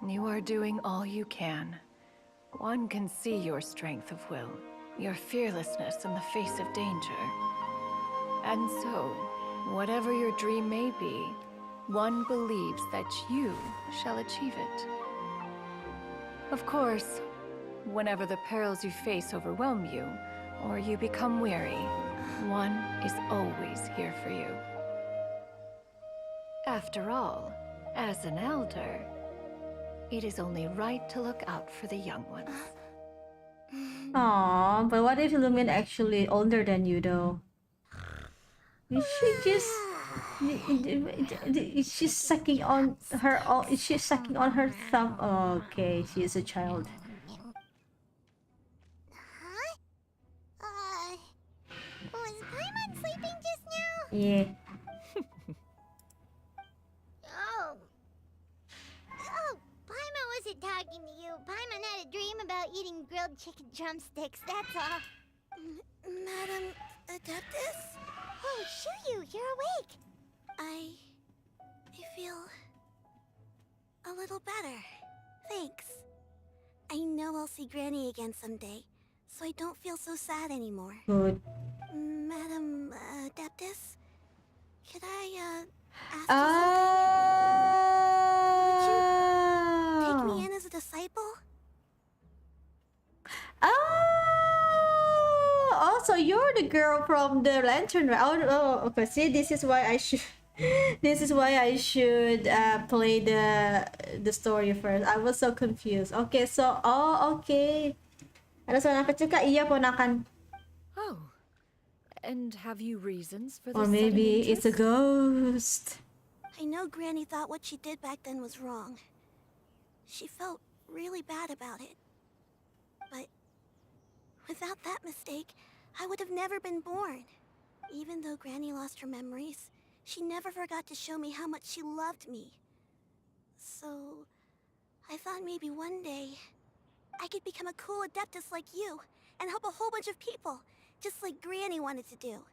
You are doing all you can. One can see your strength of will, your fearlessness in the face of danger. And so, whatever your dream may be, one believes that you shall achieve it. Of course, whenever the perils you face overwhelm you, or you become weary, one is always here for you. After all, as an elder, it is only right to look out for the young ones. Aw, but what if Lumion actually older than you though? Is she just... Is she sucking on her... Is she sucking on her thumb? Oh, okay, she is a child. Was Paimon sleeping just now? Yeah. Oh, Paimon wasn't talking to you. Paimon had a dream about eating grilled chicken drumsticks, that's all. Madam Adeptus? Oh, Xianyun, you're awake. I feel a little better. Thanks. I know I'll see Granny again someday, so I don't feel so sad anymore. Good. Madam Adeptus, could I ask you something? Would you take me in as a disciple? Oh, so you're the girl from the lantern, right? Oh, okay. See, this is why I should. This is why I should play the story first. I was so confused. Okay, so okay. Ano sa nakachika? Iya ponakan. Oh, and have you reasons for this? Or maybe it's a ghost. I know Granny thought what she did back then was wrong. She felt really bad about it. But without that mistake, I would have never been born. Even though Granny lost her memories, she never forgot to show me how much she loved me. So, I thought maybe one day, I could become a cool Adeptus like you, and help a whole bunch of people, just like Granny wanted to do.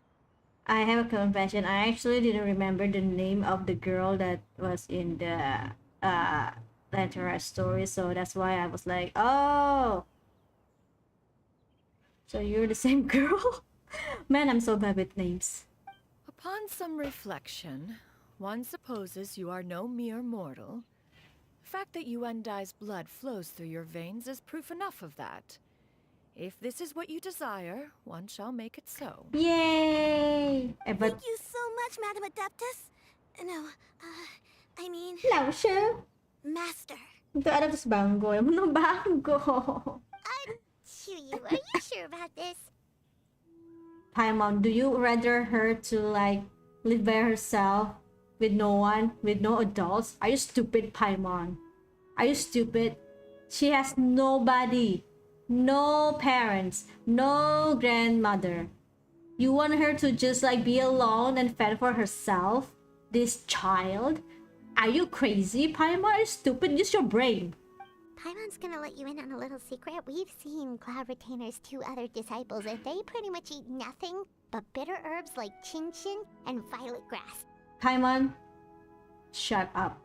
I have a confession. I actually didn't remember the name of the girl that was in the Lantera story, so that's why I was like, oh! So you're the same girl? Man, I'm so bad with names. Upon some reflection, one supposes you are no mere mortal. The fact that Yuendai's blood flows through your veins is proof enough of that. If this is what you desire, one shall make it so. Yay! But Thank you so much, Madam Adeptus. No, I mean... Lauscher? Master. Ito Adeptus Bango. Ano Bango? Xianyun, are you sure about this? Paimon, do you rather her to like live by herself with no one, with no adults? Are you stupid, Paimon? Are you stupid? She has nobody, no parents, no grandmother. You want her to just like be alone and fend for herself? This child? Are you crazy, Paimon? Are you stupid? Use your brain. Paimon's gonna let you in on a little secret. We've seen Cloud Retainer's 2 other disciples, and they pretty much eat nothing but bitter herbs like chin-chin and violet grass. Paimon, shut up.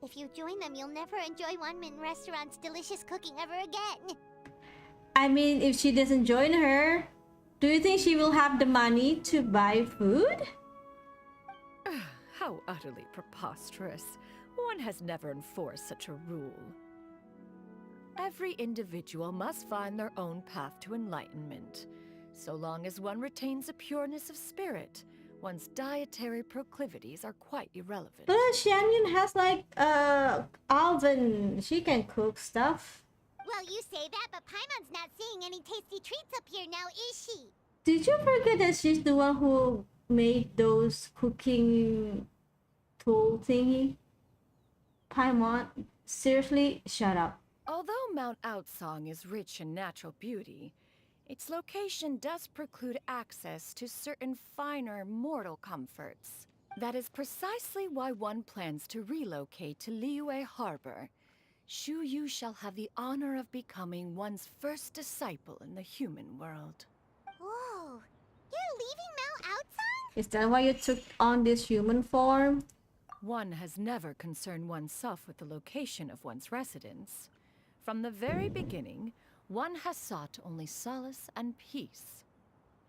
If you join them, you'll never enjoy Wanmin Restaurant's delicious cooking ever again. I mean, if she doesn't join her, do you think she will have the money to buy food? How utterly preposterous. One has never enforced such a rule. Every individual must find their own path to enlightenment. So long as one retains a pureness of spirit, one's dietary proclivities are quite irrelevant. But Xianyun has like oven. She can cook stuff. Well, you say that, but Paimon's not seeing any tasty treats up here now, is she? Did you forget that she's the one who made those cooking tool thingy? Paimon, seriously, shut up. Although Mount Outsong is rich in natural beauty, its location does preclude access to certain finer mortal comforts. That is precisely why one plans to relocate to Liyue Harbor. Shu Yu shall have the honor of becoming one's first disciple in the human world. Whoa, you're leaving Mount Outsong? Is that why you took on this human form? One has never concerned oneself with the location of one's residence. From the very beginning, one has sought only solace and peace.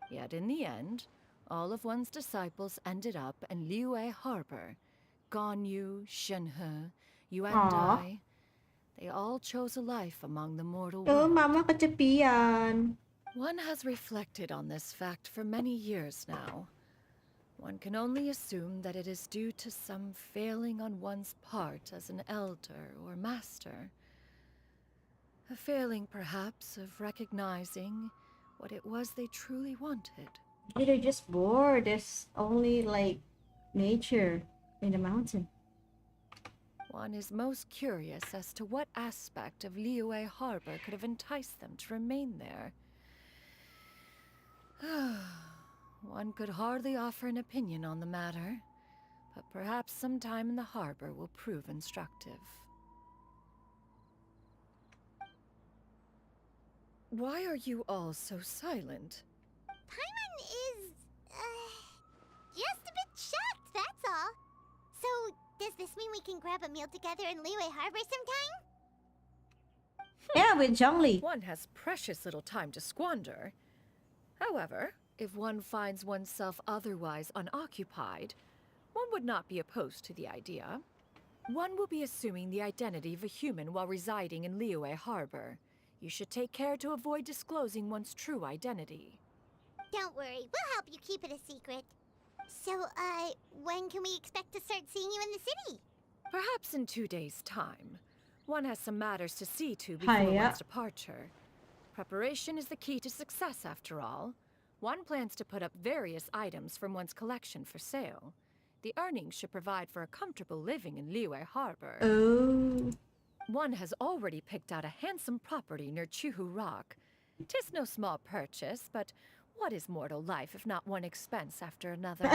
Yet in the end, all of one's disciples ended up in Liyue Harbor. Ganyu, Shenhe, Yuandai. They all chose a life among the mortal Oh, world. mama kecapian. One has reflected on this fact for many years now. One can only assume that it is due to some failing on one's part as an elder or master. A failing, perhaps, of recognizing what it was they truly wanted. They're just bored. There's only like nature in the mountain. One is most curious as to what aspect of Liyue Harbor could have enticed them to remain there. One could hardly offer an opinion on the matter, but perhaps some time in the harbor will prove instructive. Why are you all so silent? Paimon is, just a bit shocked, that's all. So, does this mean we can grab a meal together in Liyue Harbor sometime? Yeah, with Zhongli. One has precious little time to squander. However, if one finds oneself otherwise unoccupied, one would not be opposed to the idea. One will be assuming the identity of a human while residing in Liyue Harbor. You should take care to avoid disclosing one's true identity. Don't worry, we'll help you keep it a secret. So, when can we expect to start seeing you in the city? Perhaps in 2 days' time. One has some matters to see to before one's departure. Preparation is the key to success, after all. One plans to put up various items from one's collection for sale. The earnings should provide for a comfortable living in Liyue Harbor. Oh. One has already picked out a handsome property near Chuhu Rock. 'Tis no small purchase, but what is mortal life if not one expense after another?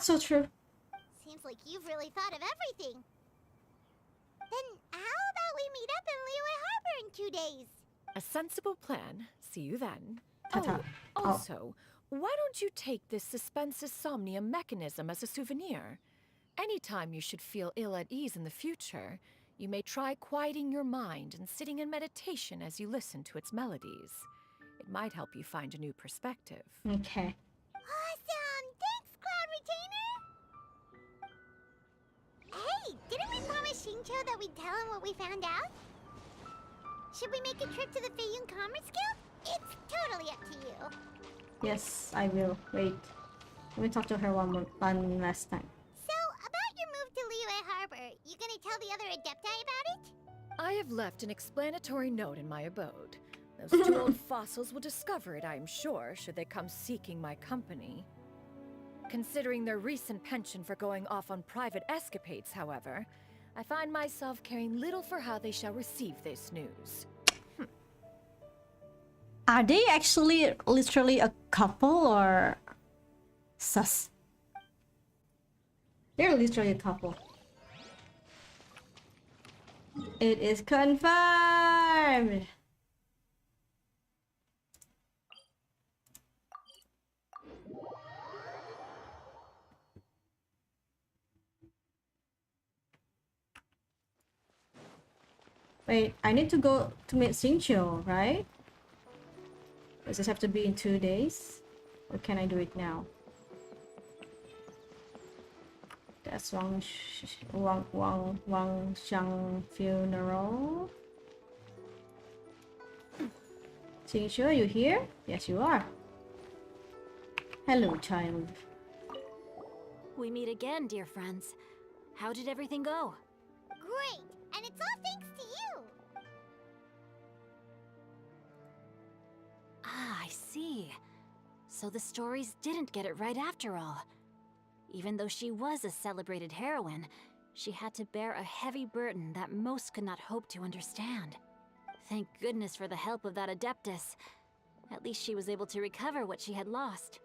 So true. Seems like you've really thought of everything. Then how about we meet up in Liyue Harbor in 2 days? A sensible plan. See you then. Ta-ta. Oh, also, why don't you take this suspense somnium mechanism as a souvenir? Anytime you should feel ill at ease in the future, you may try quieting your mind and sitting in meditation as you listen to its melodies. It might help you find a new perspective. Okay. Awesome! Thanks, Cloud Retainer! Hey, didn't we promise Xingqiu that we'd tell him what we found out? Should we make a trip to the Feiyun Commerce Guild? It's totally up to you. Yes, I will. Wait. Let me talk to her one last time. So, about your move to Liyue Harbor, you gonna tell the other Adepti about it? I have left an explanatory note in my abode. Those 2 old fossils will discover it, I am sure, should they come seeking my company. Considering their recent penchant for going off on private escapades, however, I find myself caring little for how they shall receive this news. Are they actually literally a couple or sus? They're literally a couple. It is confirmed. Wait, I need to go to meet Xingqiu, right? Does this have to be in 2 days? Or can I do it now? That's Wang Xiang funeral. Xingqiu, are you here? Yes, you are. Hello, child. We meet again, dear friends. How did everything go? Great! And it's all thanks to you! Ah, I see. So the stories didn't get it right after all. Even though she was a celebrated heroine, she had to bear a heavy burden that most could not hope to understand. Thank goodness for the help of that Adeptus. At least she was able to recover what she had lost.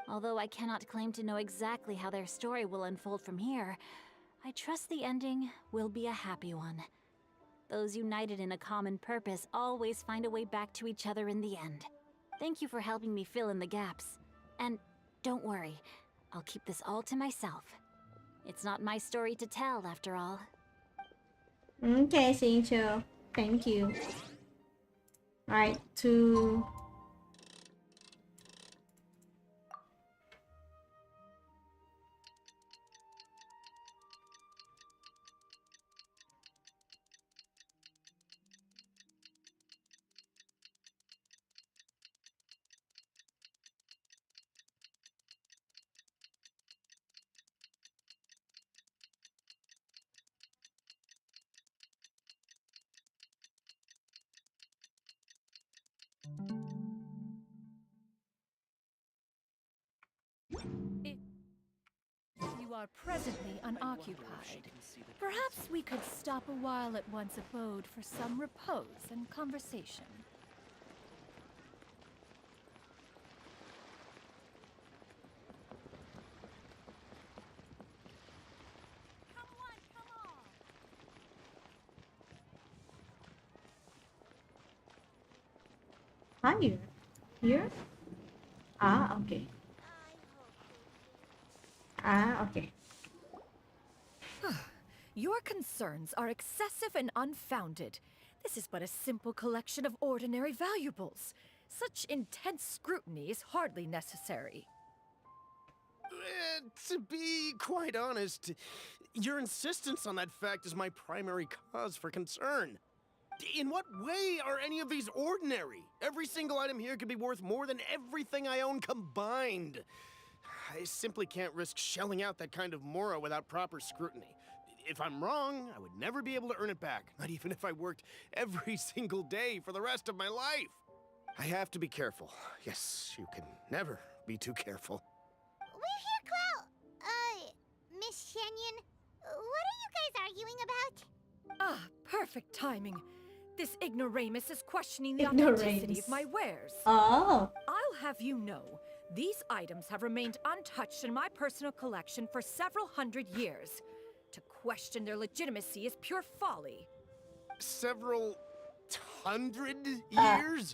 Although I cannot claim to know exactly how their story will unfold from here, I trust the ending will be a happy one. Those united in a common purpose always find a way back to each other in the end. Thank you for helping me fill in the gaps. And don't worry, I'll keep this all to myself. It's not my story to tell, after all. Okay, Xingqiu. Thank you. Alright, to... You are presently unoccupied. Perhaps we could stop a while at one's abode for some repose and conversation. Higher. Here? Ah, okay. Ah, okay. Your concerns are excessive and unfounded. This is but a simple collection of ordinary valuables. Such intense scrutiny is hardly necessary. To be quite honest, your insistence on that fact is my primary cause for concern. In what way are any of these ordinary? Every single item here could be worth more than everything I own combined. I simply can't risk shelling out that kind of mora without proper scrutiny. If I'm wrong, I would never be able to earn it back, not even if I worked every single day for the rest of my life. I have to be careful. Yes, you can never be too careful. We're here, Clow. Miss Xianyun, what are you guys arguing about? Ah, perfect timing. This ignoramus is questioning the authenticity of my wares. Oh. I'll have you know, these items have remained untouched in my personal collection for several hundred years. To question their legitimacy is pure folly. Several hundred years?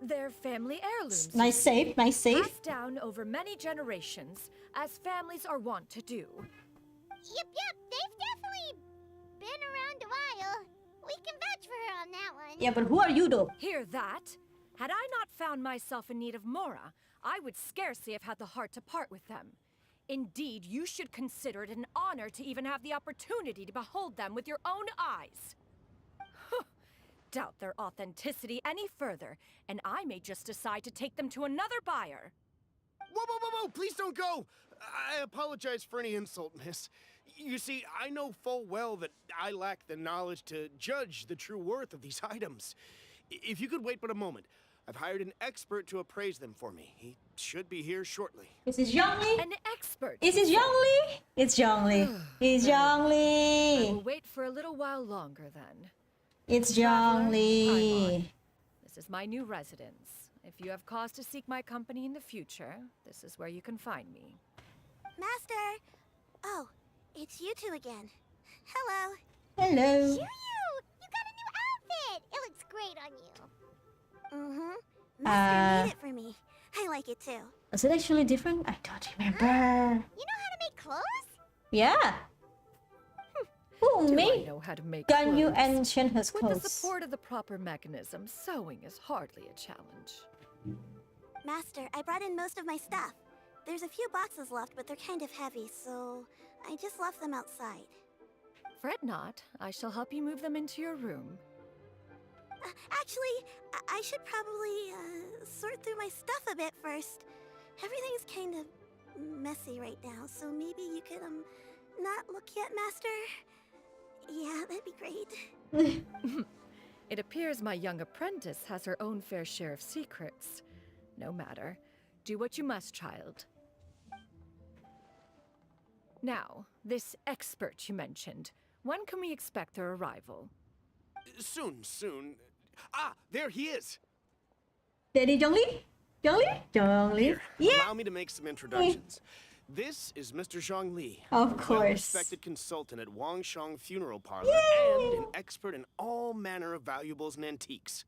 They're family heirlooms. Nice save, nice save. Passed down over many generations, as families are wont to do. Yep, they've definitely been around a while. We can vouch for her on that one. Yeah, but who are you though? Hear that? Had I not found myself in need of mora, I would scarcely have had the heart to part with them. Indeed, you should consider it an honor to even have the opportunity to behold them with your own eyes. Doubt their authenticity any further, and I may just decide to take them to another buyer. Whoa, please don't go! I apologize for any insult, miss. You see, I know full well that I lack the knowledge to judge the true worth of these items. If you could wait but a moment, I've hired an expert to appraise them for me. He should be here shortly. Is this Zhongli? An expert? Is it Zhongli? It's Zhongli. It's Zhongli. I will wait for a little while longer then. It's Traveler, Zhongli. I'm on. This is my new residence. If you have cause to seek my company in the future, this is where you can find me. Master! Oh, it's you two again. Hello. Hello. You got a new outfit! It looks great on you. Mm-hmm. Master made it for me. I like it too. Is it actually different? I don't remember. You know how to make clothes? Yeah. Who Do I made know how to make Ganyu clothes? and Shenhe's With clothes? the support of the proper mechanism, sewing is hardly a challenge. Master, I brought in most of my stuff. There's a few boxes left, but they're kind of heavy, so I just left them outside. Fret not. I shall help you move them into your room. Actually, I should probably sort through my stuff a bit first. Everything's kind of messy right now, so maybe you could not look yet, Master? Yeah, that'd be great. It appears my young apprentice has her own fair share of secrets. No matter. Do what you must, child. Now, this expert you mentioned. When can we expect their arrival? Soon. Ah, there he is! Daddy Zhongli? Zhongli? Here, Yeah! allow me to make some introductions. This is Mr. Zhongli, Of a course. well-respected consultant at Wangshang Funeral Parlor and an expert in all manner of valuables and antiques.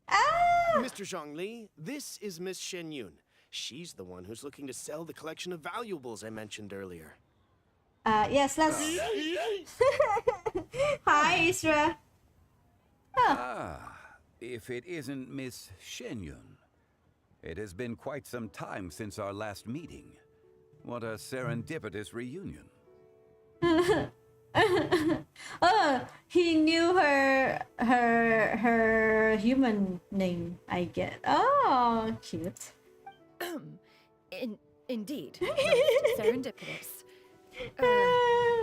Mr. Zhongli, this is Miss Xianyun. She's the one who's looking to sell the collection of valuables I mentioned earlier. Yes, let's... Hi, Isra. If it isn't Miss Xianyun. It has been quite some time since our last meeting. What a serendipitous reunion. Oh, he knew her human name, I get. Oh, cute. Indeed, most serendipitous.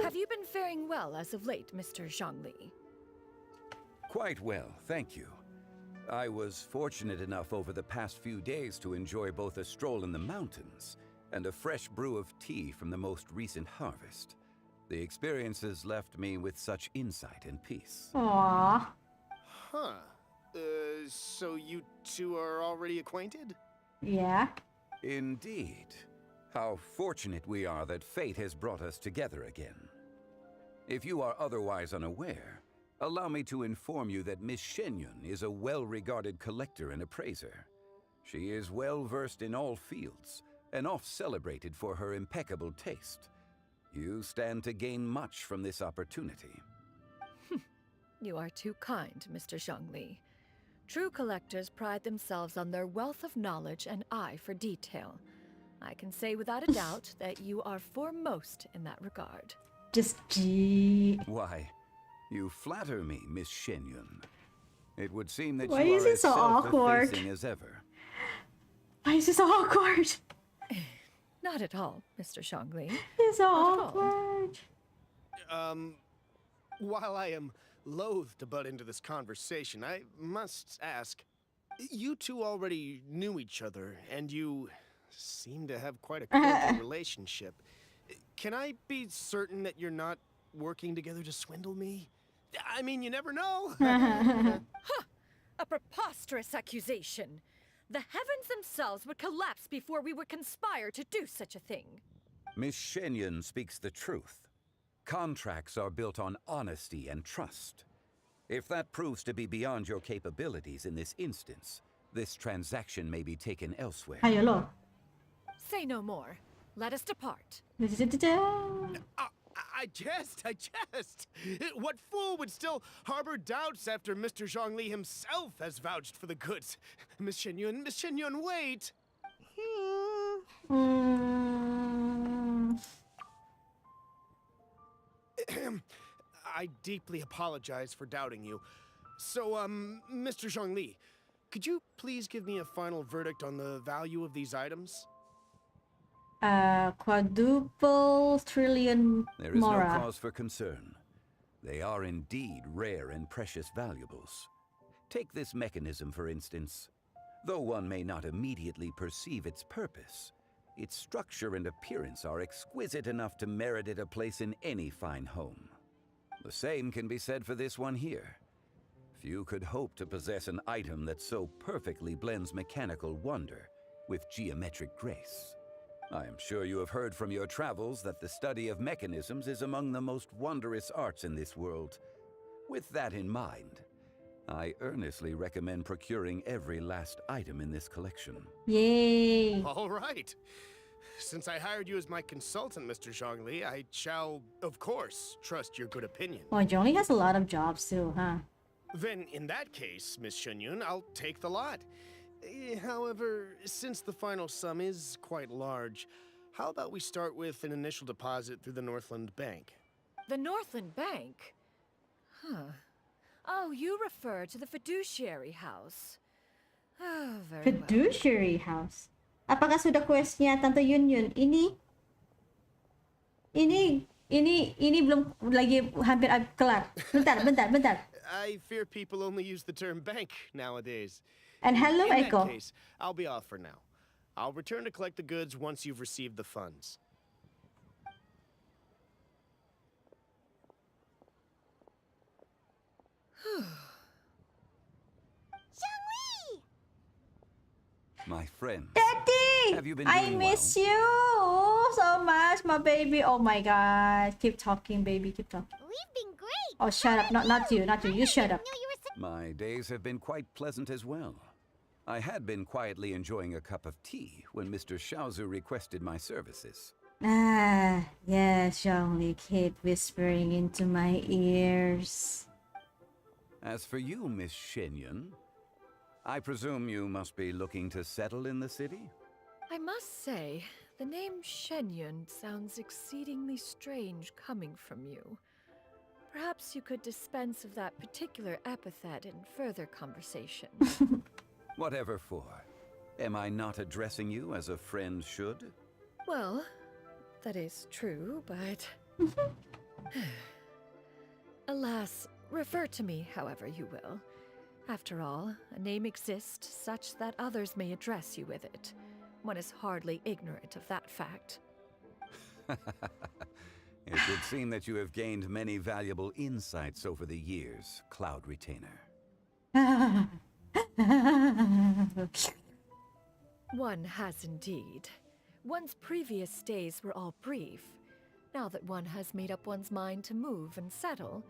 Have you been faring well as of late, Mr. Zhongli? Quite well, thank you. I was fortunate enough over the past few days to enjoy both a stroll in the mountains and a fresh brew of tea from the most recent harvest. The experiences left me with such insight and peace. Aww. Huh. So you two are already acquainted? Yeah. Indeed. How fortunate we are that fate has brought us together again. If you are otherwise unaware, allow me to inform you that Miss Xianyun is a well-regarded collector and appraiser. She is well-versed in all fields, and oft-celebrated for her impeccable taste. You stand to gain much from this opportunity. You are too kind, Mr. Zhongli. True collectors pride themselves on their wealth of knowledge and eye for detail. I can say without a doubt that you are foremost in that regard. Just gee. Why, you flatter me, Miss Xianyun. It would seem that Why you is are it as so awkward? self-effacing as ever. Why is it so awkward? Not at all, Mr. Zhongli. It's so Not at all. awkward. While I am loath to butt into this conversation, I must ask, you two already knew each other, and you seem to have quite a cordial relationship. Can I be certain that you're not working together to swindle me? I mean, you never know. A preposterous accusation. The heavens themselves would collapse before we would conspire to do such a thing. Miss Xianyun speaks the truth. Contracts are built on honesty and trust. If that proves to be beyond your capabilities in this instance, this transaction may be taken elsewhere. Hello. Say no more. Let us depart. I jest. What fool would still harbor doubts after Mr. Zhongli himself has vouched for the goods? Miss Xianyun, wait! I deeply apologize for doubting you. So, Mr. Zhongli, could you please give me a final verdict on the value of these items? Quadruple trillion There is mora. no cause for concern. They are indeed rare and precious valuables. Take this mechanism, for instance. Though one may not immediately perceive its purpose, its structure and appearance are exquisite enough to merit it a place in any fine home. The same can be said for this one here. Few could hope to possess an item that so perfectly blends mechanical wonder with geometric grace. I am sure you have heard from your travels that the study of mechanisms is among the most wondrous arts in this world. With that in mind, I earnestly recommend procuring every last item in this collection. Yay! All right. Since I hired you as my consultant, Mr. Zhongli, I shall, of course, trust your good opinion. Well, Johnny has a lot of jobs too, huh? Then, in that case, Miss Xianyun, I'll take the lot. However, since the final sum is quite large, how about we start with an initial deposit through the Northland Bank? The Northland Bank? Huh. Oh, you refer to the fiduciary house. Oh, very well. Fiduciary house. Apakah sudah questnya Tante Yun? Ini belum lagi hampir kelar. Bentar. I fear people only use the term bank nowadays. And hello, in Echo. that case, I'll be off for now. I'll return to collect the goods once you've received the funds. My friend. Daddy! Have you been I doing miss well? you so much, my baby. Oh my god. Keep talking, baby. Keep talking. We've been great. Oh, shut up. Not you. You shut up. My days have been quite pleasant as well. I had been quietly enjoying a cup of tea when Mr. Xiaozu requested my services. Ah, yes, Zhongli. Keep whispering into my ears. As for you, Miss Xianyun, I presume you must be looking to settle in the city? I must say, the name Xianyun sounds exceedingly strange coming from you. Perhaps you could dispense of that particular epithet in further conversation. Whatever for. Am I not addressing you as a friend should? Well, that is true, but... Alas, refer to me however you will. After all, a name exists such that others may address you with it. One is hardly ignorant of that fact. It would seem that you have gained many valuable insights over the years, Cloud Retainer. One has indeed. One's previous days were all brief. Now that one has made up one's mind to move and settle,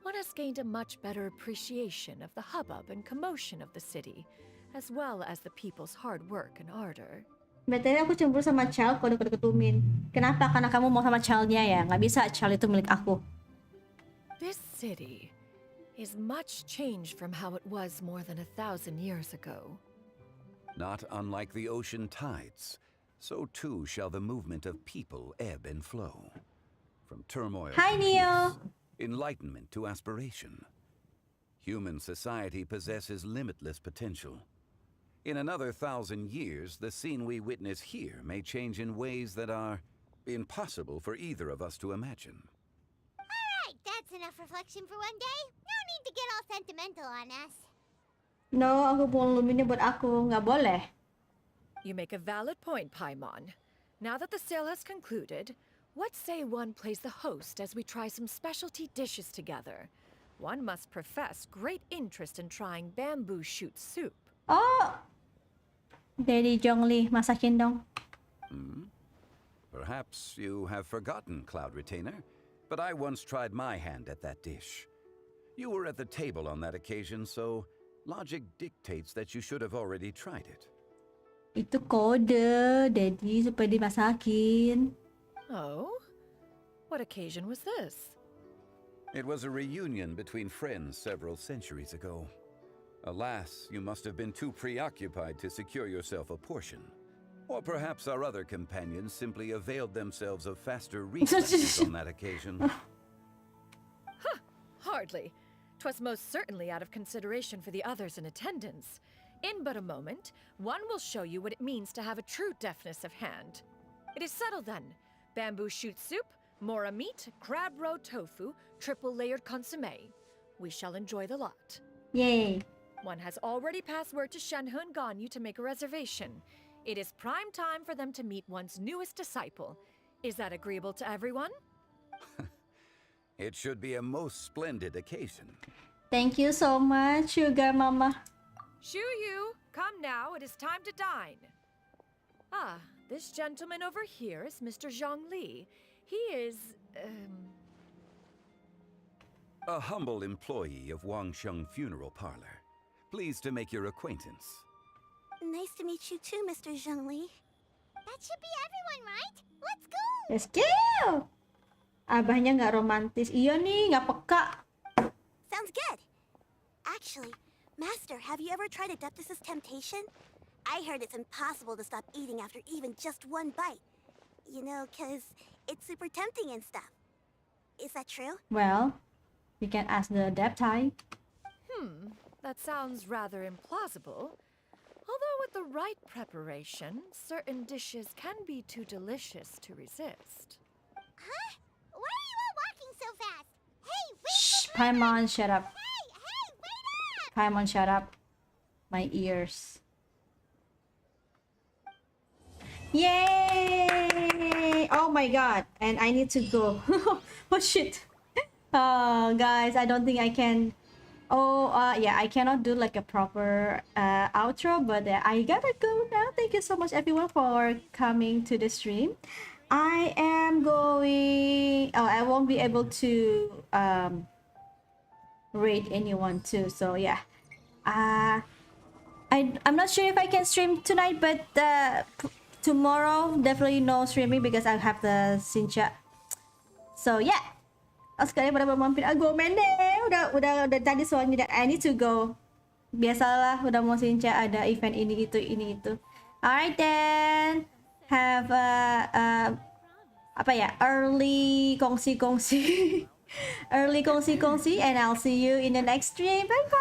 one has gained a much better appreciation of the hubbub and commotion of the city, as well as the people's hard work and ardor. Betulnya aku cemburu sama Child kalau deket-deketumin. Kenapa? Karena kamu mau sama Childnya ya? Nggak bisa, Child itu milik aku. This city is much changed from how it was more than 1,000 years ago. Not unlike the ocean tides, so too shall the movement of people ebb and flow. From turmoil Hi, to Neo. peace, enlightenment to aspiration. Human society possesses limitless potential. In another 1,000 years, the scene we witness here may change in ways that are impossible for either of us to imagine. Alright, that's enough reflection for one day. No need to get all sentimental on us. No, aku buang luminnya buat aku. Nggak boleh. You make a valid point, Paimon. Now that the sale has concluded, what say one plays the host as we try some specialty dishes together? One must profess great interest in trying bamboo shoot soup. Oh! Daddy Zhongli, masakin dong. Perhaps you have forgotten, Cloud Retainer, but I once tried my hand at that dish. You were at the table on that occasion, so logic dictates that you should have already tried it. Itu kode, Daddy, supaya dimasakin. Oh? What occasion was this? It was a reunion between friends several centuries ago. Alas, you must have been too preoccupied to secure yourself a portion. Or perhaps our other companions simply availed themselves of faster reflexes on that occasion. Huh, hardly. 'Twas most certainly out of consideration for the others in attendance. In but a moment, one will show you what it means to have a true deftness of hand. It is settled then. Bamboo shoot soup, mora meat, crab roe tofu, triple-layered consommé. We shall enjoy the lot. Yay. One has already passed word to Shenhe Ganyu to make a reservation. It is prime time for them to meet one's newest disciple. Is that agreeable to everyone? It should be a most splendid occasion. Thank you so much, Sugar Mama. Shu Yu, come now, it is time to dine. Ah, This gentleman over here is Mr. Zhang Li. He is, A humble employee of Wangsheng Funeral Parlor. Pleased to make your acquaintance. Nice to meet you too, Mr. Zhengli. That should be everyone, right? Let's go! Let's go! Abahnya nggak romantis. Iya nih, nggak peka. Sounds good. Actually, Master, have you ever tried Adeptus' temptation? I heard it's impossible to stop eating after even just one bite. You know, 'cause it's super tempting and stuff. Is that true? Well, we can ask the Adepti. That sounds rather implausible. Although with the right preparation, certain dishes can be too delicious to resist. Huh? Why are you all walking so fast? Hey, wait! Shh, Paimon, shut up. Hey, wait up! Paimon, shut up. My ears. Yay! Oh my god. And I need to go. Oh shit. Guys, I don't think I can. Yeah, I cannot do like a proper outro, but I gotta go now. Thank you so much everyone for coming to the stream. I am going. I won't be able to rate anyone too. So yeah. I'm not sure if I can stream tonight, but tomorrow definitely no streaming because I have the Sincha. So yeah. Sekali pada mampir Gomen deh. Udah tadi soalnya I need to go. Biasalah udah mau Sincha ada event ini itu. Alright then. Have early kongsi. Early kongsi and I'll see you in the next stream. Bye bye.